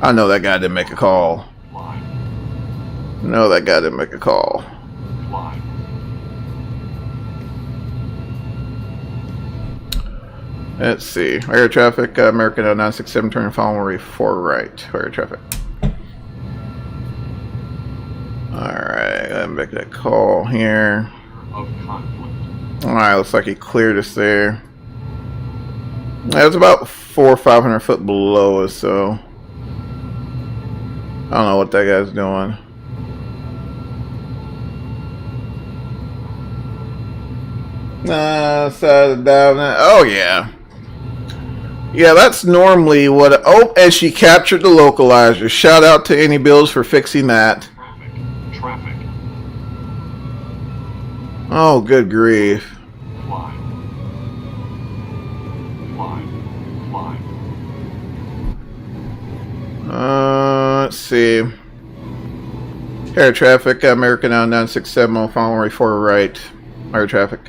I know that guy didn't make a call. No, that guy didn't make a call. Let's see. Air traffic, American 967, turning following 4 right. Air traffic. Alright, gotta make that call here. Alright, looks like he cleared us there. That was about 400 or 500 foot below us, so I don't know what that guy's doing. Side of down. Oh yeah. Yeah, that's normally what. Oh, and she captured the localizer. Shout out to IniBuilds for fixing that. Traffic. Oh, good grief. Fly. Let's see. Air traffic, American 967, following 4 right. Air traffic.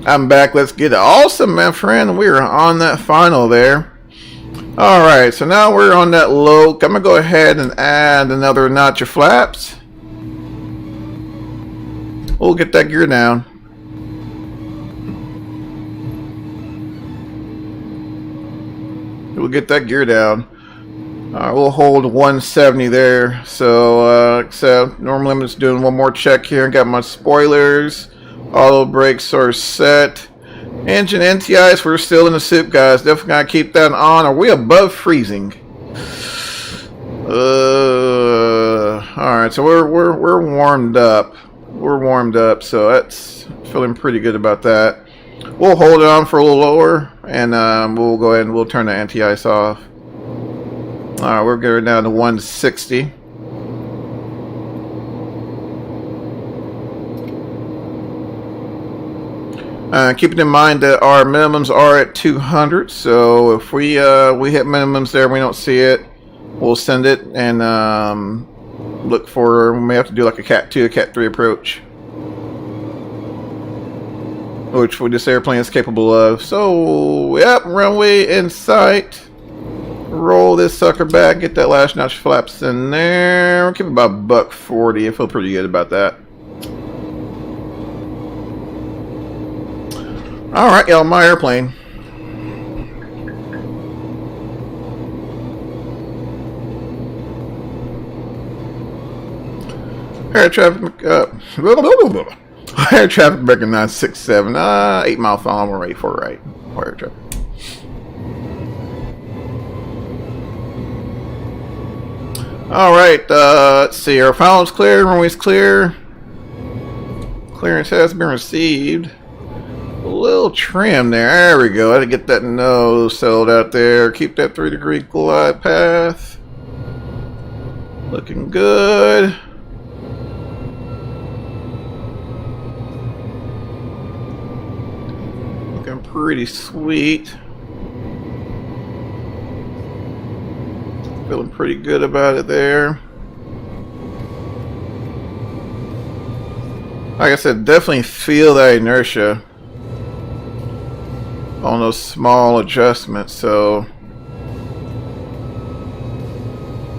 I'm back. Let's get it. Awesome, my friend. We are on that final there. Alright, so now we're on that low. I'm going to go ahead and add another notch of flaps. We'll get that gear down. We'll get that gear down. We'll hold 170 there. So, except normally I'm just doing one more check here. Got my spoilers. Auto brakes are set. Engine NTIs, we're still in the soup, guys. Definitely gotta keep that on. Are we above freezing? Alright, so we're warmed up. We're warmed up, so that's feeling pretty good about that. We'll hold it on for a little lower, and we'll go ahead and we'll turn the anti-ice off. Alright, we're going down to 160. Keeping in mind that our minimums are at 200, so if we hit minimums there and we don't see it, we'll send it and look for. We may have to do like a Cat 2, a Cat 3 approach, which this airplane is capable of. So, yep, runway in sight. Roll this sucker back, get that last notch flaps in there. We'll keep it about buck 40. I feel pretty good about that. Alright, y'all, my airplane. Air traffic, air traffic breaker 967, 8 mile follow, we're ready for right. Air traffic. Alright, let's see, our file's clear, runway's clear. Clearance has been received. A little trim there. There we go. I had to get that nose settled out there. Keep that 3-degree glide path. Looking good. Looking pretty sweet. Feeling pretty good about it there. Like I said, definitely feel that inertia on those small adjustments, so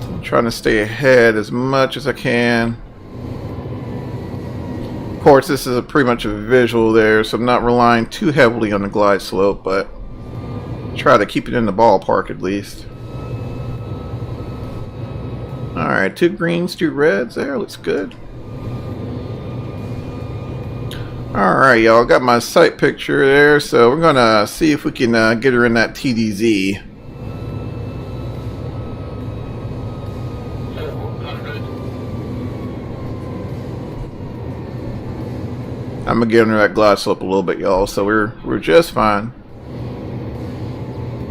I'm trying to stay ahead as much as I can. Of course, this is pretty much a visual there, so I'm not relying too heavily on the glide slope, but try to keep it in the ballpark at least. Alright, 2 greens, 2 reds there, looks good. Alright, y'all, got my sight picture there, so we're gonna see if we can get her in that TDZ. I'm gonna give her that glide slope a little bit, y'all, so we're just fine.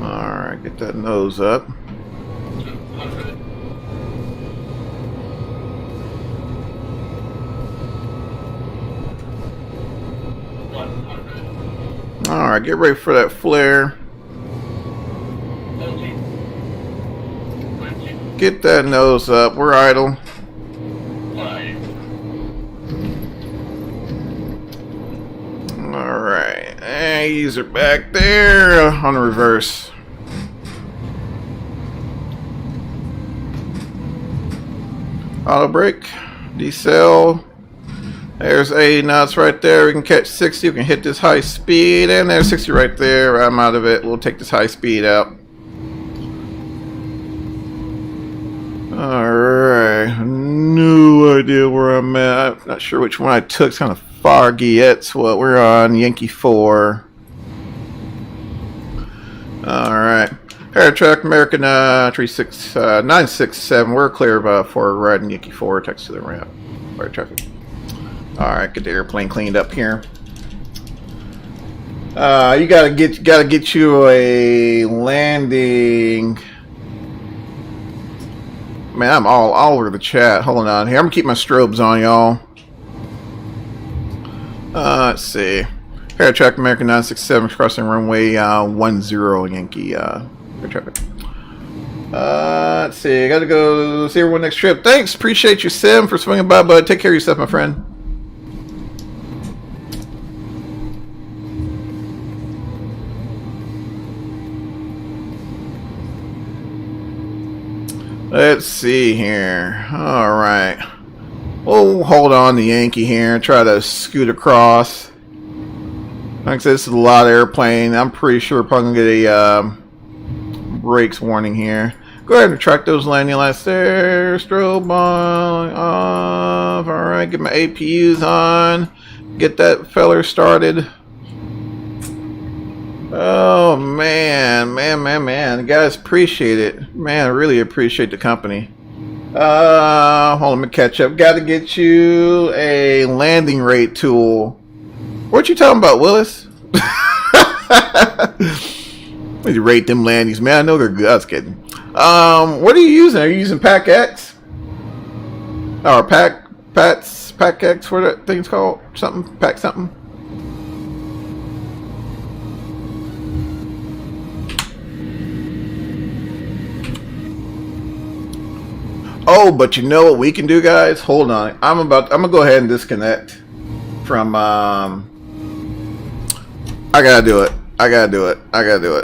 Alright, get that nose up. Alright, get ready for that flare. Get that nose up. We're idle. Alright, and ease her back there on the reverse. Auto brake, decel. There's 80 knots right there. We can catch 60. We can hit this high speed. And there's 60 right there. I'm out of it. We'll take this high speed out. Alright. No idea where I'm at. I'm not sure which one I took. It's kind of foggy. It's what we're on. Yankee 4. Alright. Air American 967. We're clear for riding Yankee 4. Text to the ramp. Fire traffic. Alright, get the airplane cleaned up here. You gotta get you a landing. Man, I'm all over the chat. Hold on here. I'm gonna keep my strobes on, y'all. Let's see. Air American 967 crossing runway 10 Yankee air traffic. Let's see. I gotta go see everyone next trip. Thanks. Appreciate you, Sim, for swinging by, bud. Take care of yourself, my friend. Let's see here. Alright. We'll hold on to Yankee here and try to scoot across. Like I said, this is a lot of airplane. I'm pretty sure we're probably going to get a brakes warning here. Go ahead and retract those landing lights there. Strobe on, off. Alright, get my APUs on. Get that feller started. Oh man, guys, appreciate it, man. I really appreciate the company. Hold on, let me catch up. Got to get you a landing rate tool. What you talking about, Willis? Let me rate them landings, man. I know they're good. I was kidding. What are you using? Are you using Pack X or Pack X? What that thing's called? Something Pack something. Oh, but you know what we can do, guys? Hold on. I'm gonna go ahead and disconnect from I gotta do it.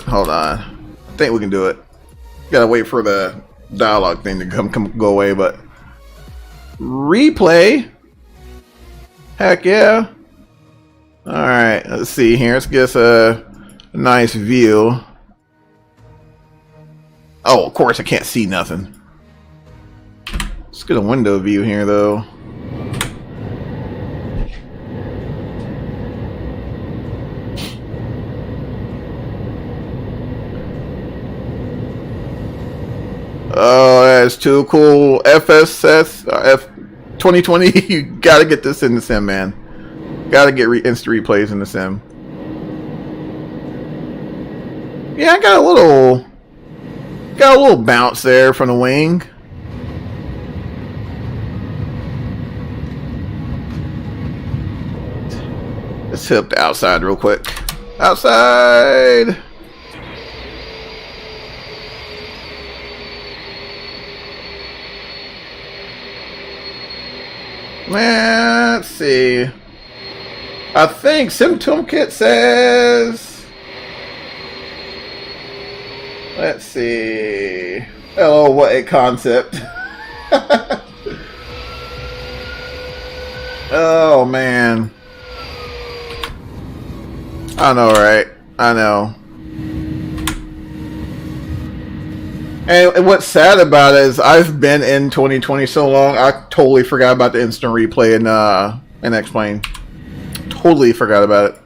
Hold on. I think we can do it. Gotta wait for the dialogue thing to go away, but replay. Heck yeah. Alright, let's see here. Let's get us a nice view. Oh, of course I can't see nothing. Let's get a window view here, though. Oh, that's too cool. FSS, F2020. You gotta get this in the sim, man. Gotta get instant replays in the sim. Yeah, I got a little bounce there from the wing. Let's hit up the outside real quick. Outside! Let's see. I think Sim Toolkit says. Let's see. Oh, what a concept. Oh, man. I know, right? I know. And what's sad about it is I've been in 2020 so long, I totally forgot about the instant replay in X-Plane. Totally forgot about it.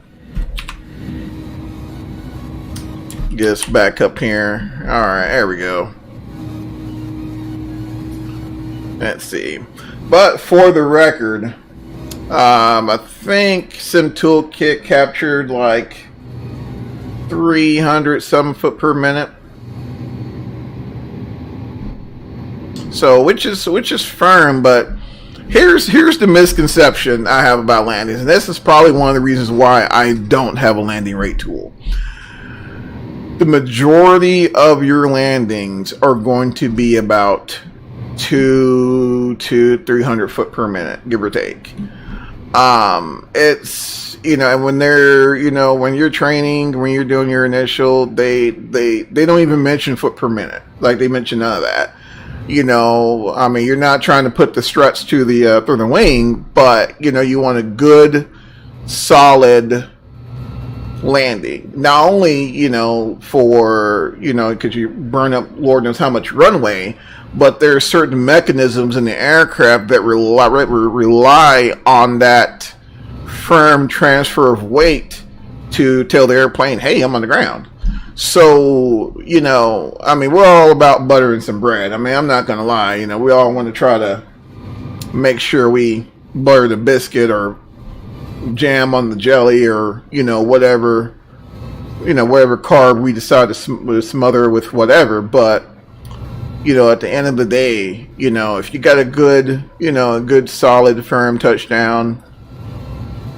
Get us back up here. Alright, there we go. Let's see. But for the record, I think Sim Toolkit captured like 300 some foot per minute. So which is firm, but here's the misconception I have about landings, and this is probably one of the reasons why I don't have a landing rate tool. The majority of your landings are going to be about 200 to 300 foot per minute, give or take. It's, you know, and when they're, you know, when you're training, when you're doing your initial, they don't even mention foot per minute. Like, they mention none of that. You know, I mean, you're not trying to put the struts to the through the wing, but you know, you want a good, solid landing. Not only, you know, for, you know, because you burn up Lord knows how much runway, but there are certain mechanisms in the aircraft that rely on that firm transfer of weight to tell the airplane, hey, I'm on the ground. So, you know, I mean, we're all about buttering some bread. I mean, I'm not going to lie. You know, we all want to try to make sure we butter the biscuit or jam on the jelly or, you know, whatever carb we decide to smother with whatever. But, you know, at the end of the day, you know, if you got a good, you know, a good solid firm touchdown,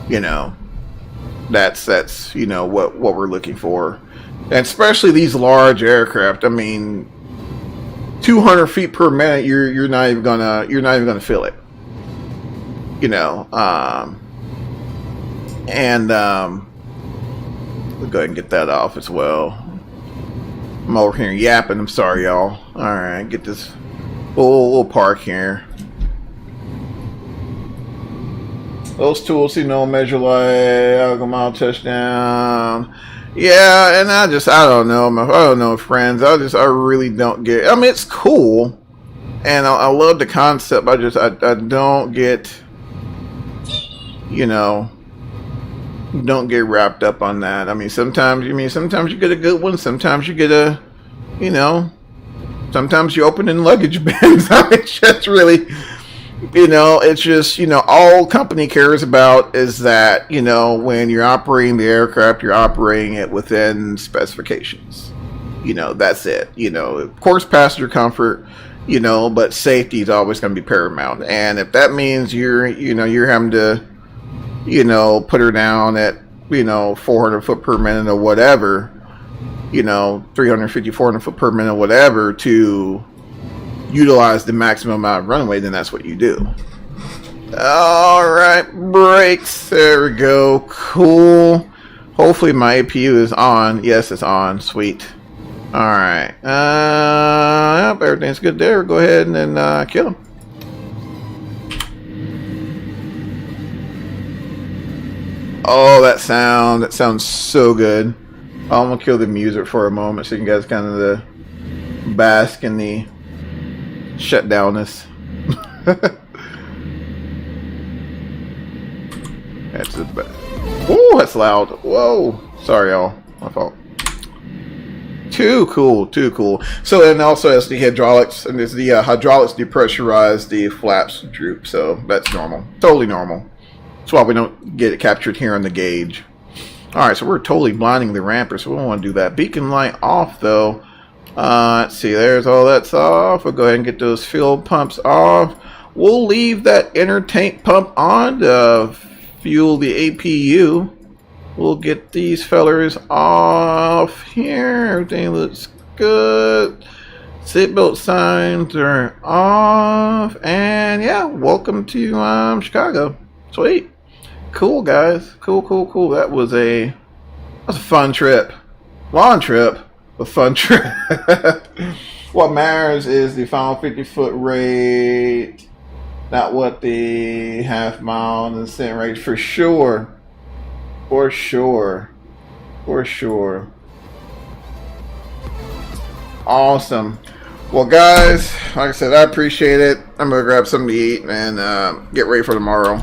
you know, that's, you know, what we're looking for. And especially these large aircraft. I mean, 200 feet per minute, you're not even gonna feel it. You know, we'll go ahead and get that off as well. I'm over here yapping. I'm sorry, y'all. All right, get this. We'll park here. Those tools, you know, measure like algo mile touchdown. Yeah, and I don't know, friends. I really don't get. I mean, it's cool, and I love the concept. I don't get, you know, don't get wrapped up on that. I mean, sometimes you get a good one. Sometimes you get a, you know, sometimes you open in luggage bins. I mean, it's just really, you know, it's just, you know, all company cares about is that, you know, when you're operating the aircraft, you're operating it within specifications. You know, that's it. You know, of course, passenger comfort, you know, but safety is always going to be paramount. And if that means you're having to, you know, put her down at, you know, 400 foot per minute or whatever, you know, 350, 400 foot per minute, whatever, to utilize the maximum amount of runway, then that's what you do. All right, brakes. There we go. Cool. Hopefully my APU is on. Yes, it's on. Sweet. All right. Yep, everything's good there. Go ahead and then kill him. Oh, that sounds so good. I'm gonna kill the music for a moment so you guys kind of bask in the shutdownness. That's the best. Oh, that's loud. Whoa. Sorry, y'all. My fault. Too cool. Too cool. So, and also as the hydraulics, and as the hydraulics depressurize, the flaps droop. So that's normal. Totally normal. That's why we don't get it captured here on the gauge. Alright, so we're totally blinding the ramper, so we don't want to do that. Beacon light off, though. Let's see, there's all that's off. We'll go ahead and get those fuel pumps off. We'll leave that inner tank pump on to fuel the APU. We'll get these fellers off here. Everything looks good. Seatbelt signs are off. And yeah, welcome to Chicago. Sweet. Cool, guys. Cool. That was a fun trip. Long trip, but fun trip. What matters is the final 50-foot rate, not what the half mile and descent rate, for sure. For sure. Awesome. Well, guys, like I said, I appreciate it. I'm gonna grab something to eat and get ready for tomorrow.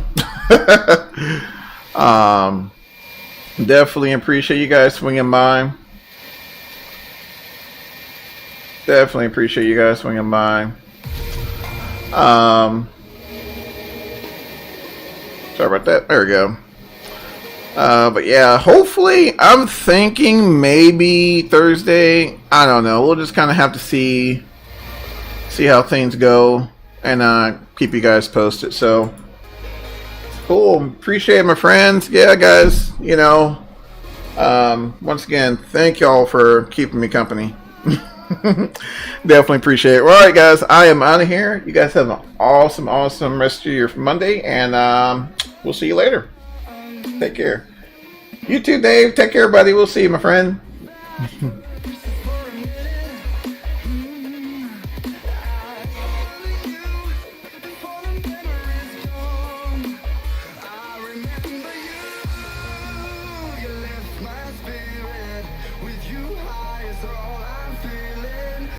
Definitely appreciate you guys swinging by. Sorry about that. There we go. But yeah, hopefully, I'm thinking maybe Thursday. I don't know. We'll just kind of have to see how things go and keep you guys posted. So cool. Appreciate it, my friends. Yeah, guys. You know, once again, thank y'all for keeping me company. Definitely appreciate it. All right, guys, I am out of here. You guys have an awesome rest of your Monday, and we'll see you later. Take care. You too, Dave. Take care, buddy. We'll see you, my friend.